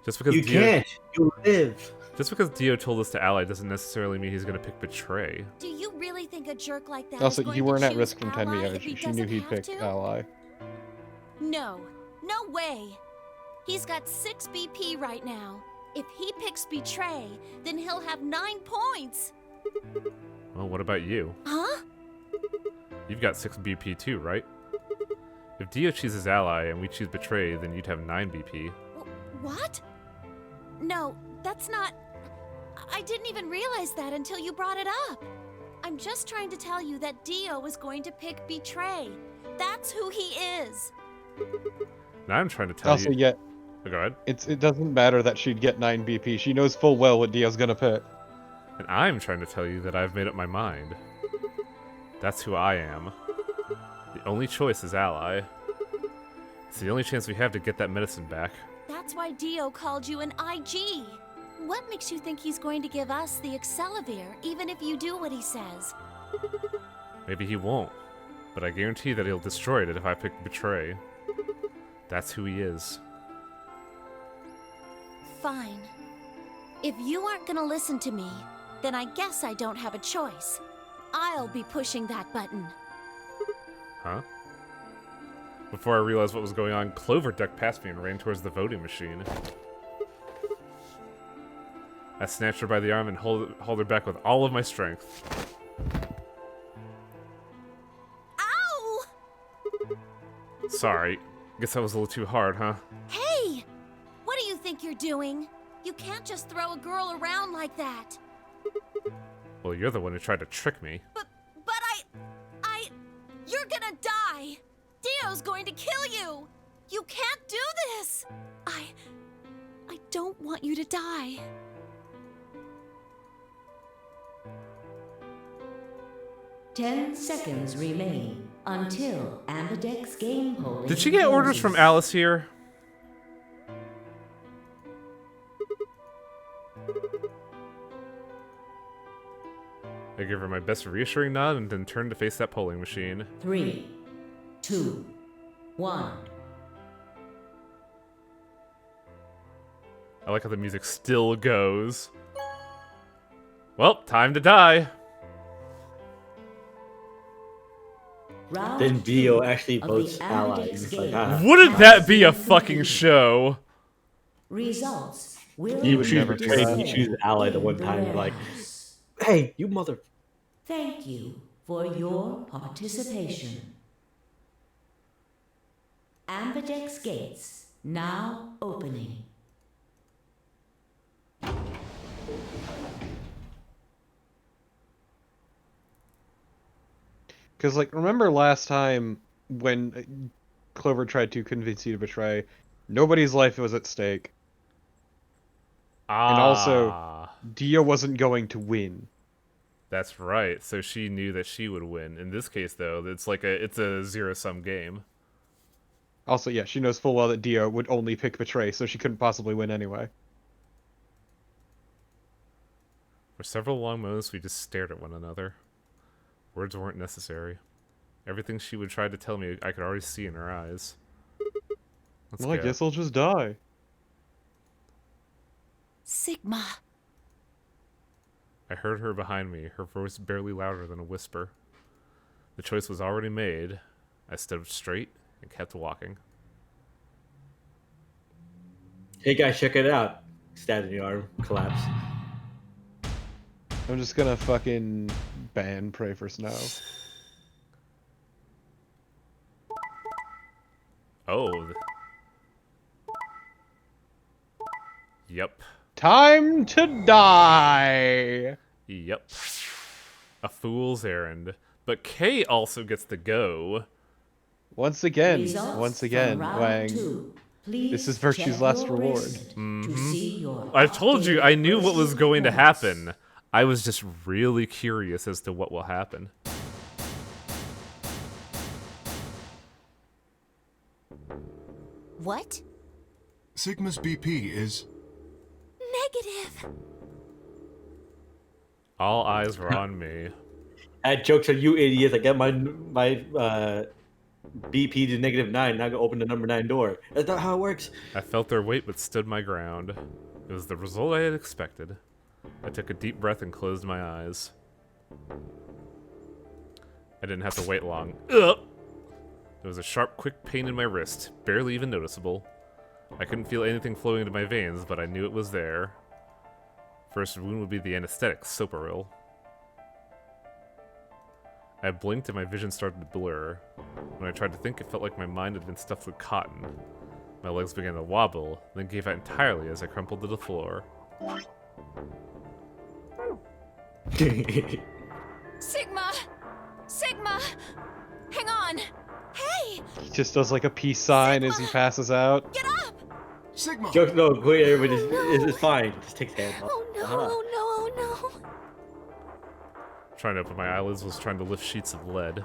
Just because
You can't. You live.
Just because Dio told us to ally doesn't necessarily mean he's gonna pick Betray.
Do you really think a jerk like that
Also,
is going
you weren't
to
at
choose
risk from
ally
Tenmyo.
if he
She knew
doesn't
he'd
have
pick
to?
ally.
No. No way. He's got 6 BP right now. If he picks Betray, then he'll have 9 points.
Well, what about you?
Huh?
You've got 6 BP too, right? If Dio chooses ally and we choose Betray, then you'd have 9 BP.
What? No, that's not... I didn't even realize that until you brought it up. I'm just trying to tell you that Dio is going to pick Betray. That's who he is.
Now I'm trying to tell
Also,
you...
yeah.
Oh, go ahead.
It doesn't matter that she'd get 9 BP. She knows full well what Dio's gonna pick.
And I'm trying to tell you that I've made up my mind. That's who I am. The only choice is ally. It's the only chance we have to get that medicine back.
That's why Dio called you an IG. What makes you think he's going to give us the Excelavir, even if you do what he says?
Maybe he won't, but I guarantee that he'll destroy it if I pick Betray. That's who he is.
Fine. If you aren't gonna listen to me, then I guess I don't have a choice. I'll be pushing that button.
Huh? Before I realized what was going on, Clover ducked past me and ran towards the voting machine. I snatched her by the arm and hauled her back with all of my strength.
Ow!
Sorry. Guess that was a little too hard, huh?
Hey! What do you think you're doing? You can't just throw a girl around like that.
Well, you're the one who tried to trick me.
But you're gonna die! Dio's going to kill you! You can't do this! I don't want you to die.
Ten seconds remain until Ambidex game polling.
Did she get orders from Alice here? I give her my best reassuring nod and then turn to face that polling machine.
3, 2, 1.
I like how the music still goes. Well, time to die.
Then Dio actually votes ally.
Wouldn't that be a fucking show?
Results will
You choose Betray, you choose ally the one time, you're like, hey, you mother...
Thank you for your participation. Ambidex gates now opening.
Because, like, remember last time when Clover tried to convince you to betray, nobody's life was at stake. And also, Dio wasn't going to win.
That's right. So she knew that she would win. In this case, though, it's a zero-sum game.
Also, yeah, she knows full well that Dio would only pick betray, so she couldn't possibly win anyway.
For several long moments, we just stared at one another. Words weren't necessary. Everything she would try to tell me, I could already see in her eyes.
Well, I guess I'll just die.
Sigma.
I heard her behind me, her voice barely louder than a whisper. The choice was already made. I stood up straight and kept walking.
Hey guys, check it out. Stabbed in the arm, collapse.
I'm just gonna fucking ban Pray for Snow.
Oh. Yep.
Time to die!
Yep. A fool's errand. But Kay also gets to go.
Once again,
Results
Wang. This is Virtue's last reward.
I told you, I knew what was going to happen. I was just really curious as to what will happen.
What?
Sigma's BP is...
Negative.
All eyes were on me.
I had jokes on you idiots. I got my BP to -9. Now I can open the number 9 door. That's not how it works.
I felt their weight but stood my ground. It was the result I had expected. I took a deep breath and closed my eyes. I didn't have to wait long. Ugh! There was a sharp, quick pain in my wrist, barely even noticeable. I couldn't feel anything flowing into my veins, but I knew it was there. First wound would be the anesthetic, Soparil. I blinked and my vision started to blur. When I tried to think, it felt like my mind had been stuffed with cotton. My legs began to wobble, then gave out entirely as I crumpled to the floor.
Sigma! Sigma! Hang on! Hey!
He just does like a peace sign as he passes out.
Get up!
Sigma!
Jokes, no, wait, everybody, it's fine. Just take his hand off.
Oh no, oh no, oh no.
Trying to open my eyelids was trying to lift sheets of lead.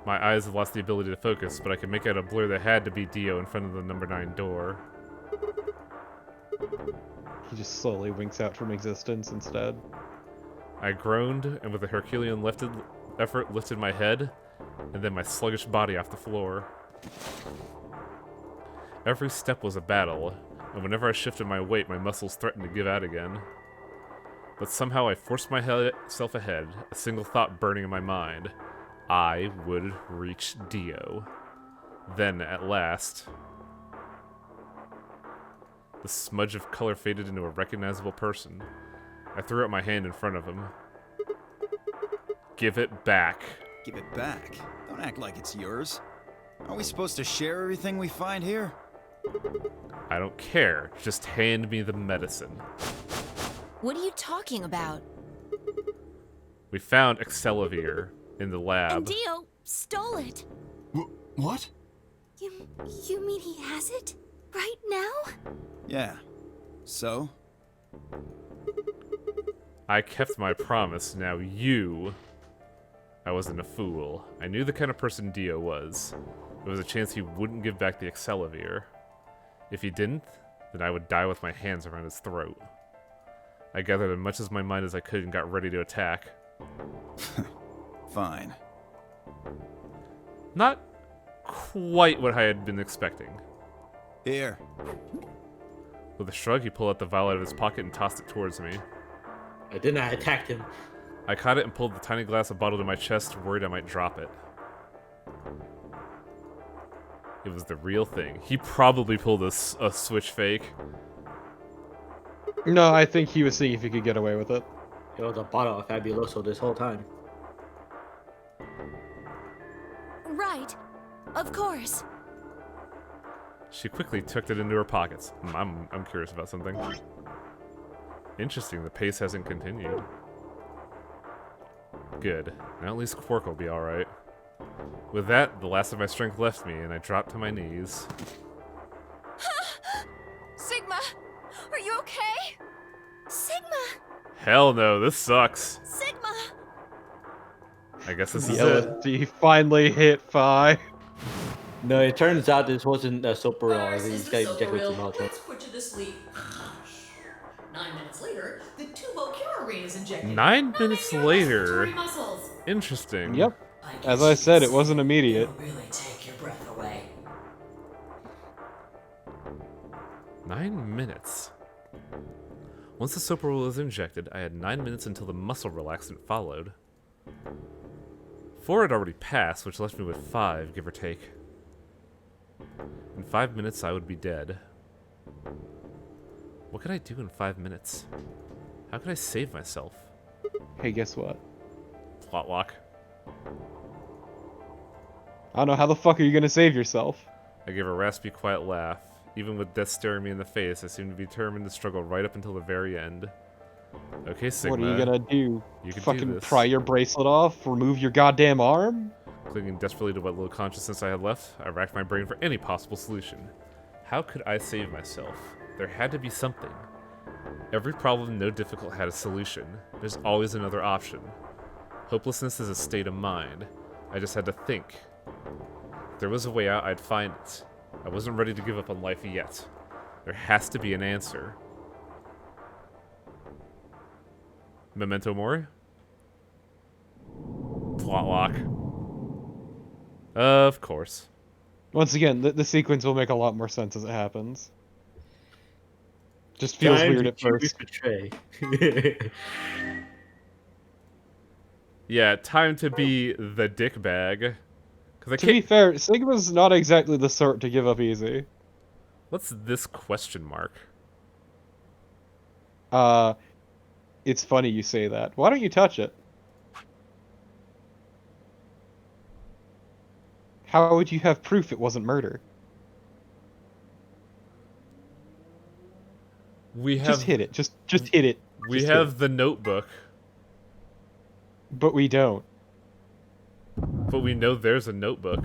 My eyes had lost the ability to focus, but I could make out a blur that had to be Dio in front of the number 9 door.
He just slowly winks out from existence instead.
I groaned, and with a Herculean effort lifted my head, and then my sluggish body off the floor. Every step was a battle, and whenever I shifted my weight, my muscles threatened to give out again. But somehow I forced myself ahead, a single thought burning in my mind. I would reach Dio. Then, at last, the smudge of color faded into a recognizable person. I threw out my hand in front of him. Give it back.
Give it back? Don't act like it's yours. Aren't we supposed to share everything we find here?
I don't care. Just hand me the medicine.
What are you talking about?
We found Excelavir in the lab.
And Dio stole it.
What?
You mean he has it? Right now?
Yeah. So?
I kept my promise. Now you... I wasn't a fool. I knew the kind of person Dio was. There was a chance he wouldn't give back the Excelavir. If he didn't, then I would die with my hands around his throat. I gathered as much as my mind as I could and got ready to attack.
Fine.
Not quite what I had been expecting.
Here.
With a shrug, he pulled out the vial out of his pocket and tossed it towards me.
I did not attack him.
I caught it and pulled the tiny glass of bottle to my chest, worried I might drop it. It was the real thing. He probably pulled a switch fake.
No, I think he was seeing if he could get away with it.
It was a bottle of Fabuloso this whole time.
Right. Of course.
She quickly tucked it into her pockets. I'm curious about something. Interesting, the pace hasn't continued. Good. Now at least Quark will be alright. With that, the last of my strength left me, and I dropped to my knees.
Sigma! Are you okay? Sigma!
Hell no, this sucks.
Sigma!
I guess this
The
is it.
LSD finally hit Phi.
No, it turns out this wasn't a Soparil. I
Mars
think
is
he's
the
got injected with some
Soparil.
Motrin.
Let's put you to sleep. 9 minutes later, the tubocarine is injected.
9 minutes later.
Muscles.
Interesting.
Yep. As I said, it wasn't immediate.
Really take your breath away.
9 minutes. Once the Soparil was injected, I had 9 minutes until the muscle relaxant followed. 4 had already passed, which left me with 5, give or take. In 5 minutes, I would be dead. What could I do in 5 minutes? How could I save myself?
Hey, guess what?
Plot lock.
I don't know, how the fuck are you gonna save yourself?
I gave a raspy, quiet laugh. Even with death staring me in the face, I seemed to be determined to struggle right up until the very end. Okay, Sigma.
What are you gonna do?
You can
Fucking
do this.
pry your bracelet off? Remove your goddamn arm?
Clinging desperately to what little consciousness I had left, I racked my brain for any possible solution. How could I save myself? There had to be something. Every problem, no difficult, had a solution. There's always another option. Hopelessness is a state of mind. I just had to think. If there was a way out, I'd find it. I wasn't ready to give up on life yet. There has to be an answer. Memento Mori? Plot lock. Of course.
Once again, the sequence will make a lot more sense as it happens. Just feels weird at first.
Betray.
Yeah, time to be the dick bag. Cause I
To
can't...
be fair, Sigma's not exactly the sort to give up easy.
What's this question mark?
It's funny you say that. Why don't you touch it? How would you have proof it wasn't murder?
We have...
Just hit it. Just hit it.
We
Just
have
hit it.
the notebook.
But we don't.
But we know there's a notebook.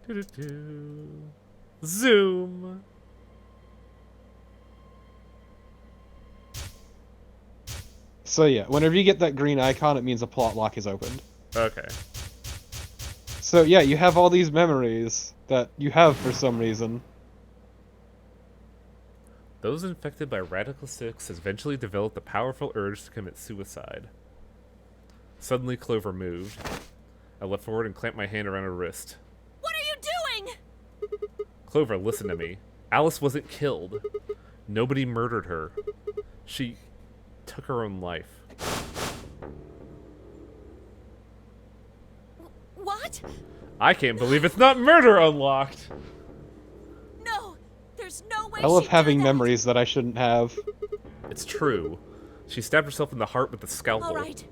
Doo-doo-doo. Zoom.
So yeah, whenever you get that green icon, it means a plot lock is opened.
Okay.
So yeah, you have all these memories that you have for some reason.
Those infected by Radical 6 eventually developed a powerful urge to commit suicide. Suddenly, Clover moved. I leapt forward and clamped my hand around her wrist.
What are you doing?
Clover, listen to me. Alice wasn't killed. Nobody murdered her. She took her own life.
What?
I can't believe it's not murder unlocked!
No, there's no way
I love
she'd
having
do that.
memories that I shouldn't have.
It's true. She stabbed herself in the heart with the scalpel.
All right.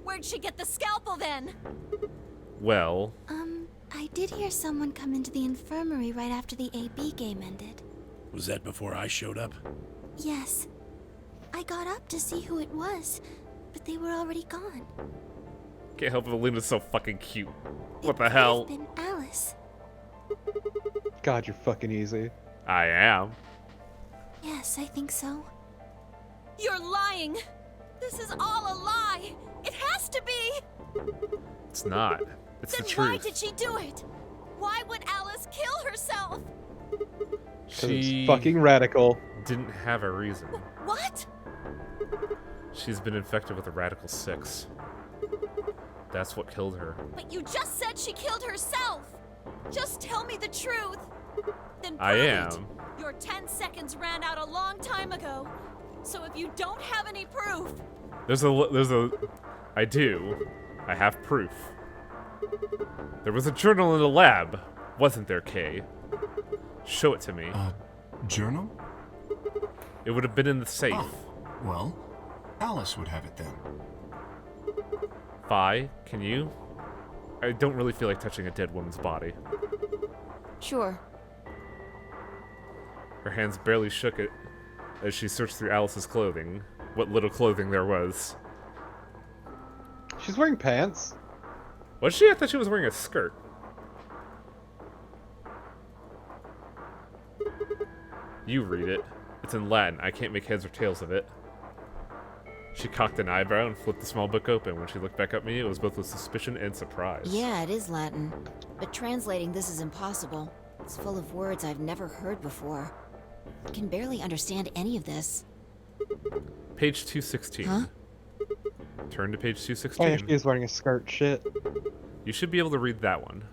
Where'd she get the scalpel then?
Well,
I did hear someone come into the infirmary right after the AB game ended.
Was that before I showed up?
Yes. I got up to see who it was, but they were already gone.
can't help it, Alina's so fucking cute. What the
It
hell?
could have been Alice.
God, you're fucking easy.
I am.
Yes, I think so.
You're lying. This is all a lie. It has to be.
It's not. It's
Then
the
why
truth.
did she do it? Why would Alice kill herself?
'Cause
She
it's fucking radical.
didn't have a reason.
What?
She's been infected with a Radical 6. That's what killed her.
But you just said she killed herself. Just tell me the truth. Then
I
prove
am.
it. Your 10 seconds ran out a long time ago. So if you don't have any proof,
I do. I have proof. There was a journal in the lab, wasn't there, Kay? Show it to me.
Journal?
It would have been in the safe.
Oh, well, Alice would have it then.
Fi, can you? I don't really feel like touching a dead woman's body.
Sure.
Her hands barely shook it as she searched through Alice's clothing. What little clothing there was.
She's wearing pants.
Was she? I thought she was wearing a skirt. You read it. It's in Latin. I can't make heads or tails of it. She cocked an eyebrow and flipped the small book open. When she looked back at me, it was both with suspicion and surprise.
Yeah, it is Latin. But translating this is impossible. It's full of words I've never heard before. I can barely understand any of this.
Page 216.
Huh?
Turn to page
Oh
216.
yeah, she is wearing a skirt. Shit.
You should be able to read that one.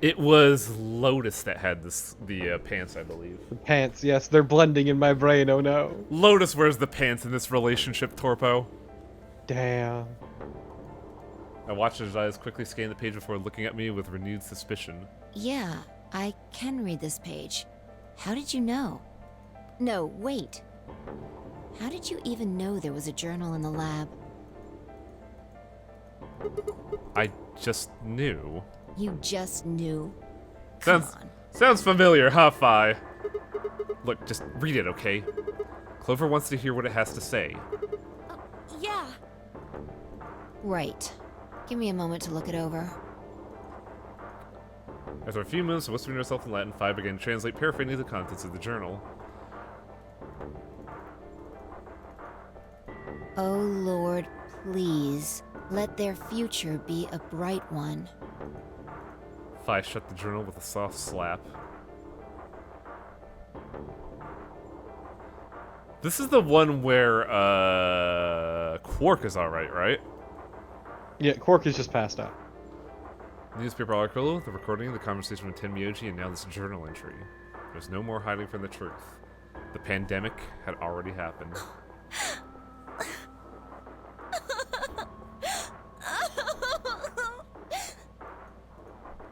It was Lotus that had the pants, I believe.
The pants, yes, they're blending in my brain. Oh no.
Lotus wears the pants in this relationship, Torpo.
Damn.
I watched his eyes quickly scan the page before looking at me with renewed suspicion.
Yeah, I can read this page. How did you know? No, wait. How did you even know there was a journal in the lab?
I just knew.
You just knew.
Sounds familiar, huh, Fi? Look, just read it, okay? Clover wants to hear what it has to say.
yeah.
Right. Give me a moment to look it over.
After a few minutes of whispering to herself in Latin, Fi began to translate, paraphrasing the contents of the journal.
Oh Lord, please, let their future be a bright one.
Fi shut the journal with a soft slap. This is the one where, Quark is alright, right?
Yeah, Quark is just passed out.
Newspaper article, the recording of the conversation with Tenmyoji, and now this journal entry. There's no more hiding from the truth. The pandemic had already happened.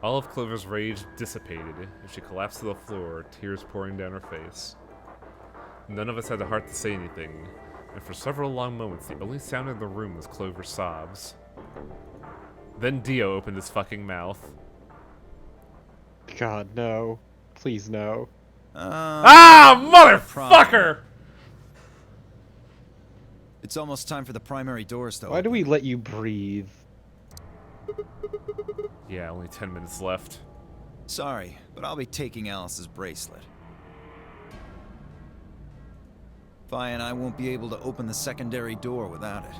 All of Clover's rage dissipated, and she collapsed to the floor, tears pouring down her face. None of us had the heart to say anything, and for several long moments, the only sound in the room was Clover's sobs. Then Dio opened his fucking mouth.
God, no. Please, no.
Motherfucker!
It's almost time for the primary doors to
Why do we let you breathe?
Yeah, only 10 minutes left.
Sorry, but I'll be taking Alice's bracelet. Vi and I won't be able to open the secondary door without it.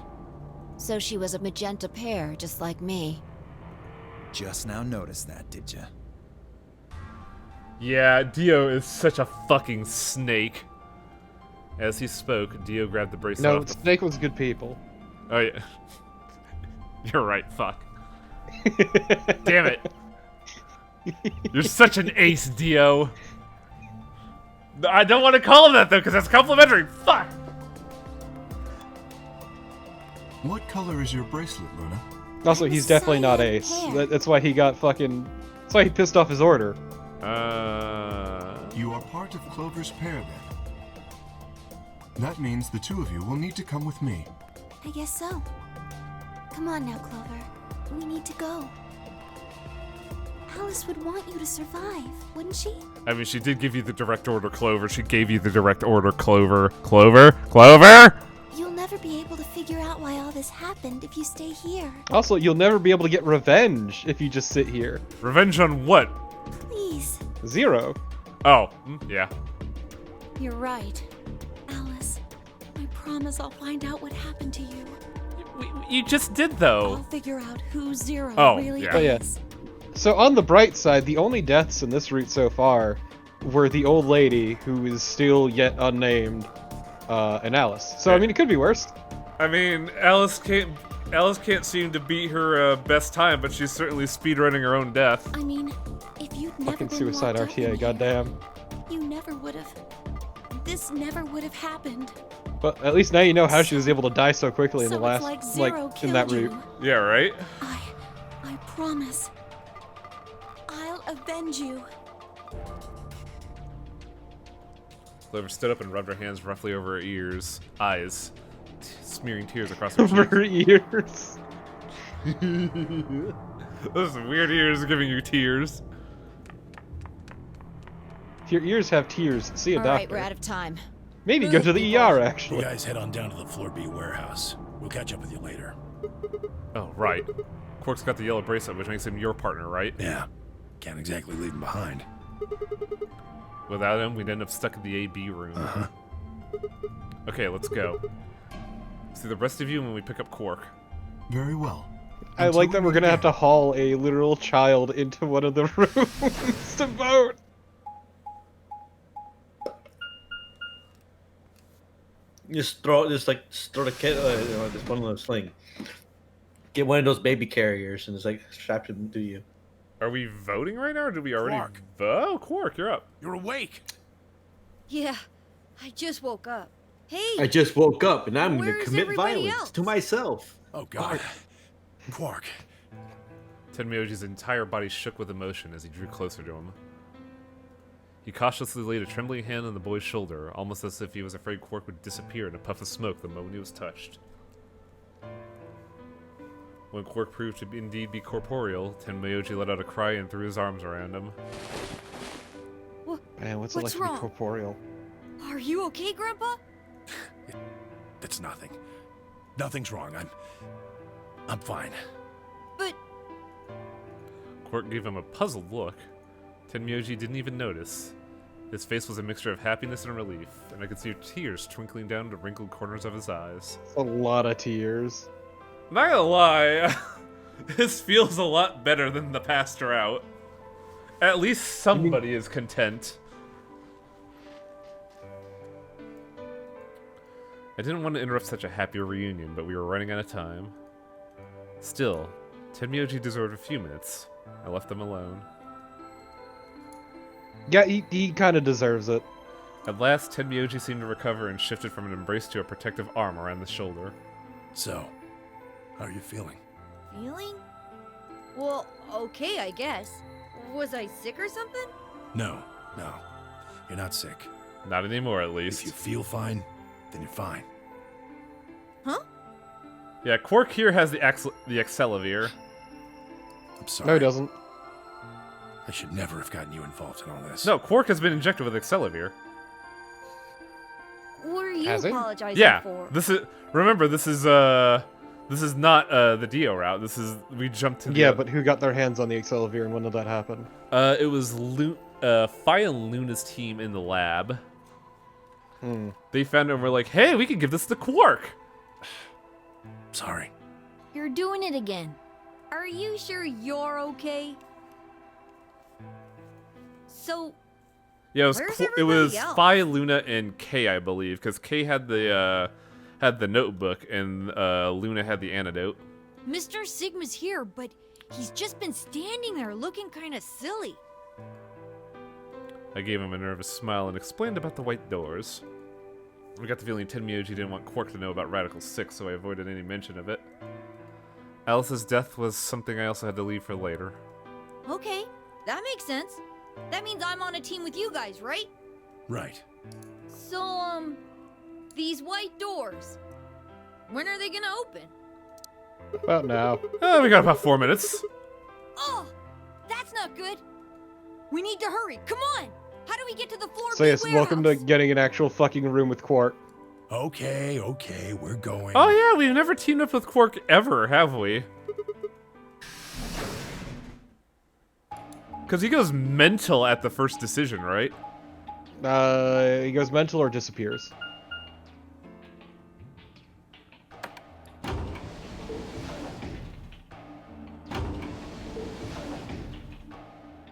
So she was a magenta pear, just like me.
Just now noticed that, did ya?
Yeah, Dio is such a fucking snake. As he spoke, Dio grabbed the bracelet
No,
off the...
Snake was good people.
Oh, yeah. You're right, fuck. Damn it. You're such an ace, Dio. I don't want to call him that, though, because that's complimentary. Fuck!
What color is your bracelet, Luna?
Also, he's definitely not Ace. That's why he got fucking... That's why he pissed off his order.
You are part of Clover's pair, then. That means the two of you will need to come with me.
I guess so. Come on now, Clover. We need to go. Alice would want you to survive, wouldn't she?
I mean, she did give you the direct order, Clover. She gave you the direct order, Clover. Clover? Clover?
You'll never be able to figure out why all this happened if you stay here.
Also, you'll never be able to get revenge if you just sit here.
Revenge on what?
Please.
Zero.
Oh, yeah.
You're right. Alice, I promise I'll find out what happened to you.
You just did, though.
I'll figure out who Zero really
Oh, yeah.
is.
So on the bright side, the only deaths in this route so far were the old lady, who is still yet unnamed, and Alice. So, I mean, it could be worse.
I mean, Alice can't seem to beat her best time, but she's certainly speedrunning her own death.
I mean, if you'd never
Fucking
been
suicide
locked up in
RTA,
here,
goddamn.
you never would have. This never would have happened.
But at least now you know how she was able to die so quickly in the
So
last,
it's like Zero
in that
killed
route.
you.
Yeah, right?
I promise. I'll avenge you.
Clover stood up and rubbed her hands roughly over her eyes, smearing tears across her
Over
cheeks.
her ears.
Those weird ears giving you tears.
If your ears have tears, see a
All
doctor.
right, we're out of time.
Maybe go to the ER, actually.
You guys head on down to the Floor B warehouse. We'll catch up with you later.
Oh, right. Quark's got the yellow bracelet, which makes him your partner, right?
Yeah. Can't exactly leave him behind.
Without him, we'd end up stuck in the AB room.
Uh-huh.
Okay, let's go. See the rest of you when we pick up Quark.
Very well.
I like that we're gonna have to haul a literal child into one of the rooms to vote.
Just throw the kid, just one of those thing. Get one of those baby carriers and just like strap it to you.
Are we voting right now, or did we already?
Quark.
Oh, Quark, you're up.
You're awake.
Yeah, I just woke up. Hey!
I just woke up and I'm
where
gonna
is
commit
everybody
violence
else?
to myself.
Oh God. Quark.
Tenmyoji's entire body shook with emotion as he drew closer to him. He cautiously laid a trembling hand on the boy's shoulder, almost as if he was afraid Quark would disappear in a puff of smoke the moment he was touched. When Quark proved to indeed be corporeal, Tenmyoji let out a cry and threw his arms around him.
Man, what's it like
What's
to be
wrong?
corporeal?
Are you okay, Grandpa?
That's nothing. Nothing's wrong. I'm fine.
But
Quark gave him a puzzled look. Tenmyoji didn't even notice. His face was a mixture of happiness and relief, and I could see tears twinkling down the wrinkled corners of his eyes.
A lot of tears.
Not gonna lie, this feels a lot better than the past route. At least somebody is content. I didn't want to interrupt such a happy reunion, but we were running out of time. Still, Tenmyoji deserved a few minutes. I left them alone.
Yeah, he kind of deserves it.
At last, Tenmyoji seemed to recover and shifted from an embrace to a protective arm around the shoulder.
So, how are you feeling?
Feeling? Well, okay, I guess. Was I sick or something?
No. You're not sick.
Not anymore, at least.
If you feel fine, then you're fine.
Huh?
Yeah, Quark here has the Accelavir.
I'm sorry.
No, he doesn't.
I should never have gotten you involved in all this.
No, Quark has been injected with Accelavir.
What are you
Has he?
apologizing
Yeah,
for?
remember, this is not the Dio route. We jumped to the
Yeah, but who got their hands on the Accelavir and when did that happen?
it was Phi and Luna's team in the lab. They found it and were like, hey, we can give this to Quark.
Sorry.
You're doing it again. Are you sure you're okay? So,
Yeah,
where's
it was
everybody else?
Phi, Luna, and Kay, I believe, because Kay had the notebook and Luna had the antidote.
Mr. Sigma's here, but he's just been standing there looking kind of silly.
I gave him a nervous smile and explained about the white doors. I got the feeling Tenmyoji didn't want Quark to know about Radical 6, so I avoided any mention of it. Alice's death was something I also had to leave for later.
Okay, that makes sense. That means I'm on a team with you guys, right?
Right.
So, these white doors, when are they gonna open?
About now.
We got about 4 minutes.
Oh, that's not good. We need to hurry. Come on. How do we get to the floor?
So yes, welcome to getting an actual fucking room with Quark.
Okay, we're going.
Oh yeah, we've never teamed up with Quark ever, have we? Because he goes mental at the first decision, right?
He goes mental or disappears.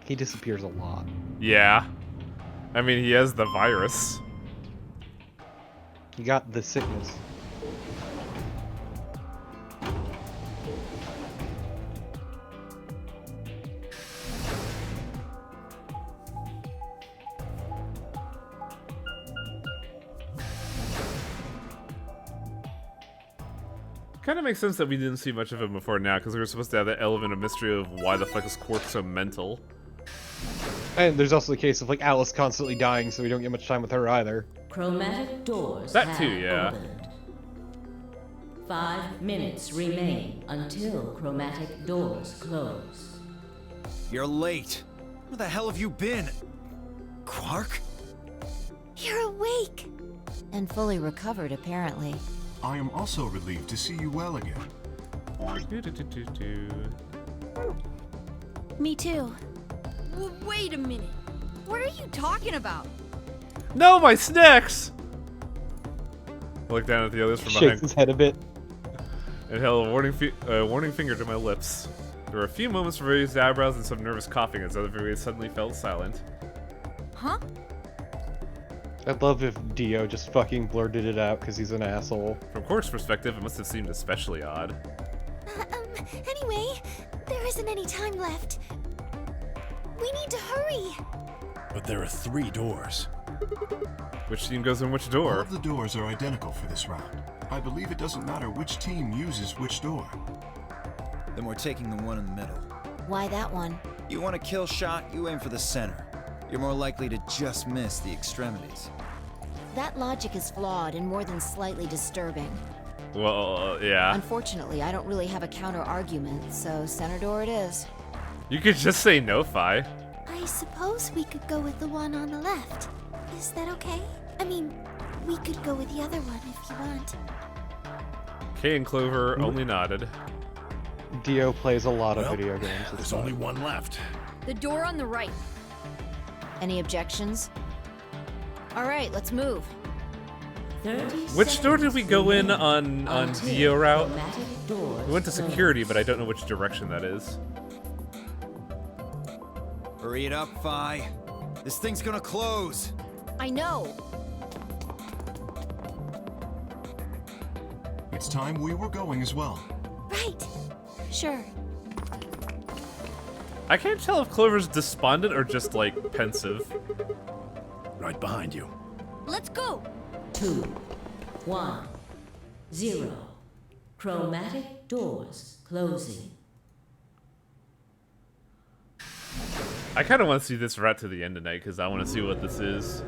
He disappears a lot.
Yeah. I mean, he has the virus.
He got the sickness.
Kind of makes sense that we didn't see much of him before now, because we were supposed to have that element of mystery of why the fuck is Quark so mental.
And there's also the case of like Alice constantly dying, so we don't get much time with her either.
Chromatic doors
That
have
too, yeah.
opened. 5 minutes remain until chromatic doors close.
You're late. Where the hell have you been? Quark?
You're awake.
And fully recovered, apparently.
I am also relieved to see you well again.
Me too.
Wait a minute. What are you talking about?
No, my snacks! I look down at the others from
Shakes
behind.
his head a bit.
And held a warning finger to my lips. There were a few moments of raised eyebrows and some nervous coughing as everybody suddenly fell silent.
Huh?
I'd love if Dio just fucking blurted it out because he's an asshole.
From Quark's perspective, it must have seemed especially odd.
Anyway, there isn't any time left. We need to hurry.
But there are 3 doors.
Which team goes in which
All
door?
of the doors are identical for this round. I believe it doesn't matter which team uses which door.
Then we're taking the one in the middle.
Why that one?
You want a kill shot, you aim for the center. You're more likely to just miss the extremities.
That logic is flawed and more than slightly disturbing.
Well, yeah.
Unfortunately, I don't really have a counter-argument, so center door it is.
You could just say no, Phi.
I suppose we could go with the one on the left. Is that okay? I mean, we could go with the other one if you want.
Kay and Clover only nodded.
Dio plays a lot of
Well,
video games. It's
There's
fine.
only one left.
The door on the right.
Any objections? All right, let's move.
30
Which door did we go in on
until
Dio route?
chromatic doors
We went to
close.
security, but I don't know which direction that is.
Hurry it up, Vi. This thing's gonna close.
I know.
It's time we were going as well.
Right. Sure.
I can't tell if Clover's despondent or just, like, pensive.
Right behind you.
Let's go.
2, 1, 0. Chromatic doors closing.
I kind of want to see this right to the end tonight, because I want to see what this is.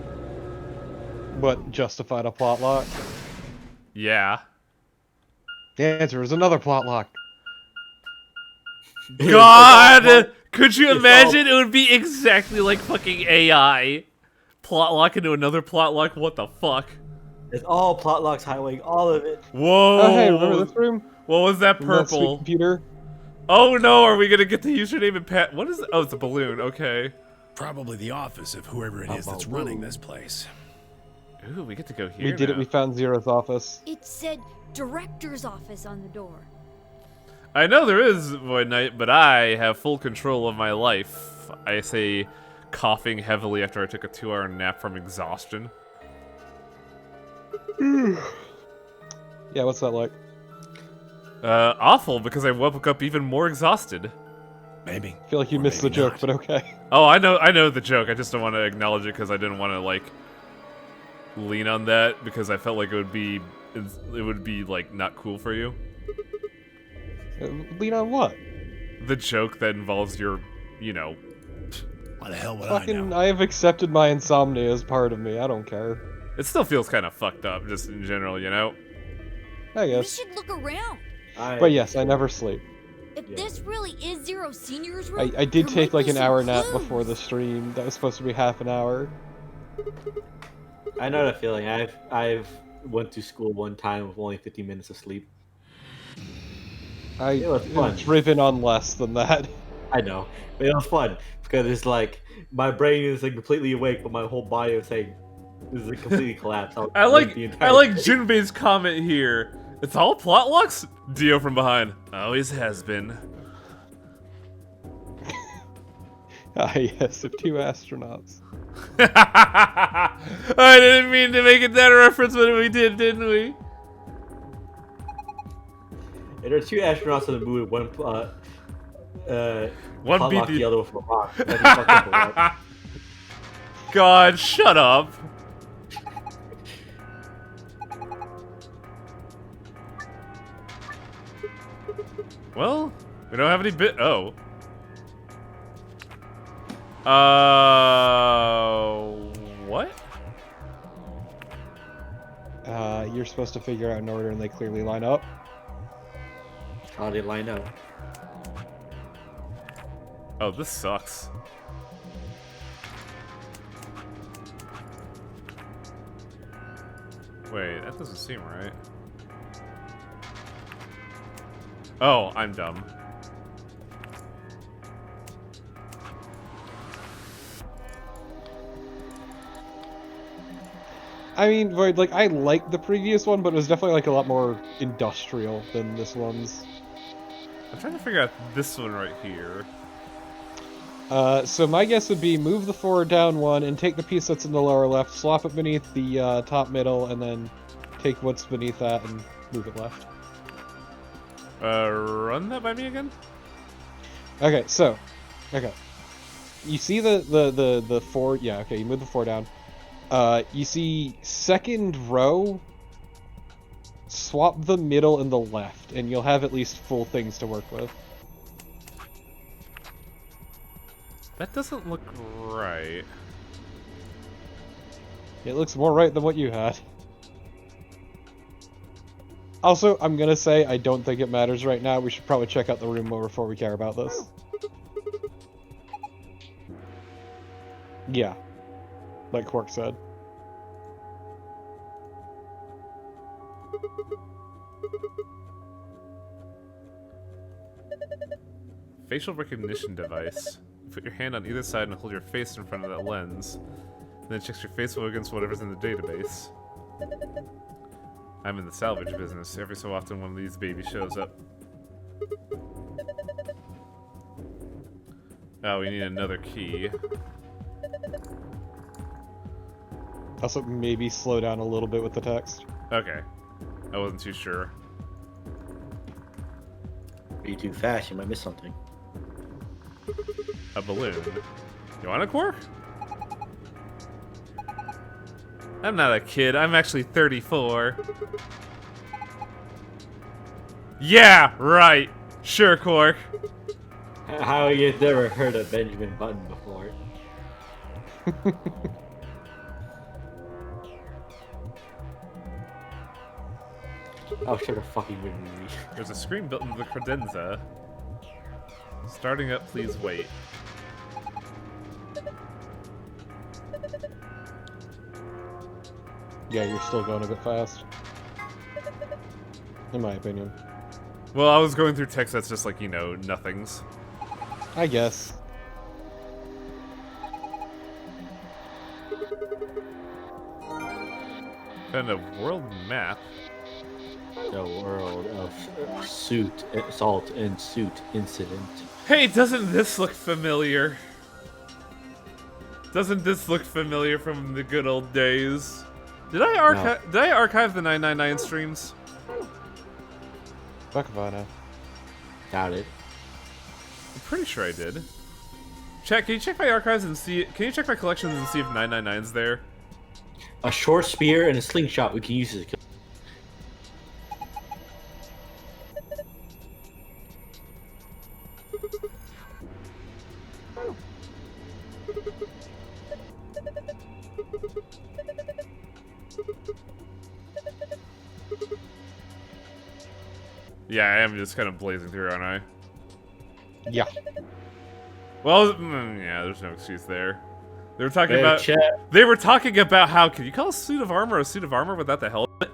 What justified a plot lock?
Yeah.
The answer is another plot lock.
God! Could you imagine? It would be exactly like fucking AI. Plot lock into another plot lock? What the fuck?
It's all plot locks highway, all of it.
Whoa!
Oh, hey, remember this room?
What was that
Remember that sweet
purple?
computer?
Oh no, are we gonna get the username and pat? What is it? Oh, it's a balloon, okay.
Probably the office of whoever it is that's running this place.
Ooh, we get to go here
We did it,
now.
we found Zero's office.
It said director's office on the door.
I know there is Void Knight, but I have full control of my life. I say, coughing heavily after I took a 2-hour nap from exhaustion.
Yeah, what's that like?
Awful, because I woke up even more exhausted.
Maybe.
I feel like you missed the joke, but okay.
Oh, I know the joke. I just don't want to acknowledge it because I didn't want to like lean on that because I felt like it would be like not cool for you.
Lean on what?
The joke that involves your, you know.
Why the hell would
Fucking,
I know?
I have accepted my insomnia as part of me. I don't care.
It still feels kind of fucked up, just in general, you know.
I
We
guess.
should look around.
But yes, I never sleep.
If this really is Zero Senior's room,
I did
there
take
might
like
be
an
some
hour nap
clues.
before the stream. That was supposed to be half an hour.
I know that feeling. I've went to school one time with only 15 minutes of sleep.
I
It was fun.
driven on less than that.
I know, but it was fun because it's like my brain is like completely awake, but my whole body is saying this is like completely collapsed.
I like
the entire day.
Junbei's comment here. It's all plot locks? Dio from behind. Always has been.
Ah, yes, of 2 astronauts.
I didn't mean to make it that reference, but we did, didn't we?
And there are 2 astronauts on the moon. One
One
plot
beat
locked
the-
the other with a rock. That's fucked up, right?
God, shut up. Well, we don't have any oh. What?
You're supposed to figure out an order and they clearly line up.
How do they line up?
Oh, this sucks. Wait, that doesn't seem right. Oh, I'm dumb.
I mean, Void, like, I liked the previous one, but it was definitely, like, a lot more industrial than this one's.
I'm trying to figure out this one right here.
So my guess would be move the forward down one and take the piece that's in the lower left, swap it beneath the top middle, and then take what's beneath that and move it left.
Run that by me again?
Okay, so, okay. You see the four, yeah, okay, you move the four down. You see second row, swap the middle and the left, and you'll have at least full things to work with.
That doesn't look right.
It looks more right than what you had. Also, I'm gonna say I don't think it matters right now. We should probably check out the room more before we care about this. Yeah. Like Quark said.
Facial recognition device. Put your hand on either side and hold your face in front of that lens. Then it checks your face against whatever's in the database. I'm in the salvage business. Every so often one of these babies shows up. Oh, we need another key.
Also, maybe slow down a little bit with the text.
Okay. I wasn't too sure.
If you're too fast, you might miss something.
A balloon. You want a quark? I'm not a kid. I'm actually 34. Yeah, right. Sure, Quark.
How you never heard of Benjamin Button before? Oh, should have fucking written me.
There's a screen built into the credenza. Starting up, please wait.
Yeah, you're still going a bit fast. In my opinion.
Well, I was going through text that's just like, you know, nothings.
I guess.
Kind of world map.
The world of suit, assault, and suit incident.
Hey, doesn't this look familiar? Doesn't this look familiar from the good old days? Did I archive? No. Did I archive the 999 streams?
Fuck if I know.
Doubt it.
I'm pretty sure I did. Chat, can you check my archives and see? Can you check my collections and see if 999's there?
A short spear and a slingshot we can use as a kill.
Yeah, I am just kind of blazing through, aren't I?
Yeah.
Well, yeah, there's no excuse there. They were talking about.
Chat.
They were talking about how can you call a suit of armor a suit of armor without the helmet?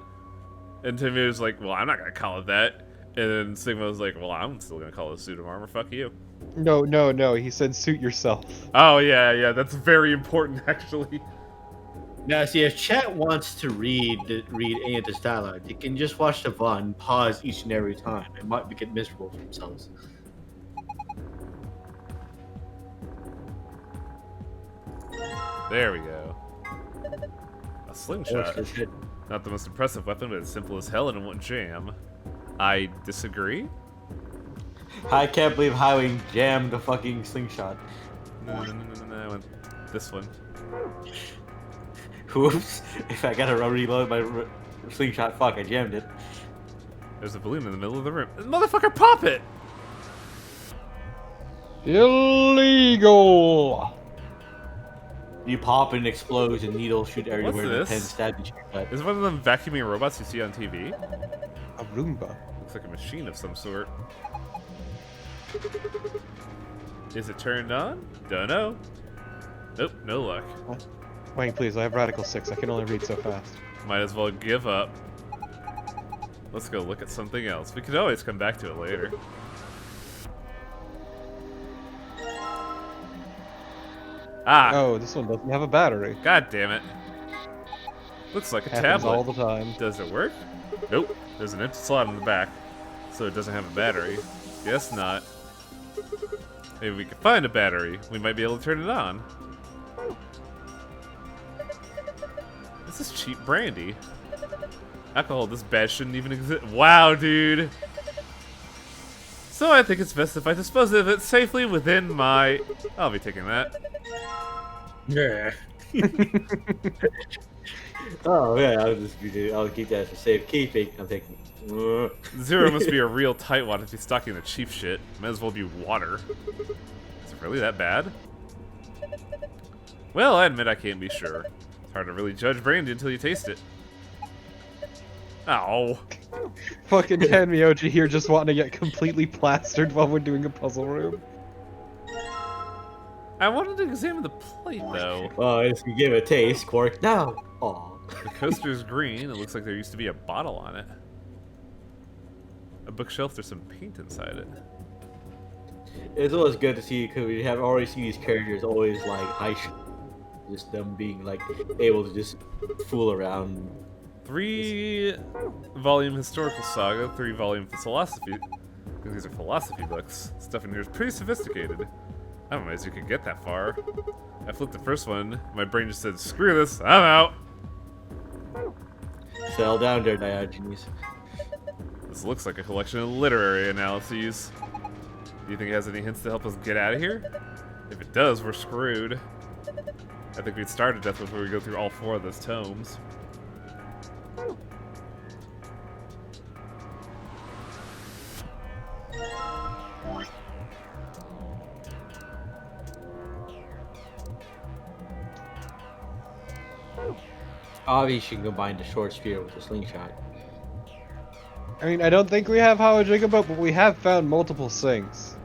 And Timmy was like, "Well, I'm not gonna call it that." And then Sigma was like, "Well, I'm still gonna call it a suit of armor. Fuck you."
No, no, no. He said suit yourself.
Oh yeah, yeah. That's very important, actually.
Now, see, if chat wants to read any of this dialogue, they can just watch the VOD and pause each and every time. It might get miserable for themselves.
There we go. A slingshot.
Oh,
Not the most impressive weapon, but it's simple as hell and it won't jam. I disagree.
I can't believe how he jammed the fucking slingshot.
No, I went this one.
Whoops. If I gotta reload my slingshot, fuck, I jammed it.
There's a balloon in the middle of the room. Motherfucker, pop it!
Illegal!
You pop and it explodes and needles shoot everywhere and
What's
pen
this?
stab each other.
Is it one of them vacuuming robots you see on TV?
A Roomba.
Looks like a machine of some sort. Is it turned on? Don't know. Nope, no luck.
What? Wait, please, I have Radical 6. I can only read so fast.
Might as well give up. Let's go look at something else. We could always come back to it later. Ah!
Oh, this one doesn't have a battery.
God damn it. Looks like a
Happens
tablet.
all the time.
Does it work? Nope. There's an empty slot in the back, so it doesn't have a battery. Guess not. Maybe we can find a battery. We might be able to turn it on. This is cheap brandy. Alcohol this bad shouldn't even exist. Wow, dude. So I think it's best if I dispose of it safely within my... I'll be taking that.
Yeah. Oh yeah, I'll keep that for safekeeping. I'm taking.
Zero must be a real tightwad if he's stocking the cheap shit. Might as well be water. Is it really that bad? Well, I admit I can't be sure. It's hard to really judge brandy until you taste it. Ow.
Fucking Tenmyoji here just wanting to get completely plastered while we're doing a puzzle room.
I wanted to examine the plate, though.
Well, if you give it a taste, Quark. No. Aw.
The coaster's green. It looks like there used to be a bottle on it. A bookshelf, there's some paint inside it.
It's always good to see because we have already seen these characters always like just them being like able to just fool around.
3-volume historical saga, 3-volume philosophy. Because these are philosophy books. Stuff in here is pretty sophisticated. I don't know if you could get that far. I flipped the first one. My brain just said, screw this, I'm out.
Fell down there, Diogenes.
This looks like a collection of literary analyses. Do you think it has any hints to help us get out of here? If it does, we're screwed. I think we'd start at death before we go through all 4 of those tomes.
Obviously, you can combine the short spear with the slingshot.
I mean, I don't think we have How a Jigabot, but we have found multiple sinks.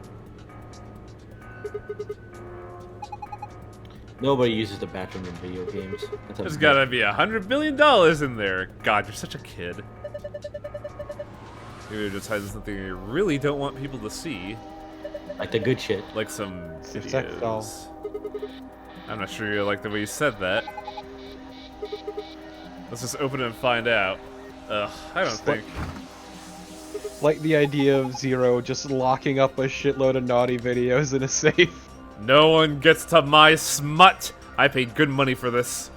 Nobody uses the bathroom in video games.
There's gotta be $100 billion in there. God, you're such a kid. Maybe they're just hiding something you really don't want people to see.
Like the good shit.
Like some
Sex doll.
videos. I'm not sure you like the way you said that. Let's just open it and find out. Ugh, I don't think.
Like the idea of Zero just locking up a shitload of naughty videos in a safe.
No one gets to my smut! I paid good money for this.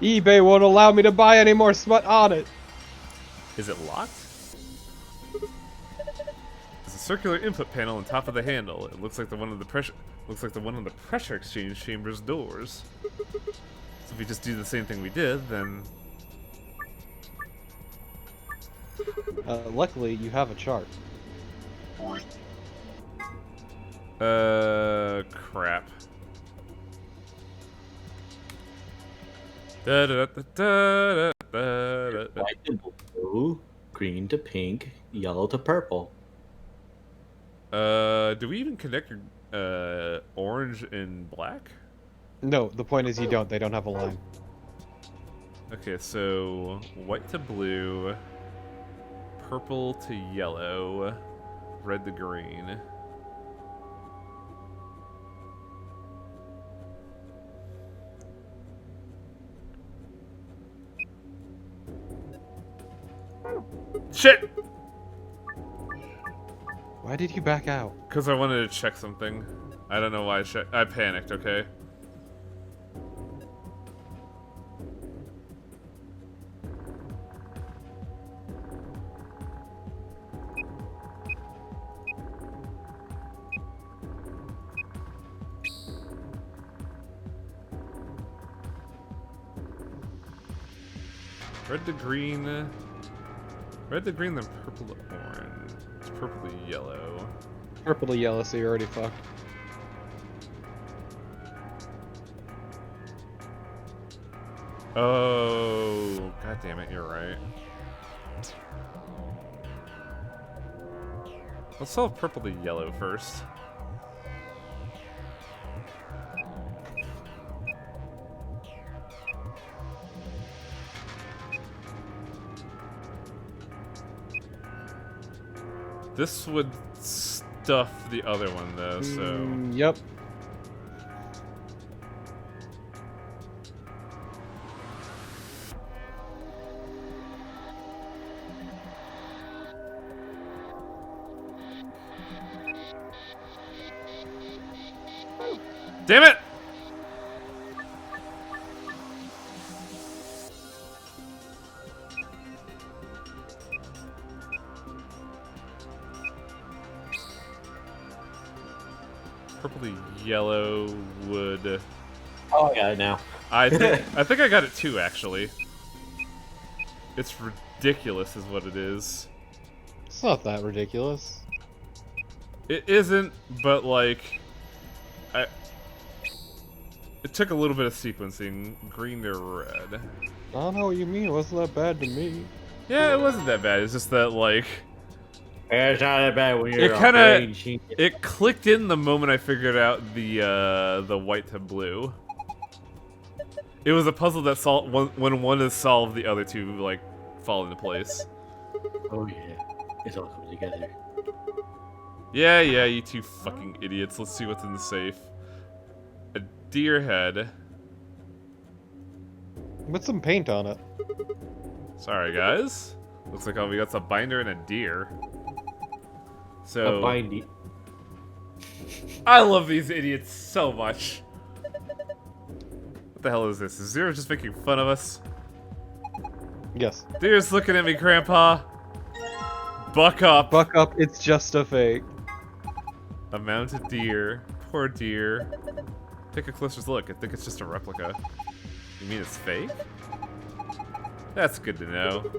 eBay won't allow me to buy any more smut on it.
Is it locked? There's a circular input panel on top of the handle. It looks like the one on the pressure exchange chamber's doors. So if we just do the same thing we did, then
luckily you have a chart.
Crap.
White to blue, green to pink, yellow to purple.
Do we even connect orange and black?
No, the point is you don't. They don't have a line.
Okay, so white to blue, purple to yellow, red to green. Shit!
Why did you back out?
Because I wanted to check something. I don't know why I panicked, okay? Red to green. Red to green, then purple to orange. It's purple to yellow.
Purple to yellow, so you're already fucked.
Oh, god damn it, you're right. Let's solve purple to yellow first. This would stuff the other one, though, so...
Yep.
Damn it! Purple to yellow would...
Oh, I got it now.
I think I got it too, actually. It's ridiculous is what it is.
It's not that ridiculous.
It isn't, but like... It took a little bit of sequencing. Green to red.
I don't know what you mean. It wasn't that bad to me.
Yeah, it wasn't that bad. It's just that, like...
It's not that bad when you're
It clicked in the moment I figured out the white to blue. It was a puzzle that when one is solved, the other two like fall into place.
Oh yeah, it's all coming together.
Yeah, you two fucking idiots. Let's see what's in the safe. A deer head.
Put some paint on it.
Sorry, guys. Looks like all we got's a binder and a deer. So
a bindy.
I love these idiots so much. What the hell is this? Is Zero just making fun of us?
Yes.
Deer's looking at me, Grandpa. Buck up.
Buck up, it's just a fake.
A mounted deer. Poor deer. Take a closer look. I think it's just a replica. You mean it's fake? That's good to know.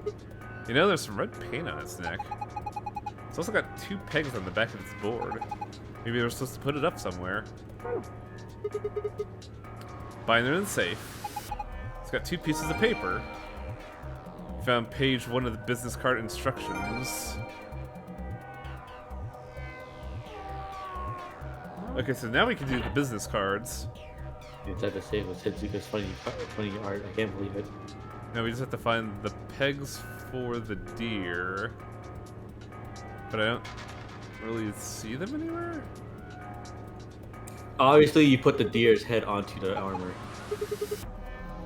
You know, there's some red paint on its neck. It's also got 2 pegs on the back of its board. Maybe they were supposed to put it up somewhere. Binder in the safe. It's got 2 pieces of paper. Found page 1 of the business card instructions. Okay, so now we can do the business cards.
Inside the safe was Hitsuka's funny art. I can't believe it.
Now we just have to find the pegs for the deer. But I don't really see them anywhere.
Obviously, you put the deer's head onto the armor.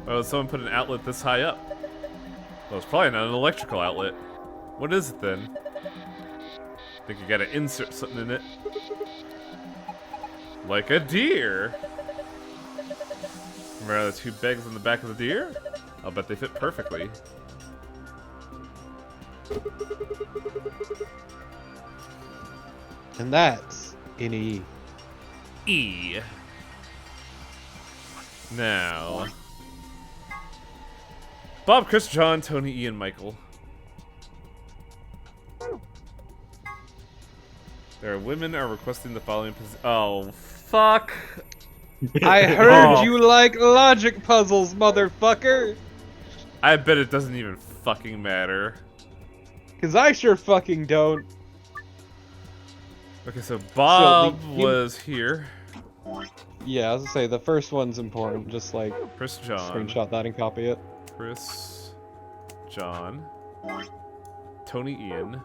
Oh, someone put an outlet this high up. Well, it's probably not an electrical outlet. What is it then? I think you gotta insert something in it. Like a deer. Remember the 2 pegs on the back of the deer? I'll bet they fit perfectly.
And that's in E.
E. Now. Bob, Chris, John, Tony, Ian, Michael. There are women are requesting the following Oh, fuck.
I heard you like logic puzzles, motherfucker!
I bet it doesn't even fucking matter.
Cause I sure fucking don't.
Okay, so Bob
So
was here.
Yeah, I was gonna say, the first one's important, just like...
Chris, John.
Screenshot that and copy it.
Chris, John, Tony, Ian.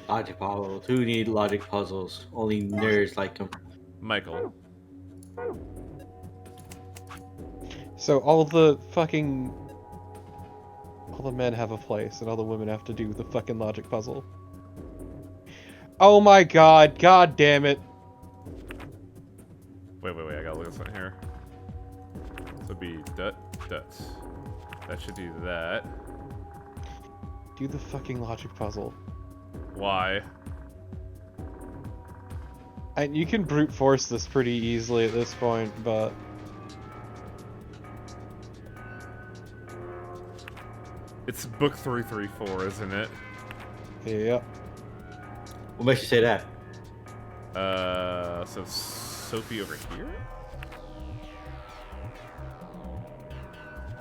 Logic puzzles. Who need logic puzzles? Only nerds like them.
Michael.
So all the fucking... all the men have a place, and all the women have to do the fucking logic puzzle. Oh my god, god damn it.
Wait, I gotta look at something here. So it'd be that. That should do that.
Do the fucking logic puzzle.
Why?
And you can brute force this pretty easily at this point, but...
It's book 334, isn't it?
Yep.
What makes you say that?
So Sophie over here?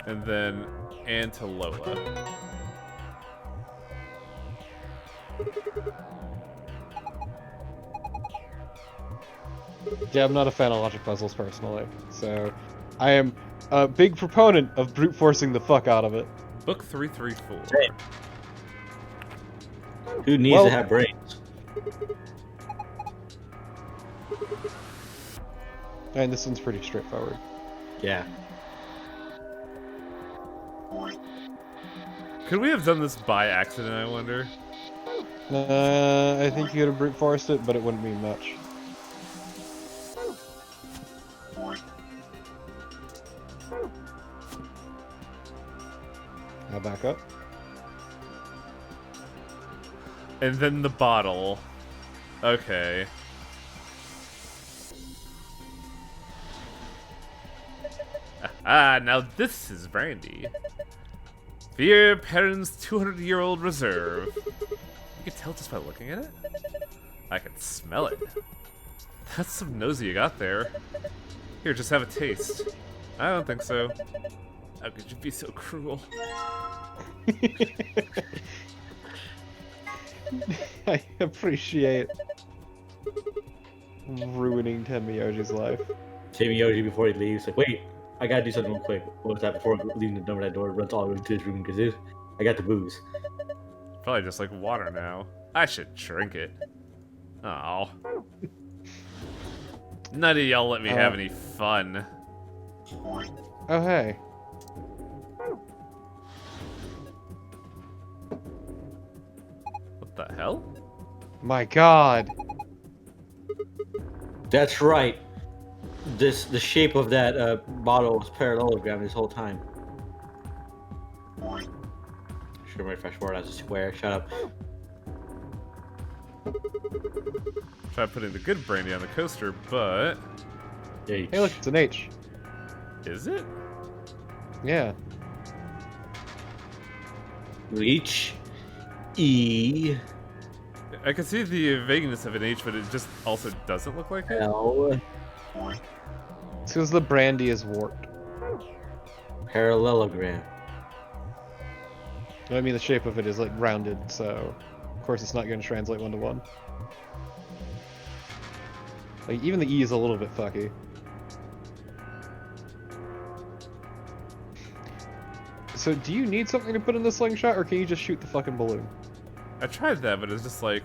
And then Anne to Lola.
Yeah, I'm not a fan of logic puzzles personally, so I am a big proponent of brute forcing the fuck out of it.
Book 334.
Same. Who needs to have brains?
And this one's pretty straightforward.
Yeah.
Could we have done this by accident, I wonder?
I think you could have brute forced it, but it wouldn't mean much. Now back up.
And then the bottle. Okay. Ah, now this is brandy. Dear Perrin's 200-year-old reserve. You can tell just by looking at it. I can smell it. That's some nosy you got there. Here, just have a taste. I don't think so. How could you be so cruel?
I appreciate ruining Temiyoji's life.
Temiyoji, before he leaves, like, wait, I gotta do something real quick. What was that? Before leaving the door, that door runs all the way into his room because I got the booze.
Probably just like water now. I should drink it. Oh. None of y'all let me have any fun.
Oh, hey.
What the hell?
My god.
That's right. The shape of that bottle was parallelogram this whole time. Sure, my fresh word as a square. Shut up.
Try putting the good brandy on the coaster, but...
Hey, look, it's an H.
Is it?
Yeah.
Reach. E.
I can see the vagueness of an H, but it just also doesn't look like it.
L.
It's because the brandy is warped.
Parallelogram.
I mean, the shape of it is like rounded, so of course it's not going to translate 1 to 1. Like even the E is a little bit fucky. So do you need something to put in the slingshot, or can you just shoot the fucking balloon?
I tried that, but it's just like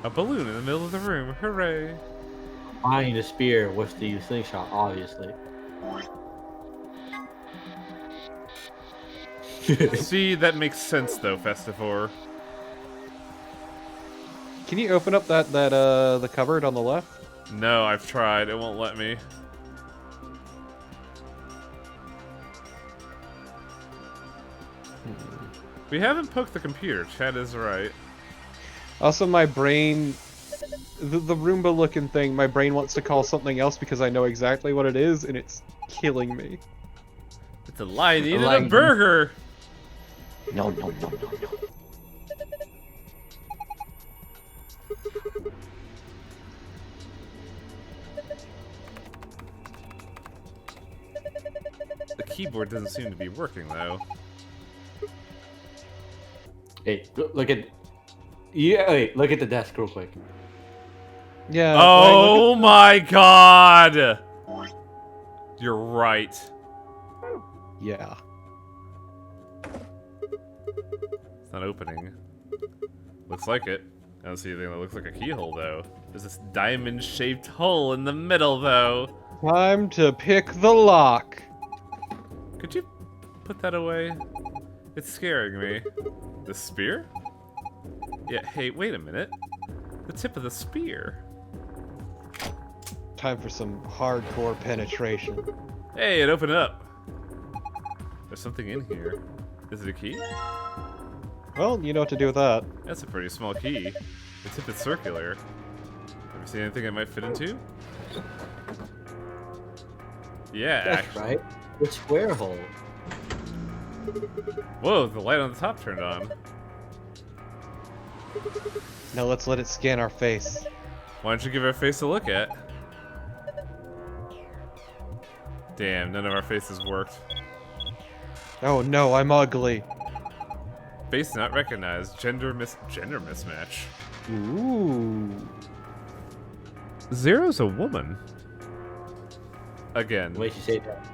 a balloon in the middle of the room. Hooray!
Buying the spear with the slingshot, obviously.
See, that makes sense though, Festivore.
Can you open up the cupboard on the left?
No, I've tried. It won't let me. We haven't poked the computer. Chad is right.
Also, my brain, the Roomba-looking thing, my brain wants to call something else because I know exactly what it is, and it's killing me.
It's a lion eating a burger.
No, no, no, no, no.
The keyboard doesn't seem to be working though.
Hey, look at. Yeah, wait, look at the desk real quick.
Yeah.
Oh my god! You're right.
Yeah.
It's not opening. Looks like it. I don't see anything that looks like a keyhole though. There's this diamond-shaped hole in the middle though.
Time to pick the lock.
Could you put that away? It's scaring me. The spear? Yeah, hey, wait a minute. The tip of the spear.
Time for some hardcore penetration.
Hey, it opened up. There's something in here. Is it a key?
Well, you know what to do with that.
That's a pretty small key. The tip is circular. Have you seen anything it might fit into? Yeah.
That's right. The square hole.
Whoa, the light on the top turned on.
Now let's let it scan our face.
Why don't you give our face a look at? Damn, none of our faces worked.
Oh no, I'm ugly.
Face not recognized. Gender mismatch.
Ooh.
Zero's a woman. Again.
Wait, you say that.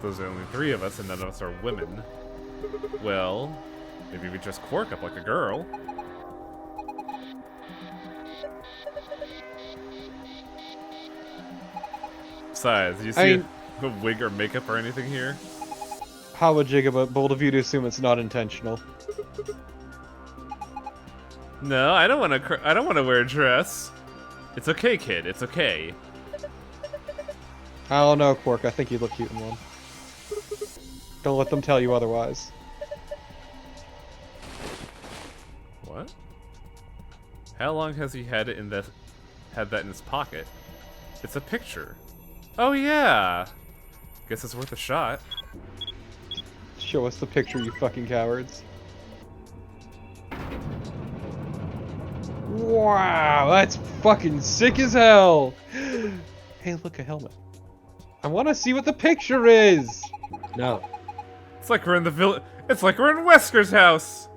Those are only 3 of us and none of us are women. Well, maybe we just quirk up like a girl. Besides, do you see a wig or makeup or anything here?
How would you but bold of you to assume it's not intentional?
No, I don't want to. I don't want to wear a dress. It's okay, kid. It's okay.
I don't know, Quark. I think you look cute in one. Don't let them tell you otherwise.
What? How long has he had it in that? Had that in his pocket? It's a picture. Oh yeah. Guess it's worth a shot.
Show us the picture, you fucking cowards. Wow, that's fucking sick as hell. Hey, look, a helmet. I want to see what the picture is.
No.
It's like we're in the village. It's like we're in Wesker's house.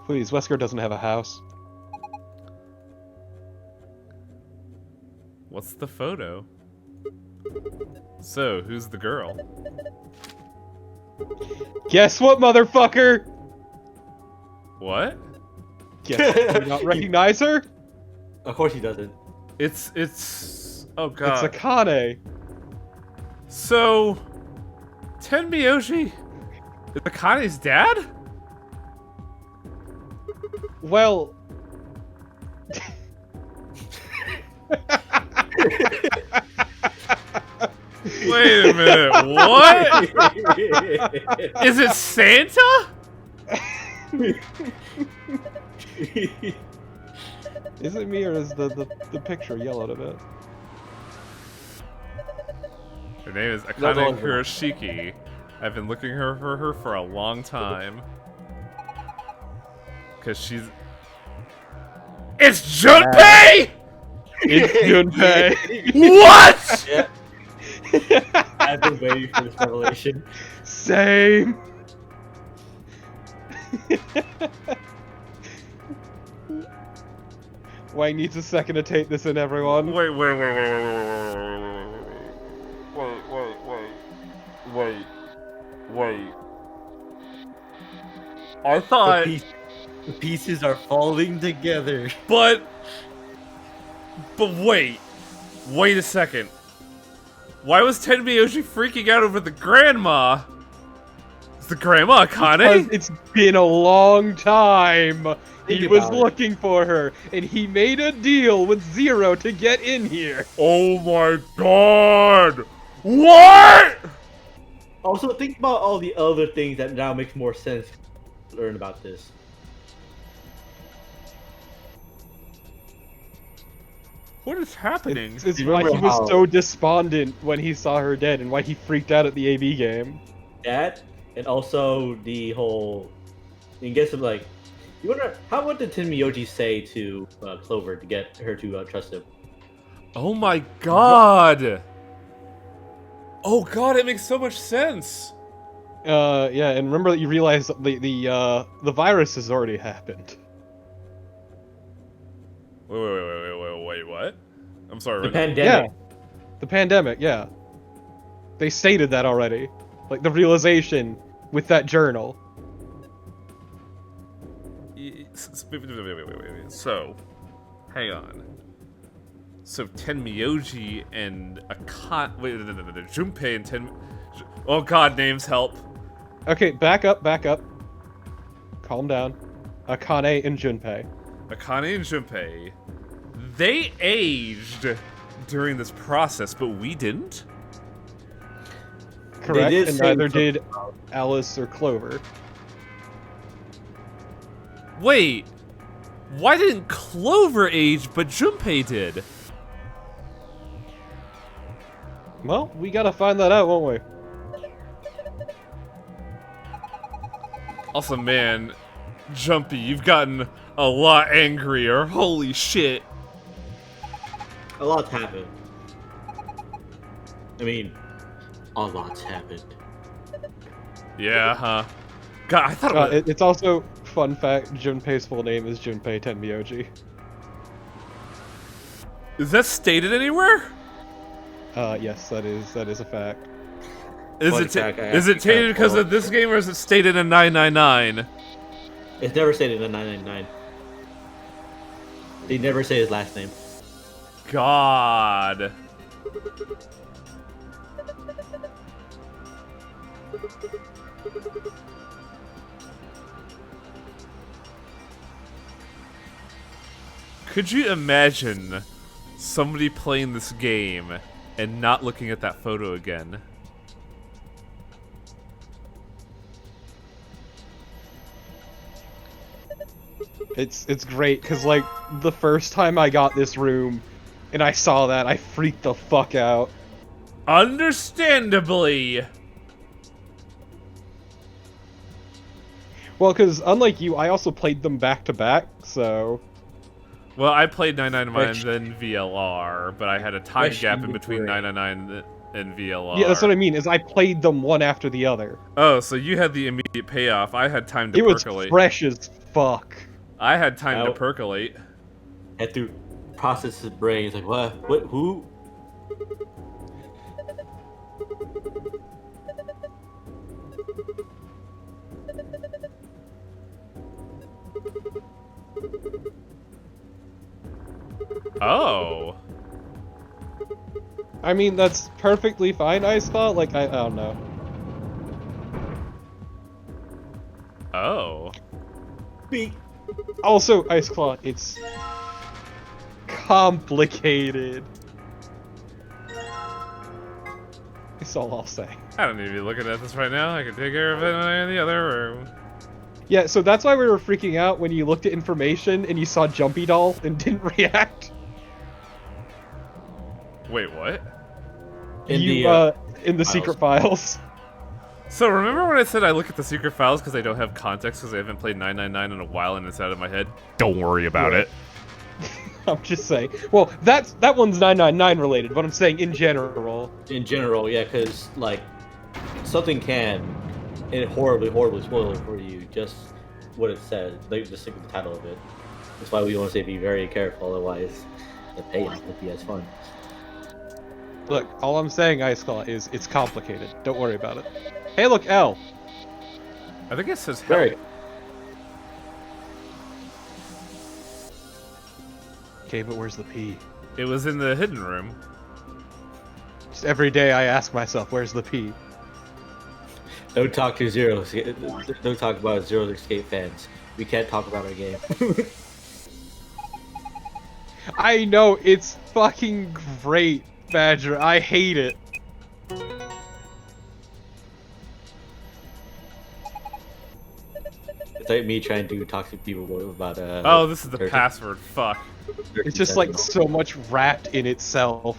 Please, Wesker doesn't have a house.
What's the photo? So, who's the girl?
Guess what, motherfucker?
What?
Guess what? Do you not recognize her?
Of course he doesn't.
It's oh god.
It's Akane.
So, Tenmyoshi Is Akane's dad?
Well...
Wait a minute, what? Is it Santa?
Is it me or is the picture yellowed a bit?
Her name is Akane Kurashiki. I've been looking for her for a long time. Cause she's... It's Junpei!
It's Junpei!
What?!
Yeah. I've been waiting for this revelation.
Same! Wayne needs a second to take this in, everyone.
Wait. I thought...
The pieces are falling together.
But wait. Wait a second. Why was Tenmyoji freaking out over the grandma? Is the grandma Akane?
Because it's been a long time. He
Think
was
about it.
looking for her, and he made a deal with Zero to get in here.
Oh my god! What?!
Also, think about all the other things that now makes more sense to learn about this.
What is happening?
It's why he was so despondent when he saw her dead, and why he freaked out at the AB game.
That, and also the whole... I guess of like... You wonder, what did Tenmyoji say to Clover to get her to trust him?
Oh my god! Oh god, it makes so much sense!
Yeah, and remember that you realize that the virus has already happened.
Wait, what? I'm sorry.
The pandemic.
Yeah, the pandemic, yeah. They stated that already. Like, the realization with that journal.
Wait. So, hang on. So, Tenmyoji and Akane... Wait, no, Junpei and Oh god, names help.
Okay, back up. Calm down. Akane and Junpei.
Akane and Junpei, they aged during this process, but we didn't?
Correct, and neither did Alice or Clover.
Wait, why didn't Clover age, but Junpei did?
Well, we gotta find that out, won't we?
Also, man, Jumpy, you've gotten a lot angrier. Holy shit.
A lot's happened. I mean, a lot's happened.
Yeah, huh? God, I thought
it's also, fun fact, Junpei's full name is Junpei Tenmyoji.
Is that stated anywhere?
Yes, that is a fact.
Is it stated because of this game, or is it stated in 999?
It's never stated in 999. They never say his last name.
God. Could you imagine somebody playing this game and not looking at that photo again?
It's great, because, like, the first time I got this room and I saw that, I freaked the fuck out.
Understandably!
Well, because, unlike you, I also played them back-to-back, so...
Well, I played 999 and then VLR, but I had a time gap in between 999 and VLR.
Yeah, that's what I mean, is I played them one after the other.
Oh, so you had the immediate payoff. I had time to percolate.
It was fresh as fuck.
I had time to percolate.
Had to process his brain. He's like, what? What? Who?
Oh.
I mean, that's perfectly fine, I thought. Like, I don't know.
Oh.
Beep.
Also, Ice Claw, it's complicated. That's all I'll say.
I don't need to be looking at this right now. I can take care of it in the other room.
Yeah, so that's why we were freaking out when you looked at information and you saw Jumpy Doll and didn't react.
Wait, what?
In the secret files.
So remember when I said I look at the secret files because I don't have context because I haven't played 999 in a while and it's out of my head? Don't worry about it.
I'm just saying. Well, that one's 999 related, but I'm saying in general.
In general, yeah, because like something can, and horribly spoil it for you. Just what it says, like just think of the title of it. That's why we want to say be very careful, otherwise the payoff won't be as fun.
Look, all I'm saying, Ice Claw, is it's complicated. Don't worry about it. Hey, look, L.
I think it says hell.
Very.
Okay, but where's the P?
It was in the hidden room.
Just every day I ask myself, where's the P?
Don't talk to Zero's. Don't talk about Zero's Escape fans. We can't talk about our game.
I know, it's fucking great, Badger. I hate it.
It's like me trying to talk to people about
oh, this is the password. Fuck.
It's just like so much wrapped in itself.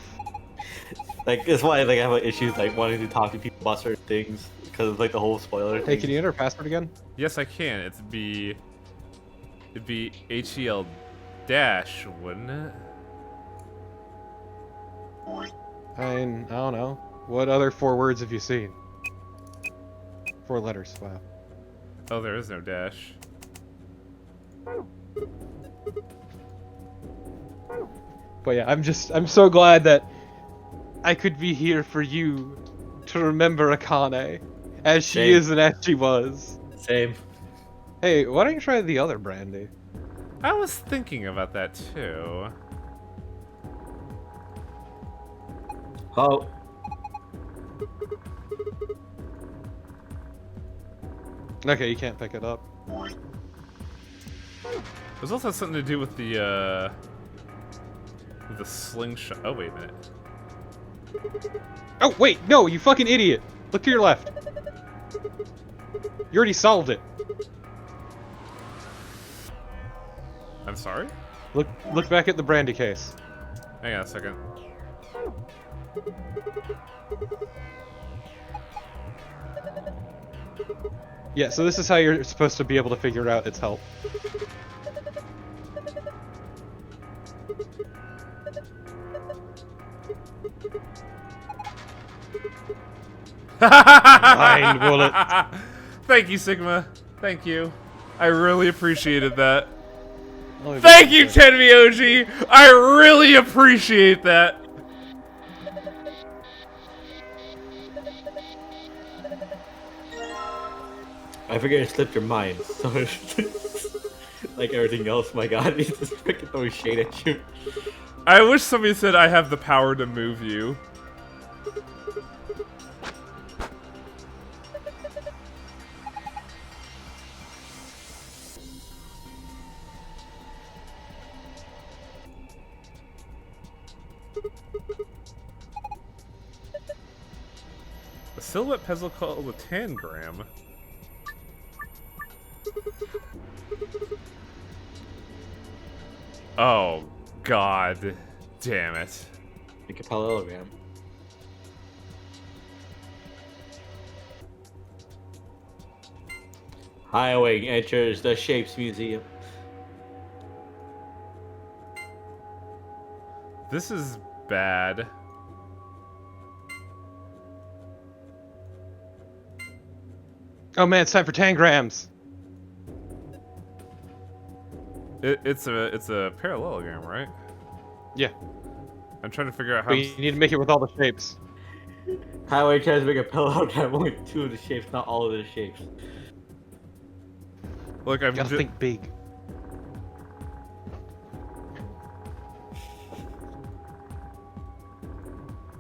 Like that's why like I have like, issues like wanting to talk to people about certain things because of like the whole spoiler.
Hey, can you enter password again?
Yes, I can. It'd be HEL dash, wouldn't it?
I don't know. What other 4 words have you seen? 4 letters. Wow.
Oh, there is no dash.
But yeah, I'm so glad that I could be here for you to remember Akane as she
Same.
is and as she was.
Same.
Hey, why don't you try the other brandy?
I was thinking about that too.
Oh.
Okay, you can't pick it up.
There's also something to do with the slingshot. Oh, wait a minute.
Oh, wait, no, you fucking idiot! Look to your left. You already solved it.
I'm sorry?
Look back at the brandy case.
Hang on a second.
Yeah, so this is how you're supposed to be able to figure out its health. Fine, bullet.
Thank you, Sigma. Thank you. I really appreciated that. Thank you, Tenmi OG. I really appreciate that.
I figured it slipped your mind. So like everything else, my god, he's just freaking throwing shade at you.
I wish somebody said I have the power to move you. A silhouette puzzle called a tangram. Oh, god damn it.
Like a parallelogram. Highway enters the Shapes Museum.
This is bad.
Oh man, it's time for tangrams.
It's a parallelogram, right?
Yeah.
I'm trying to figure out how.
But you need to make it with all the shapes.
Highway tries to make a parallelogram with 2 of the shapes, not all of the shapes.
Look, I'm
gotta think big.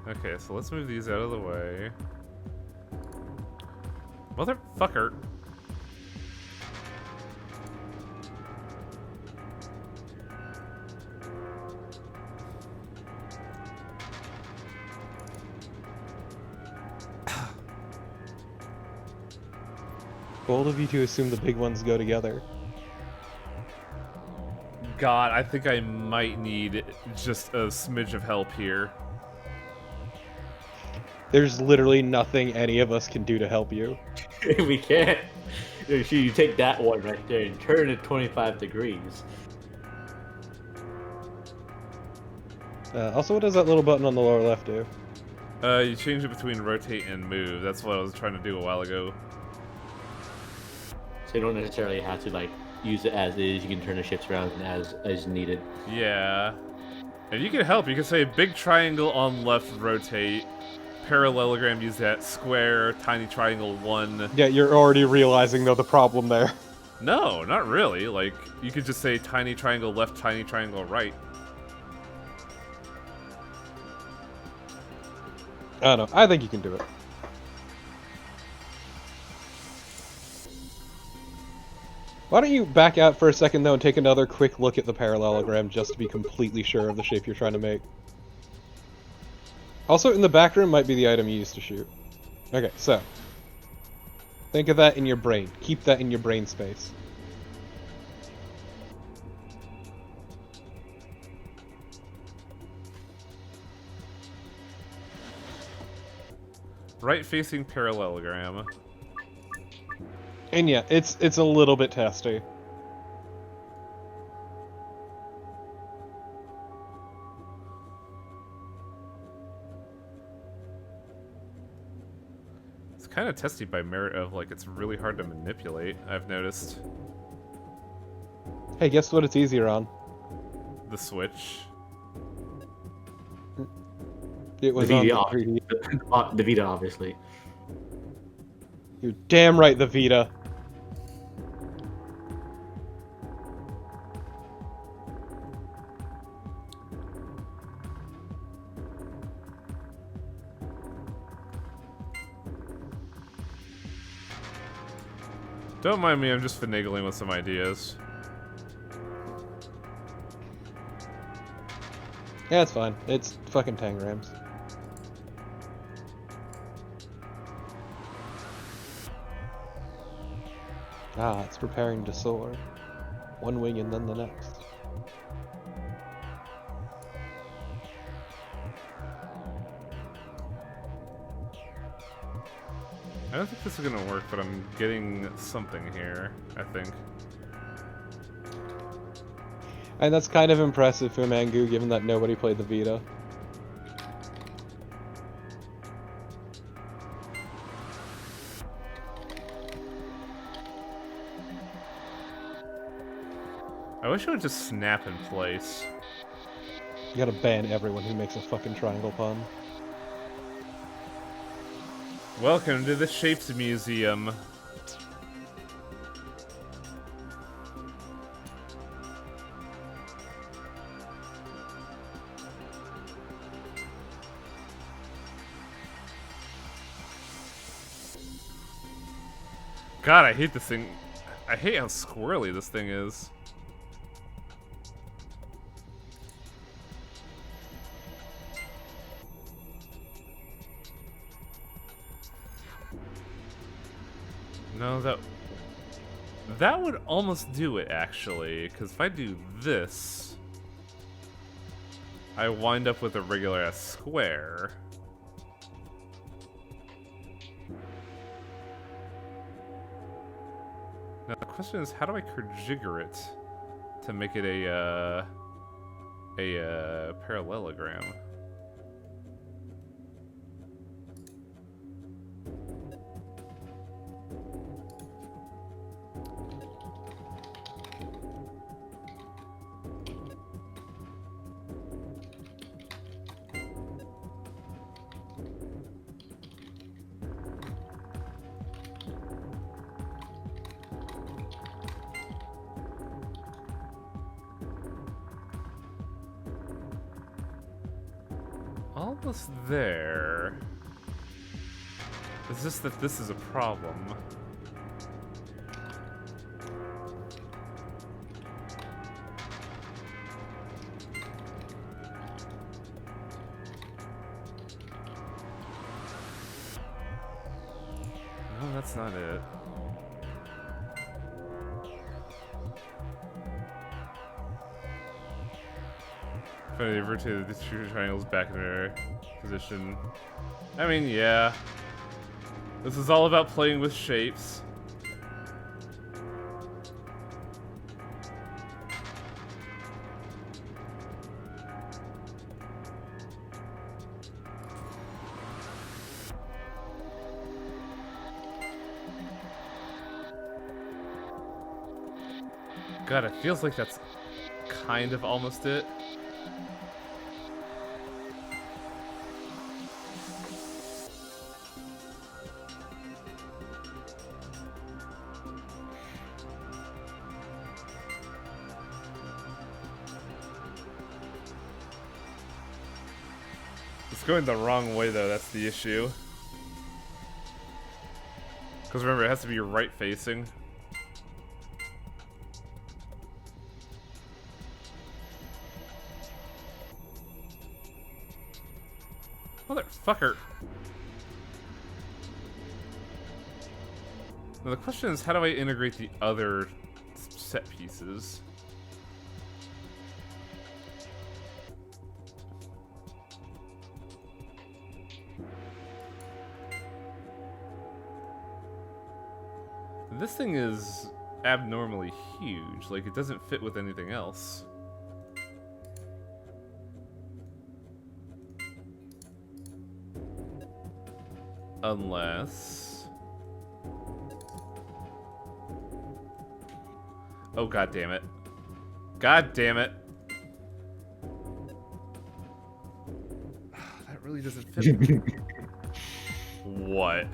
Okay, so let's move these out of the way. Motherfucker.
Bold of you to assume the big ones go together.
God, I think I might need just a smidge of help here.
There's literally nothing any of us can do to help you.
We can't. You take that one right there and turn it 25 degrees.
Also, what does that little button on the lower left do?
You change it between rotate and move. That's what I was trying to do a while ago.
So you don't necessarily have to like use it as is. You can turn the shifts around as needed.
Yeah. And you can help. You can say big triangle on left, rotate. Parallelogram, use that. Square, tiny triangle, 1.
Yeah, you're already realizing, though, the problem there.
No, not really. Like, you could just say tiny triangle left, tiny triangle right.
I don't know. I think you can do it. Why don't you back out for a second, though, and take another quick look at the parallelogram just to be completely sure of the shape you're trying to make. Also, in the back room might be the item you used to shoot. Okay, so. Think of that in your brain. Keep that in your brain space.
Right-facing parallelogram.
And yeah, it's a little bit testy.
It's kind of testy by merit of, like, it's really hard to manipulate, I've noticed.
Hey, guess what it's easier on?
The Switch.
It was
the
on
Vita,
the 3D.
The Vita, obviously.
You're damn right, the Vita.
Don't mind me, I'm just finagling with some ideas.
Yeah, it's fine. It's fucking tangrams. Ah, it's preparing to soar. One wing and then the next.
I don't think this is gonna work, but I'm getting something here, I think.
And that's kind of impressive for Mangu, given that nobody played the Vita.
I wish it would just snap in place.
You gotta ban everyone who makes a fucking triangle pun.
Welcome to the Shapes Museum. God, I hate this thing. I hate how squirrely this thing is. No, that would almost do it, actually, because if I do this, I wind up with a regular-ass square. Now the question is, how do I configure it to make it a parallelogram? Almost there. It's just that this is a problem. No, that's not it. Finally, rotate the two triangles back in their position. I mean, yeah. This is all about playing with shapes. God, it feels like that's kind of almost it. It's going the wrong way though, that's the issue. Because remember, it has to be right facing. Motherfucker. Now the question is, how do I integrate the other set pieces? This thing is abnormally huge, like it doesn't fit with anything else. Unless... Oh, god damn it. God damn it. That really doesn't fit. What?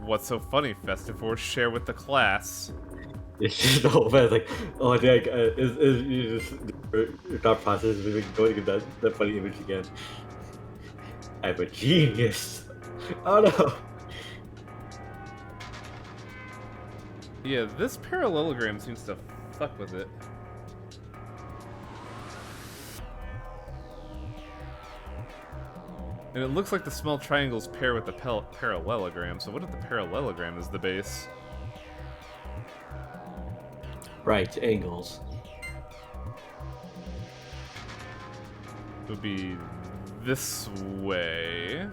What's so funny, Festivore? Share with the class.
It's just the whole thing, like, oh, I think you just your thought process is going to get that funny image again. I'm a genius. Oh no.
Yeah, this parallelogram seems to fuck with it. And it looks like the small triangles pair with the parallelogram, so what if the parallelogram is the base?
Right angles.
It would be this way.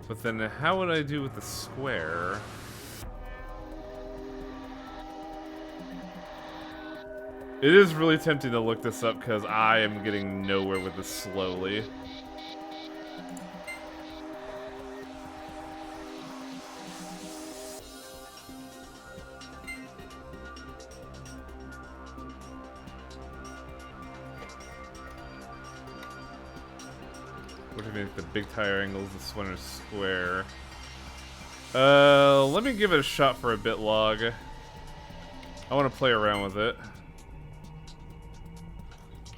But then how would I do with the square? It is really tempting to look this up because I am getting nowhere with this slowly. What do you make the big triangles, this one is square? Let me give it a shot for a bit log. I want to play around with it.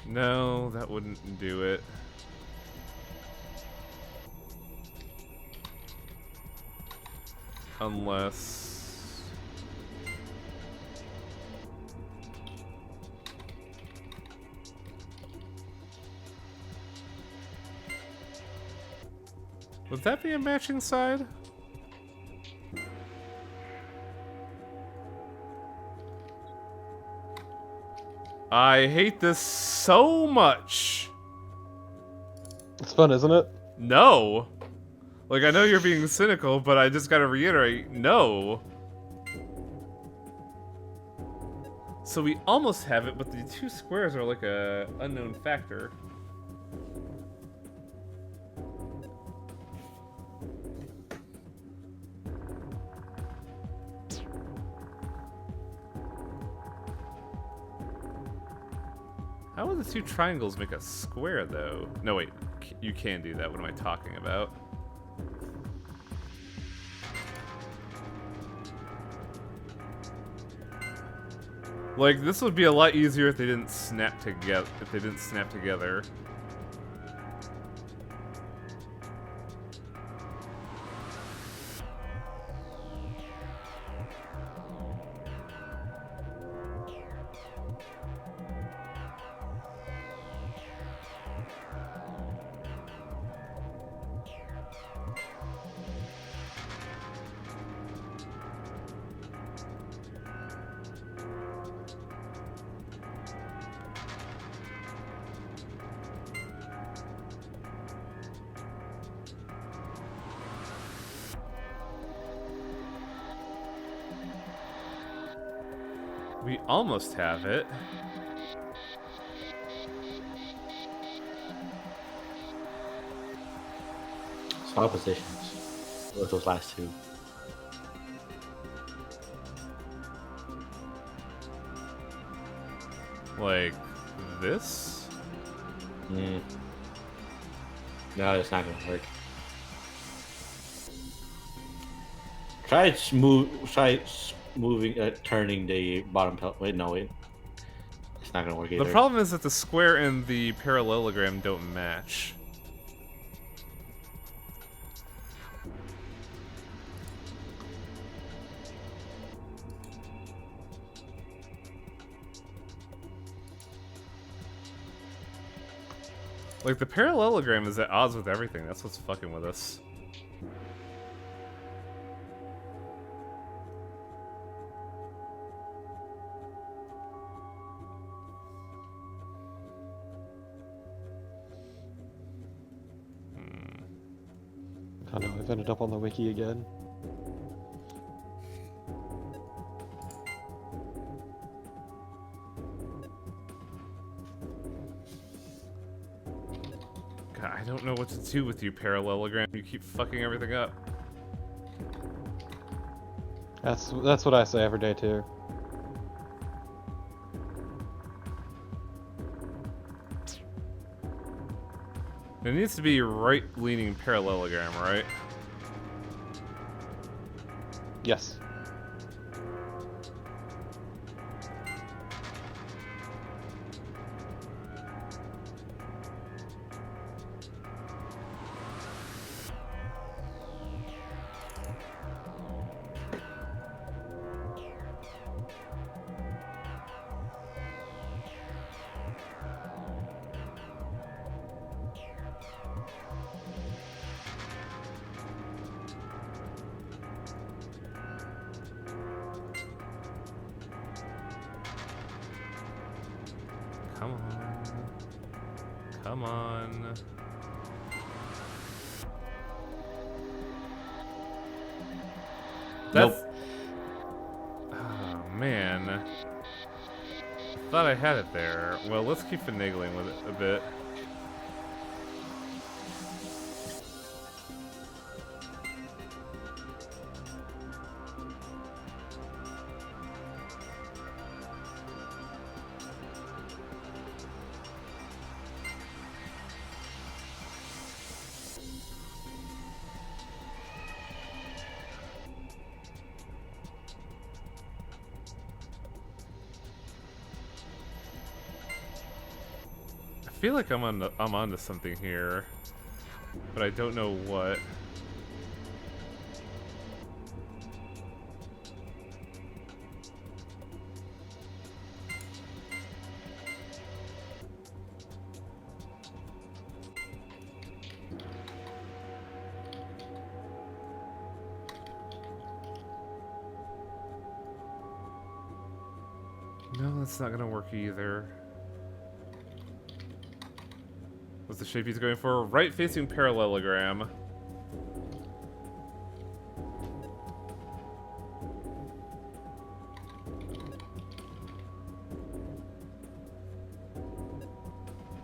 No, that wouldn't do it. Unless... Would that be a matching side? I hate this so much.
It's fun, isn't it?
No. Like, I know you're being cynical, but I just gotta reiterate, no. So we almost have it, but the two squares are like a unknown factor. How would the two triangles make a square, though? No, wait. You can do that. What am I talking about? Like, this would be a lot easier if they didn't snap together. We almost have it.
Swap positions with those last two.
Like this?
Mm. No, it's not gonna work. Try moving, turning the bottom pellet. Wait, no, wait. It's not gonna work either.
The problem is that the square and the parallelogram don't match. Like, the parallelogram is at odds with everything. That's what's fucking with us.
I know, I've ended up on the wiki again.
God, I don't know what to do with you, parallelogram. You keep fucking everything up.
That's what I say every day too.
It needs to be right-leaning parallelogram, right?
Yes.
Come on. Come on. That's...
Nope.
Oh, man. Thought I had it there. Well, let's keep finagling with it a bit. I feel like I'm onto something here, but I don't know what. No, that's not gonna work either. What's the shape he's going for? Right-facing parallelogram.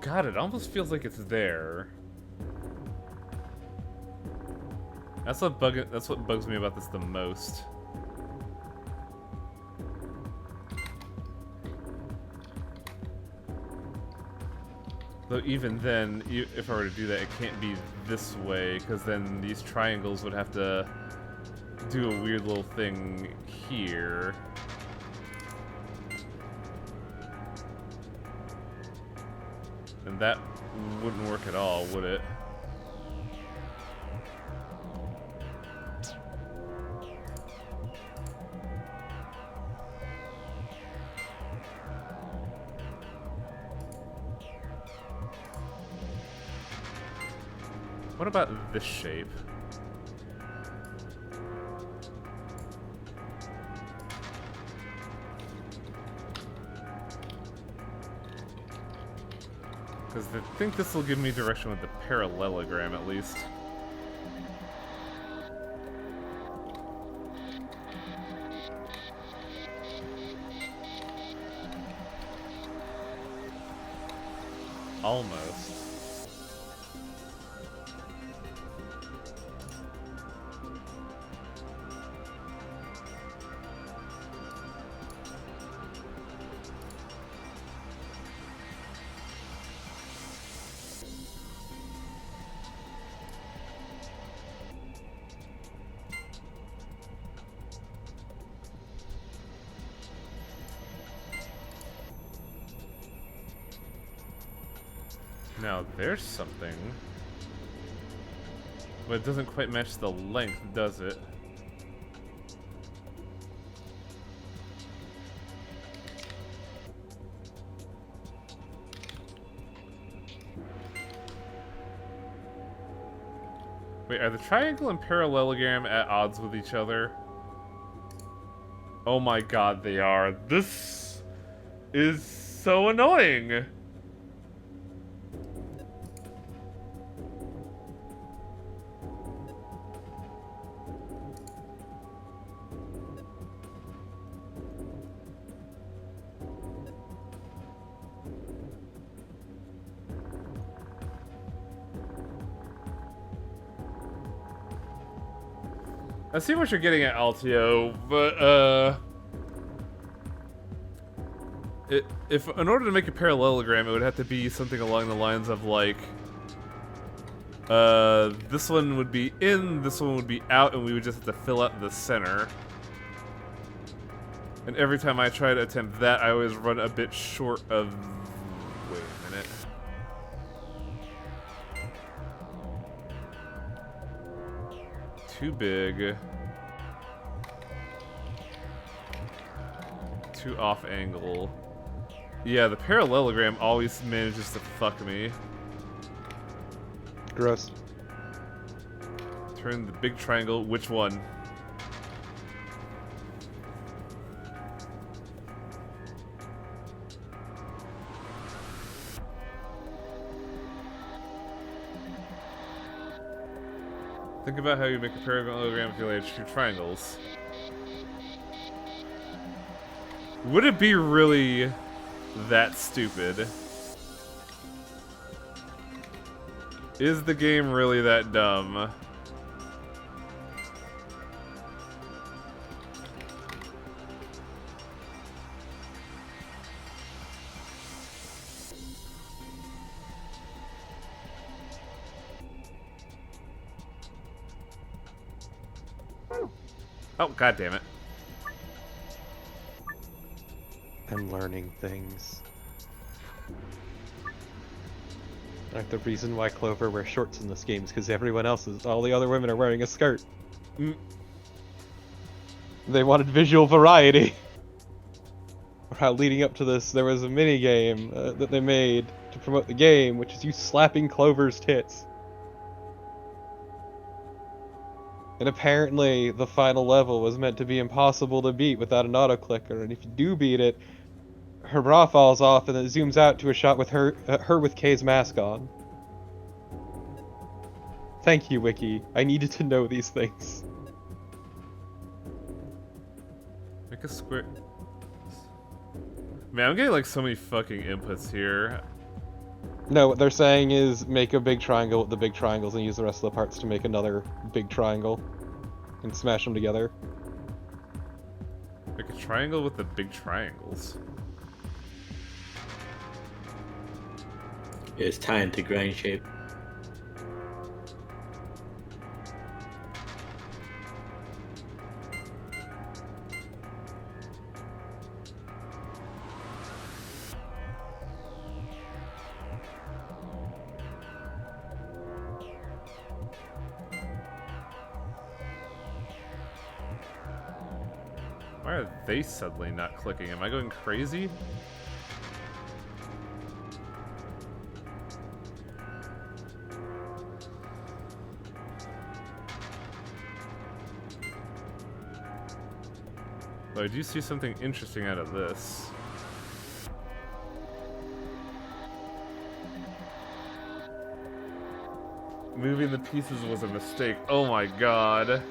God, it almost feels like it's there. That's what bugs me about this the most. Though even then, if I were to do that, it can't be this way, because then these triangles would have to do a weird little thing here. And that wouldn't work at all, would it? What about this shape? Because I think this will give me direction with the parallelogram, at least. Almost. Now there's something. But it doesn't quite match the length, does it? Wait, are the triangle and parallelogram at odds with each other? Oh my god, they are. This is so annoying! I see what you're getting at, Altio, but, if in order to make a parallelogram, it would have to be something along the lines of, like, this one would be in, this one would be out, and we would just have to fill out the center. And every time I try to attempt that, I always run a bit short of... Wait a minute. Too big. Too off angle. Yeah, the parallelogram always manages to fuck me.
Gross.
Turn the big triangle. Which one? Think about how you make a parallelogram if you lay two triangles. Would it be really that stupid? Is the game really that dumb? Oh, god damn it.
I'm learning things. Like the reason why Clover wears shorts in this game is because everyone else is, all the other women are wearing a skirt. They wanted visual variety. Or how leading up to this, there was a mini game that they made to promote the game, which is you slapping Clover's tits. And apparently, the final level was meant to be impossible to beat without an auto-clicker, and if you do beat it, her bra falls off and then it zooms out to a shot with her with Kay's mask on. Thank you, Wiki. I needed to know these things.
Make a square... Man, I'm getting like so many fucking inputs here.
No, what they're saying is make a big triangle with the big triangles and use the rest of the parts to make another big triangle. And smash them together.
Make a triangle with the big triangles.
It's time to grind shape.
Why are they suddenly not clicking? Am I going crazy? Though I do see something interesting out of this. Moving the pieces was a mistake. Oh my god.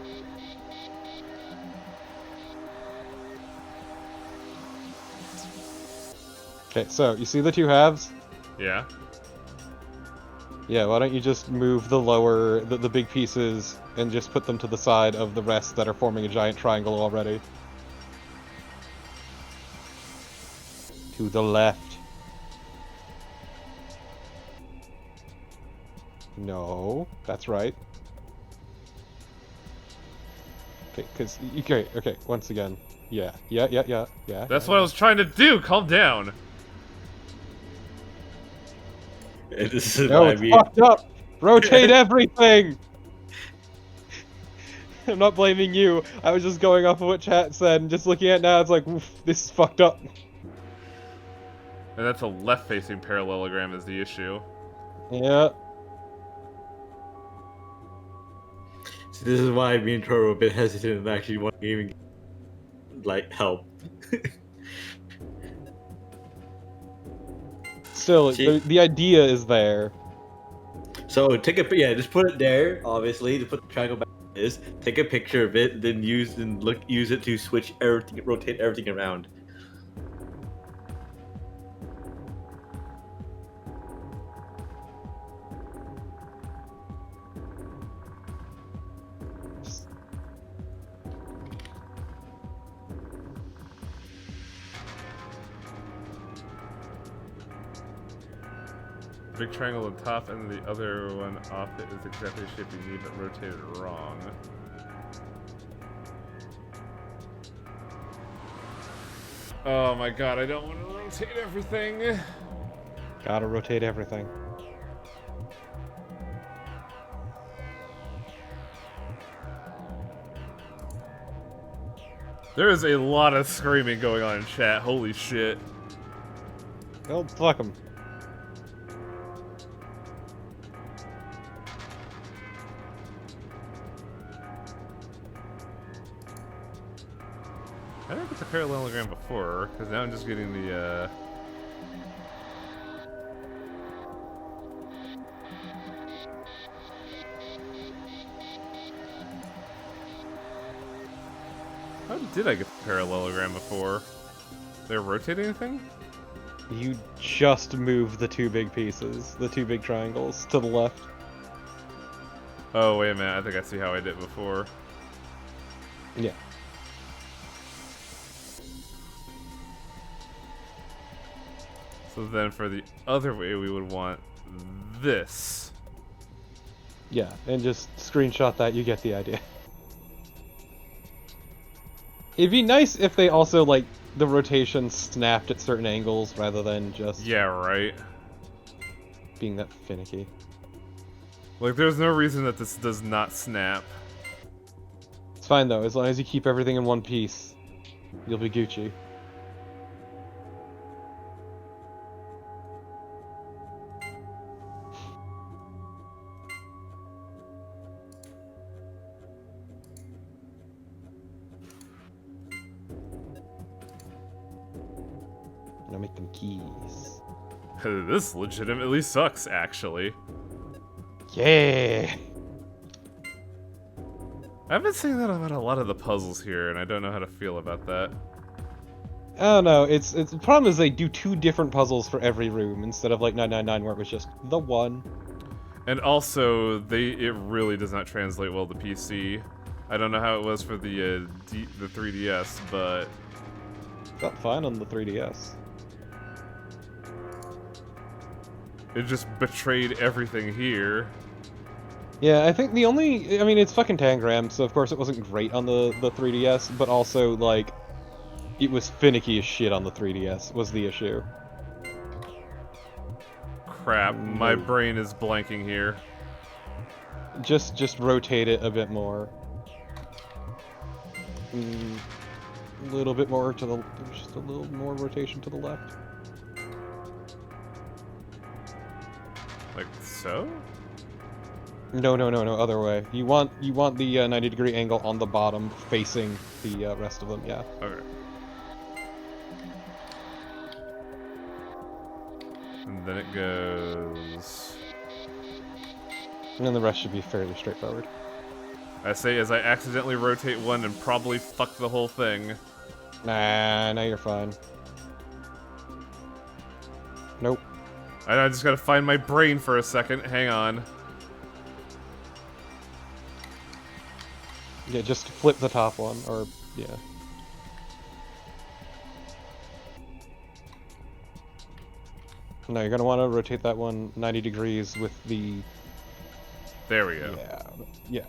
Okay, so you see the two halves?
Yeah.
Yeah, why don't you just move the lower, the big pieces, and just put them to the side of the rest that are forming a giant triangle already. To the left. No, that's right. Okay, okay, once again. Yeah.
That's what I was trying to do, calm down.
This is
No,
why
it's fucked up! Rotate everything! I'm not blaming you, I was just going off of what chat said, and just looking at it now, it's like, oof, this is fucked up.
And that's a left-facing parallelogram is the issue.
Yeah.
So this is why me and Troy were a bit hesitant and actually wanting to even like help.
Still, the idea is there.
So take a just put it there. Obviously, to put the triangle back like this. Take a picture of it, then use it to switch everything, rotate everything around.
Big triangle on top and the other one off it is exactly the shape you need but rotated wrong. Oh my god, I don't want to rotate everything.
Gotta rotate everything.
There is a lot of screaming going on in chat, holy shit.
Well, fuck them.
I didn't get the parallelogram before, because now I'm just getting the, How did I get the parallelogram before? Did I rotate anything?
You just move the two big pieces, the two big triangles, to the left.
Oh, wait a minute, I think I see how I did it before.
Yeah.
So then for the other way, we would want this.
Yeah, and just screenshot that, you get the idea. It'd be nice if they also, like, the rotation snapped at certain angles rather than just...
Yeah, right.
Being that finicky.
Like, there's no reason that this does not snap.
It's fine, though. As long as you keep everything in one piece, you'll be Gucci. Now make them keys.
This legitimately sucks, actually.
Yeah!
I've been saying that about a lot of the puzzles here, and I don't know how to feel about that.
I don't know, it's the problem is they do two different puzzles for every room, instead of like 999 where it was just the one.
And also, it really does not translate well to PC. I don't know how it was for the 3DS, but...
Felt fine on the 3DS.
It just betrayed everything here.
Yeah, I think the only... I mean, it's fucking Tangram, so of course it wasn't great on the 3DS, but also, like, it was finicky as shit on the 3DS, was the issue.
Crap, my brain is blanking here.
Just rotate it a bit more. A little bit more to the... Just a little more rotation to the left.
Like so?
No, other way. You want the 90-degree angle on the bottom, facing the rest of them, yeah.
Okay. And then it goes...
And then the rest should be fairly straightforward.
I say as I accidentally rotate one and probably fuck the whole thing.
Nah, now you're fine. Nope.
I just gotta find my brain for a second. Hang on.
Yeah, just flip the top one, or yeah. No, you're gonna want to rotate that one 90 degrees with the...
There we go.
Yeah.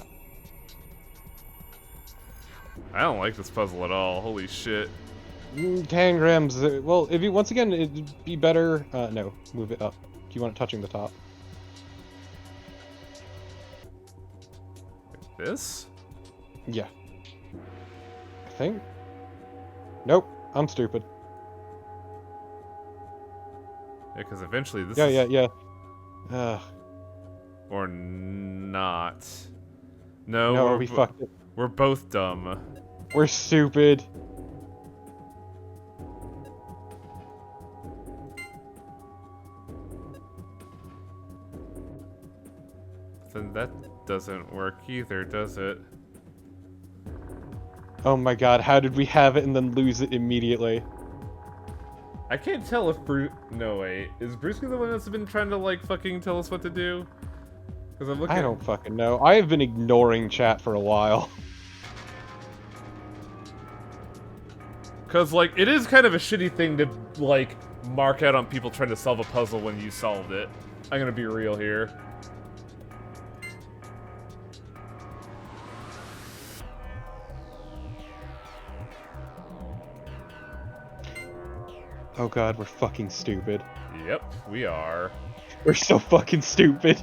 I don't like this puzzle at all. Holy shit.
Tangrams, well, if you, once again, it'd be better... no, move it up. Do you want it touching the top?
Like this?
Yeah. I think? Nope, I'm stupid.
Yeah, because eventually this
Yeah.
Or not. No,
No, we fucked it.
We're both dumb.
We're stupid.
Then that doesn't work either, does it?
Oh my god, how did we have it and then lose it immediately?
I can't tell if Bruce... No, wait. Is Brewski the one that's been trying to, like, fucking tell us what to do? Because I'm looking...
I don't fucking know. I have been ignoring chat for a while.
Because, like, it is kind of a shitty thing to, like, mark out on people trying to solve a puzzle when you solved it. I'm gonna be real here.
Oh god, we're fucking stupid.
Yep, we are.
We're so fucking stupid.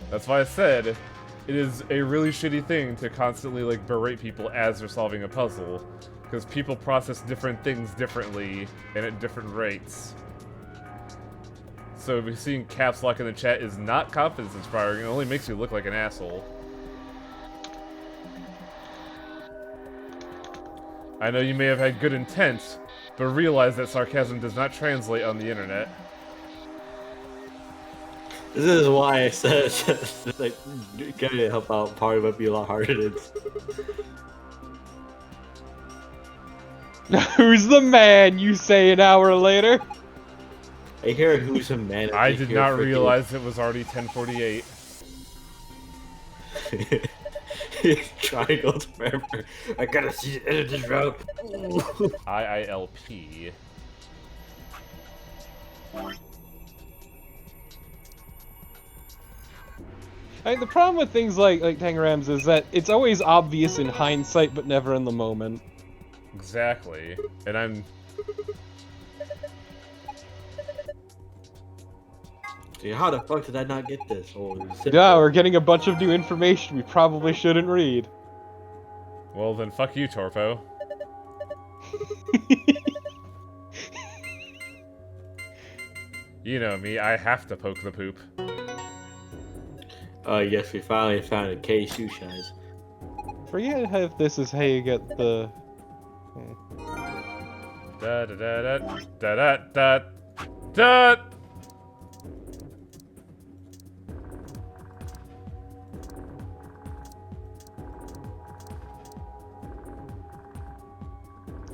That's why I said it is a really shitty thing to constantly, like, berate people as they're solving a puzzle. Because people process different things differently and at different rates. So if you're seeing caps lock in the chat is not confidence inspiring, it only makes you look like an asshole. I know you may have had good intent, but realize that sarcasm does not translate on the internet.
This is why I said, like, getting to help out probably would be a lot harder than...
Who's the man, you say an hour later?
I hear who's a man.
I did not realize it was already 10:48.
Triangles forever. I gotta see the end of this route.
IILP.
I mean, the problem with things like Tangrams is that it's always obvious in hindsight, but never in the moment.
Exactly. And I'm...
See, how the fuck did I not get this?
Yeah, we're getting a bunch of new information we probably shouldn't read.
Well then, fuck you, Torpo. You know me, I have to poke the poop.
Yes, we finally found a K shoe shines.
Forget if this is how you get the...
Da da da da da da da da.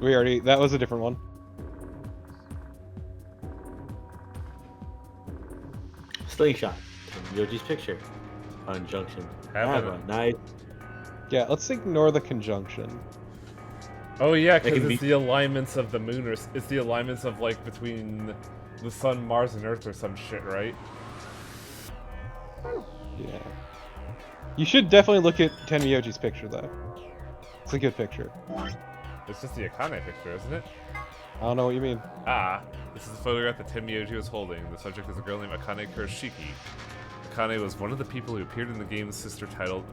We already... That was a different one.
Slingshot. Yoji's picture. Conjunction.
Have
a nice...
Yeah, let's ignore the conjunction.
Oh yeah, because it's the alignments of the moon, or it's the alignments of, like, between the sun, Mars, and Earth or some shit, right?
Yeah. You should definitely look at Tenmyoji's picture, though. It's a good picture.
It's just the Akane picture, isn't it?
I don't know what you mean.
Ah, this is a photograph that Tenmyoji was holding. The subject is a girl named Akane Kurashiki. Akane was one of the people who appeared in the game's sister titled...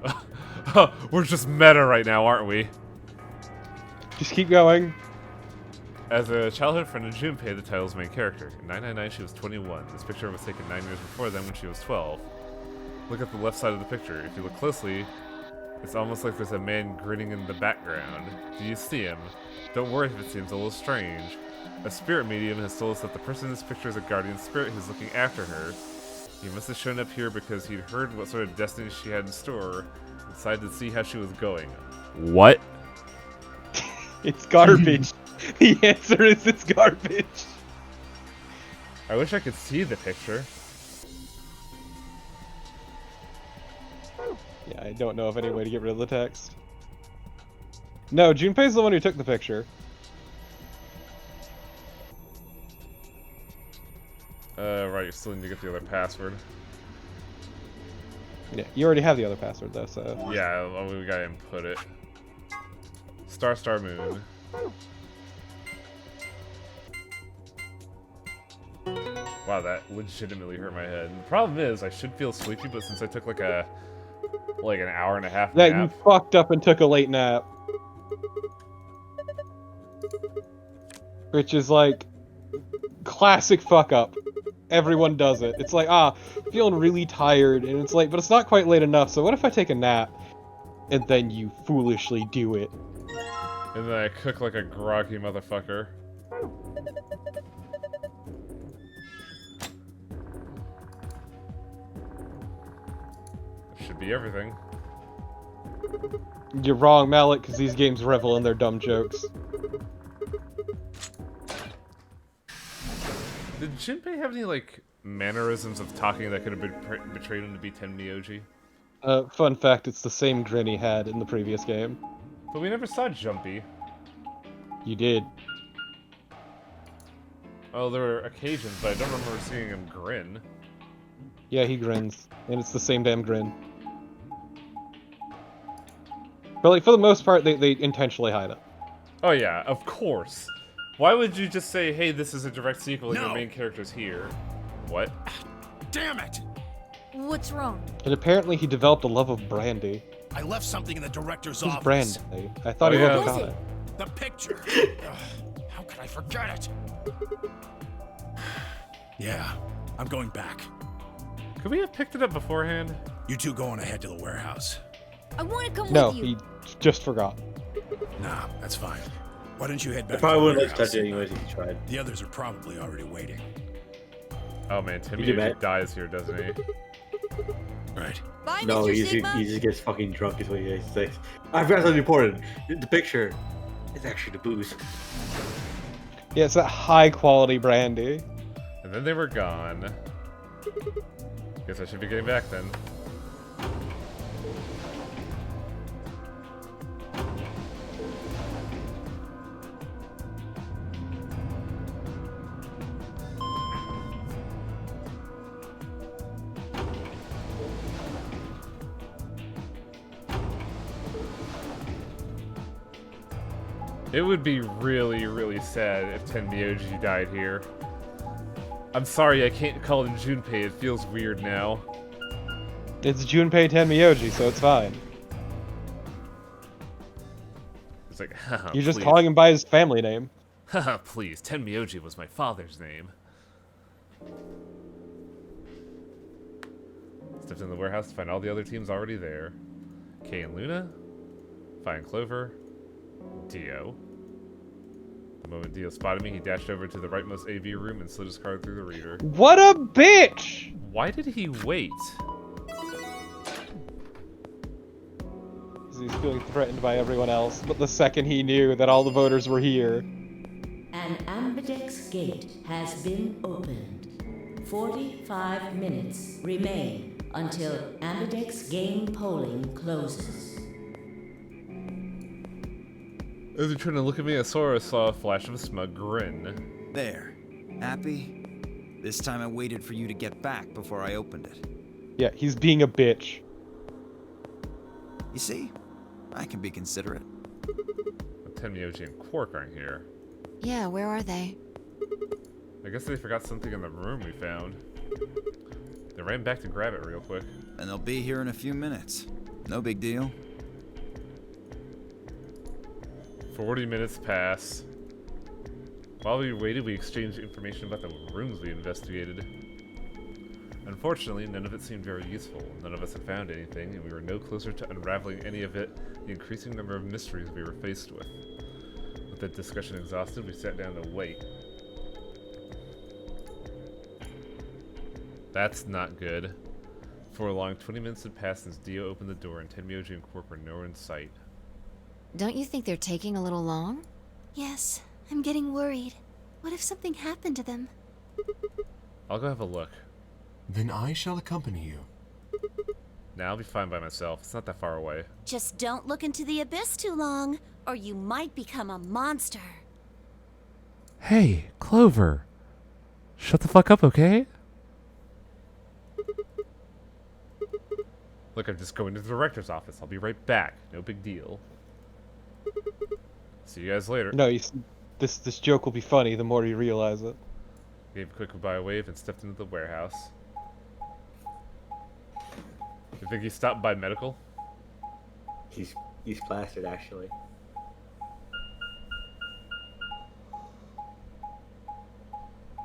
We're just meta right now, aren't we?
Just keep going.
As a childhood friend of Junpei, the title's main character. In 999, she was 21. This picture was taken 9 years before then when she was 12. Look at the left side of the picture. If you look closely, it's almost like there's a man grinning in the background. Do you see him? Don't worry if it seems a little strange. A spirit medium has told us that the person in this picture is a guardian spirit who's looking after her. He must have shown up here because he'd heard what sort of destiny she had in store and decided to see how she was going. What?
It's garbage. The answer is it's garbage.
I wish I could see the picture.
Yeah, I don't know of any way to get rid of the text. No, Junpei's the one who took the picture.
Right, you still need to get the other password.
Yeah, you already have the other password though, so...
Yeah, we gotta input it. Star Star Moon. Wow, that legitimately hurt my head. The problem is, I should feel sleepy, but since I took like an hour and a half
Yeah,
nap...
you fucked up and took a late nap. Which is like... classic fuck up. Everyone does it. It's like, feeling really tired, and it's like, but it's not quite late enough, so what if I take a nap? And then you foolishly do it.
And then I cook like a groggy motherfucker. Should be everything.
You're wrong, Malik, because these games revel in their dumb jokes.
Did Jinpei have any, like, mannerisms of talking that could have betrayed him to be Tenmyoji?
Fun fact, it's the same grin he had in the previous game.
But we never saw Jumpy.
You did.
Oh, there were occasions, but I don't remember seeing him grin.
Yeah, he grins. And it's the same damn grin. But, like, for the most part, they intentionally hide it.
Oh yeah, of course. Why would you just say, hey, this is a direct sequel and your main character's here? What?
Damn it!
What's wrong?
And apparently he developed a love of brandy.
I left something in the director's
Who's
office.
brandy? I thought he wouldn't have got it.
The picture. How could I forget it? Yeah, I'm going back.
Could we have picked it up beforehand?
You two go on ahead to the warehouse.
I want to come
No,
with you.
he just forgot.
Nah, that's fine. Why don't you head back?
I probably
to the
wouldn't have
warehouse
touched it anyways if you tried.
The others are probably already waiting.
Oh man, Tenmyoji dies here, doesn't he?
Right.
Bye,
No,
Mr.
he
Sigma.
just gets fucking drunk is what he says. I forgot something important. The picture is actually the booze.
Yeah, it's that high quality brandy.
And then they were gone. Guess I should be getting back then. It would be really, really sad if Tenmyoji died here. I'm sorry, I can't call him Junpei. It feels weird now.
It's Junpei Tenmyoji, so it's fine.
It's like, haha,
You're just
please.
calling him by his family name.
Haha, please. Tenmyoji was my father's name. Stepped in the warehouse to find all the other teams already there. Kay and Luna, Fi and Clover, Dio. The moment Dio spotted me, he dashed over to the rightmost AV room and slid his card through the reader.
What a bitch!
Why did he wait?
He's feeling threatened by everyone else, but the second he knew that all the voters were here...
An ambidex gate has been opened. 45 minutes remain until ambidex game polling closes.
As he turned to look at me, I saw a flash of a smug grin.
There. Happy? This time I waited for you to get back before I opened it.
Yeah, he's being a bitch.
You see? I can be considerate.
Tenmyoji and Quark aren't here.
Yeah, where are they?
I guess they forgot something in the room we found. They ran back to grab it real quick.
And they'll be here in a few minutes. No big deal.
40 minutes pass. While we waited, we exchanged information about the rooms we investigated. Unfortunately, none of it seemed very useful. None of us had found anything, and we were no closer to unraveling any of it, the increasing number of mysteries we were faced with. With the discussion exhausted, we sat down to wait. That's not good. For a long 20 minutes had passed since Dio opened the door and Tenmyoji and Quark were nowhere in sight.
Don't you think they're taking a little long?
Yes, I'm getting worried. What if something happened to them?
I'll go have a look.
Then I shall accompany you.
Nah, I'll be fine by myself. It's not that far away.
Just don't look into the abyss too long, or you might become a monster.
Hey, Clover. Shut the fuck up, okay? Look, I'm just going to the director's office. I'll be right back. No big deal. See you guys later.
No, this joke will be funny the more you realize it.
Gave a quick goodbye wave and stepped into the warehouse. You think he stopped by medical?
He's plastered actually.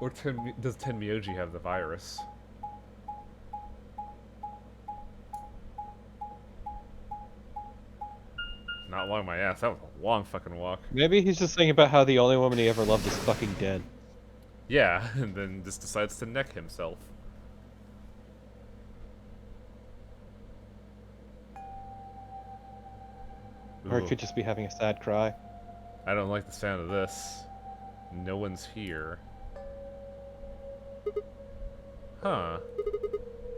Or does Tenmyoji have the virus? Not long my ass. That was a long fucking walk.
Maybe he's just thinking about how the only woman he ever loved is fucking dead.
Yeah, and then just decides to neck himself.
Or he could just be having a sad cry.
I don't like the sound of this. No one's here. Huh.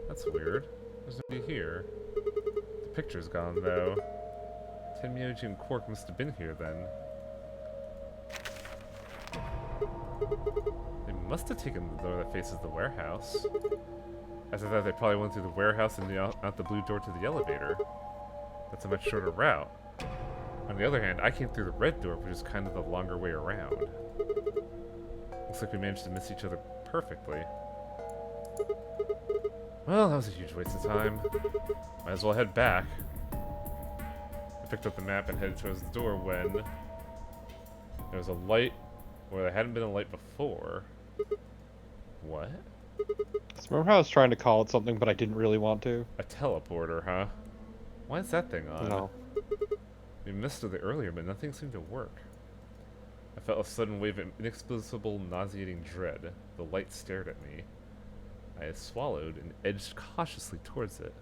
That's weird. There's nobody here. The picture's gone, though. Tenmyoji and Quark must have been here, then. They must have taken the door that faces the warehouse. As I thought they probably went through the warehouse and out the blue door to the elevator. That's a much shorter route. On the other hand, I came through the red door, which is kind of the longer way around. Looks like we managed to miss each other perfectly. Well, that was a huge waste of time. Might as well head back. I picked up the map and headed towards the door when there was a light where there hadn't been a light before. What?
Remember how I was trying to call it something, but I didn't really want to?
A teleporter, huh? Why is that thing on?
No.
We missed it earlier, but nothing seemed to work. I felt a sudden wave of inexplicable, nauseating dread. The light stared at me. I swallowed and edged cautiously towards it.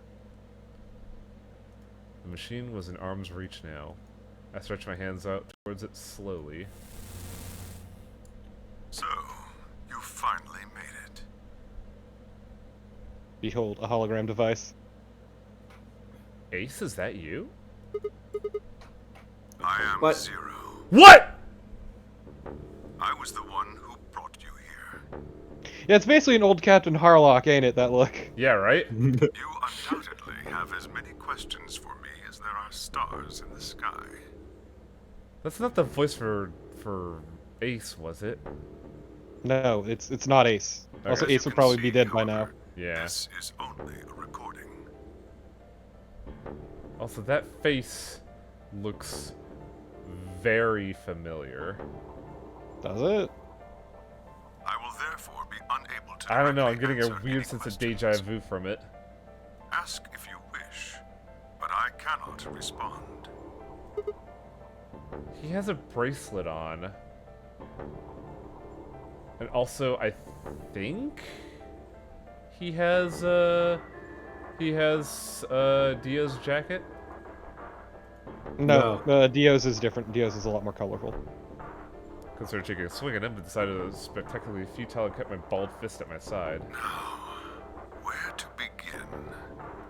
The machine was in arm's reach now. I stretched my hands out towards it slowly.
So, you finally made it.
Behold, a hologram device.
Ace, is that you?
I am
What?
Zero.
What?!
I was the one who brought you here.
Yeah, it's basically an old Captain Harlock, ain't it, that look?
Yeah, right?
You undoubtedly have as many questions for me as there are stars in the sky.
That's not the voice for Ace, was it?
No, it's not Ace.
Okay.
Also,
As you
Ace would
can
probably
see,
be dead by
however,
now.
Yeah.
This is only a recording.
Also, that face looks very familiar.
Does it?
I will therefore be unable to.
I don't know, I'm
directly
getting a
answer
weird
any
sense of
questions.
deja vu from it.
Ask if you wish, but I cannot respond.
He has a bracelet on. And also, I think he has Dio's jacket.
No, Dio's is different. Dio's is a lot more colorful.
Considered taking a swing at him, but decided it was spectacularly futile and kept my bald fist at my side.
Now, where to begin?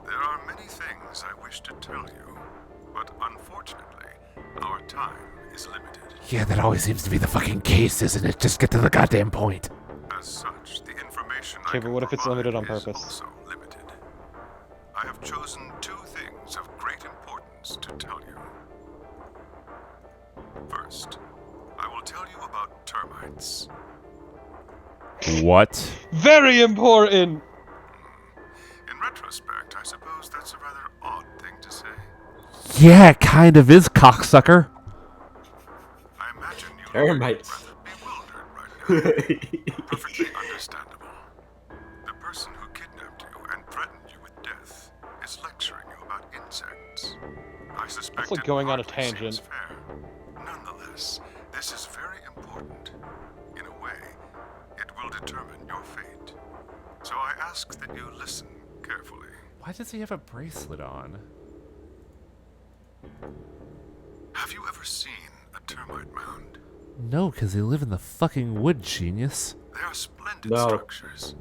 There are many things I wish to tell you, but unfortunately, our time is limited.
Yeah, that always seems to be the fucking case, isn't it? Just get to the goddamn point.
As such, the information
Okay,
I
but
can
what if it's limited on
provide is
purpose?
also limited. I have chosen two things of great importance to tell you. First, I will tell you about termites.
What?
Very important!
In retrospect, I suppose that's a rather odd thing to say.
Yeah, it kind of is, cocksucker.
I imagine you
Termites.
look rather bewildered right now. Perfectly understandable. The person who kidnapped you and threatened you with death is lecturing you about insects. I suspect
That's like
it
going on a
hardly seems
tangent.
fair. Nonetheless, this is very important. In a way, it will determine your fate. So I ask that you listen carefully.
Why does he have a bracelet on?
Have you ever seen a termite mound?
No, because they live in the fucking wood, genius.
They are splendid
No.
structures.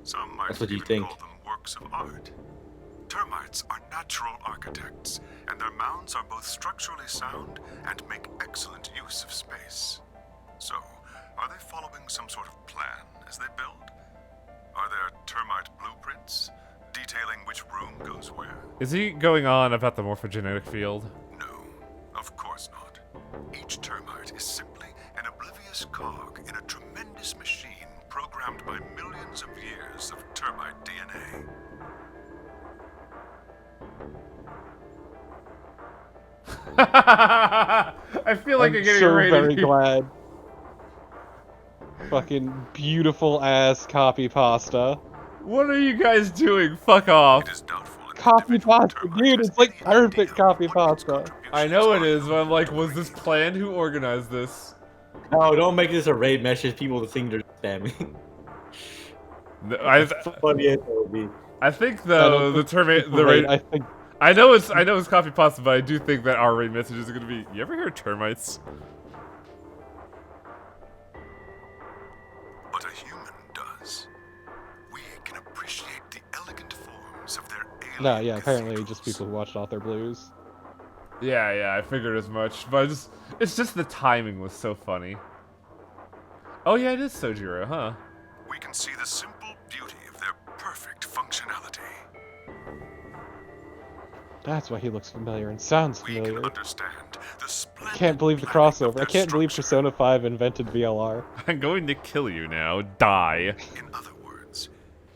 Some might
That's what you
even
think.
call them works of art. Termites are natural architects, and their mounds are both structurally sound and make excellent use of space. So, are they following some sort of plan as they build? Are there termite blueprints detailing which room goes where?
Is he going on about the morphogenetic field?
No, of course not. Each termite is simply an oblivious cog in a tremendous machine programmed by millions of years of termite DNA.
I feel like
I'm
you're getting
so
rated
very
here.
glad. Fucking beautiful ass copy pasta.
What are you guys doing? Fuck off.
Copy pasta, dude, it's like perfect copy pasta.
I know it is, but I'm like, was this planned? Who organized this?
No, don't make this a raid message. People to think they're spamming.
I
Funny as it would be.
I think
I
though
don't
the
think
term
it's
the
raid,
rate.
I
know it's copy pasta, but I do think that our rate message is gonna be. You ever hear of termites?
But a human does. We can appreciate the elegant forms of their alien
No, yeah, apparently just people who watched Author Blues.
Yeah, I figured as much, but it's just the timing was so funny. Oh yeah, it is Sojiro, huh?
We can see the simple beauty of their perfect functionality.
That's why he looks familiar and sounds familiar.
Understand the splendid
Can't believe the crossover. I can't believe Persona 5 invented VLR.
I'm going to kill you now. Die.
In other words,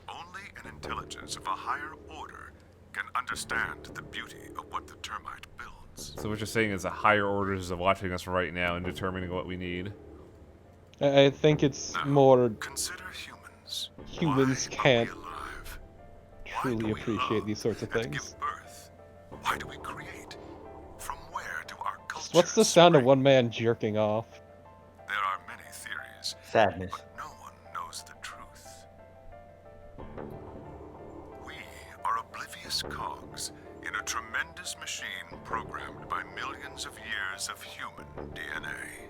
only an intelligence of a higher order can understand the beauty of what the termite builds.
So what you're saying is the higher orders are watching us right now and determining what we need.
I think it's more...
Consider humans.
Humans can't truly appreciate these sorts of things.
Why do we create? From where do our cultures?
What's the sound of one man jerking off?
There are many theories.
Sadness.
But no one knows the truth. We are oblivious cogs in a tremendous machine programmed by millions of years of human DNA.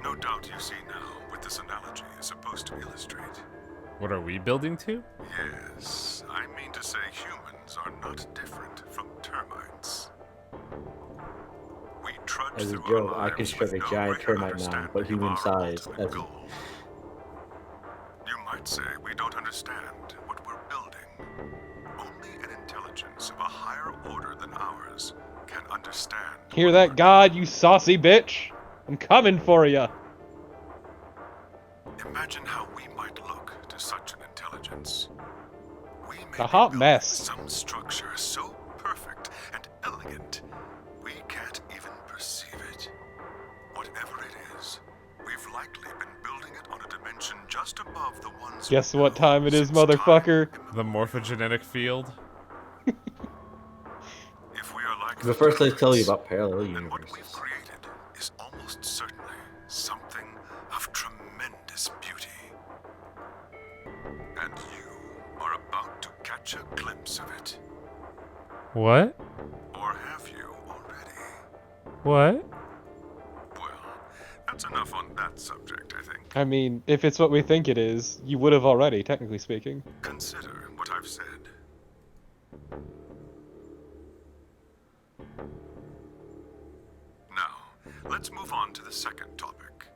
No doubt you see now what this analogy is supposed to illustrate.
What are we building to?
Yes, I mean to say humans are not different from termites. We trudge
As a
through
joke,
our
I
lives
construct a
with no
giant
greater
termite mound,
understanding
but
of
human
our
size.
ultimate goal. You might say we don't understand what we're building. Only an intelligence of a higher order than ours can understand.
Hear that, God, you saucy bitch? I'm coming for ya!
Imagine how we might look to such an intelligence. We may
A hot
be building
mess.
some structure so perfect and elegant, we can't even perceive it. Whatever it is, we've likely been building it on a dimension just above the ones.
Guess what time it is, motherfucker?
The morphogenetic field?
If we are like
The first I tell you about parallel universes.
created is almost certainly something of tremendous beauty. And you are about to catch a glimpse of it.
What?
Or have you already?
What?
Well, that's enough on that subject, I think.
I mean, if it's what we think it is, you would have already, technically speaking.
Consider what I've said. Now, let's move on to the second topic.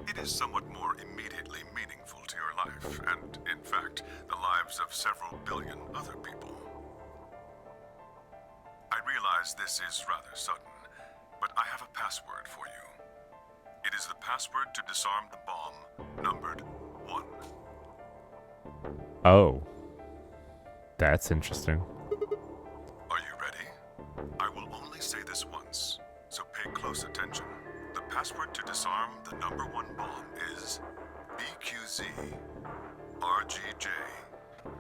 It is somewhat more immediately meaningful to your life, and, in fact, the lives of several billion other people. I realize this is rather sudden, but I have a password for you. It is the password to disarm the bomb, numbered 1.
Oh. That's interesting.
Are you ready? I will only say this once, so pay close attention. The password to disarm the number 1 bomb is BQZ RGJ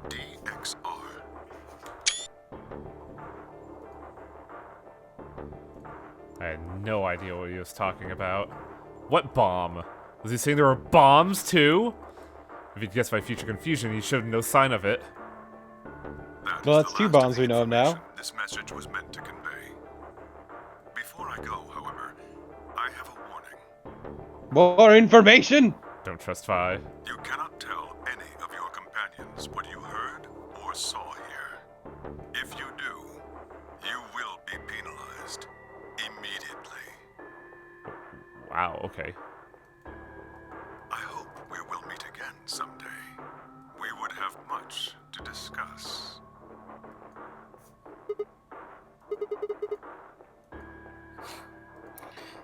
DXR.
I had no idea what he was talking about. What bomb? Was he saying there were bombs too? If he'd guessed my future confusion, he showed no sign of it.
Well, that's 2 bombs we know of now.
This message was meant to convey. Before I go, however, I have a warning.
More information!
Don't trust Fi.
You cannot tell any of your companions what you heard or saw here. If you do, you will be penalized immediately.
Wow, okay.
I hope we will meet again someday. We would have much to discuss.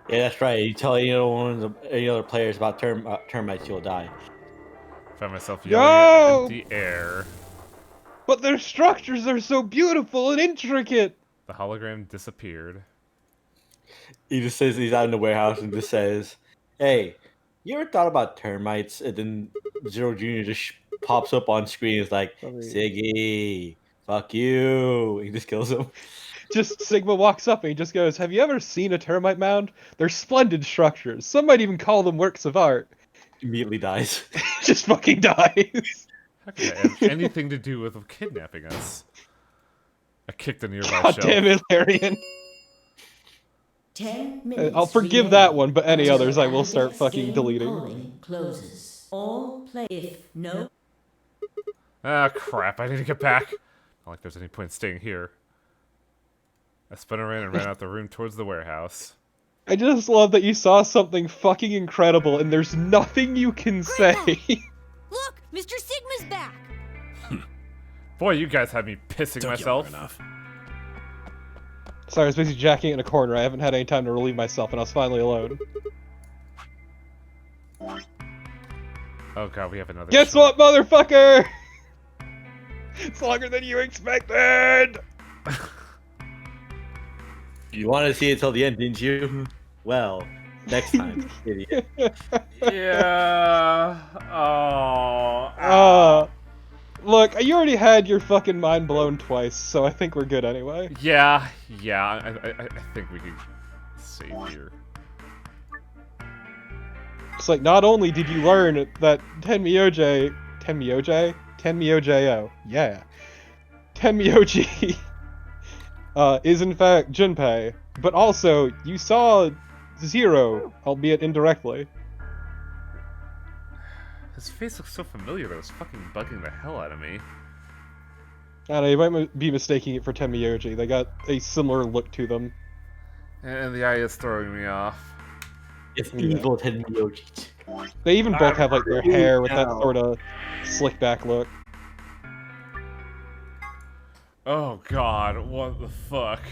Yeah, that's right. You tell any other players about termites, you'll die.
Found myself yelling at empty air.
But their structures are so beautiful and intricate!
The hologram disappeared.
He just says he's out in the warehouse and just says, "Hey, you ever thought about termites?" And then Zero Junior just pops up on screen. It's like, "Siggy, fuck you!" He just kills him.
Just Sigma walks up and he just goes, "Have you ever seen a termite mound? They're splendid structures. Some might even call them works of art."
Immediately dies.
Just fucking dies.
How could that have anything to do with kidnapping us? I kicked a nearby
God
shelf.
damn it, Larian.
10 minutes.
I'll forgive that one, but any others I will start fucking deleting.
Polling closes. All play. If no.
Ah, crap. I need to get back. Not like there's any point in staying here. I spun around and ran out the room towards the warehouse.
I just love that you saw something fucking incredible and there's nothing you can say.
Look, Mr. Sigma's back.
Boy, you guys had me pissing myself.
Sorry, I was busy jacking in a corner. I haven't had any time to relieve myself and I was finally alone.
Oh god, we have another
Guess what, motherfucker? It's longer than you expected!
You wanted to see it till the end, didn't you? Well, next time, idiot.
Yeah. Oh.
Look, you already had your fucking mind blown twice, so I think we're good anyway.
Yeah. I think we could save here.
It's like, not only did you learn that Tenmyojo, yeah. Tenmyoji is in fact Junpei, but also you saw Zero, albeit indirectly.
His face looks so familiar that it's fucking bugging the hell out of me.
I don't know, you might be mistaking it for Tenmyoji. They got a similar look to them.
And the eye is throwing me off.
It's evil Tenmyoji.
They even both have like their hair with that sort of slick back look.
Oh god, what the fuck?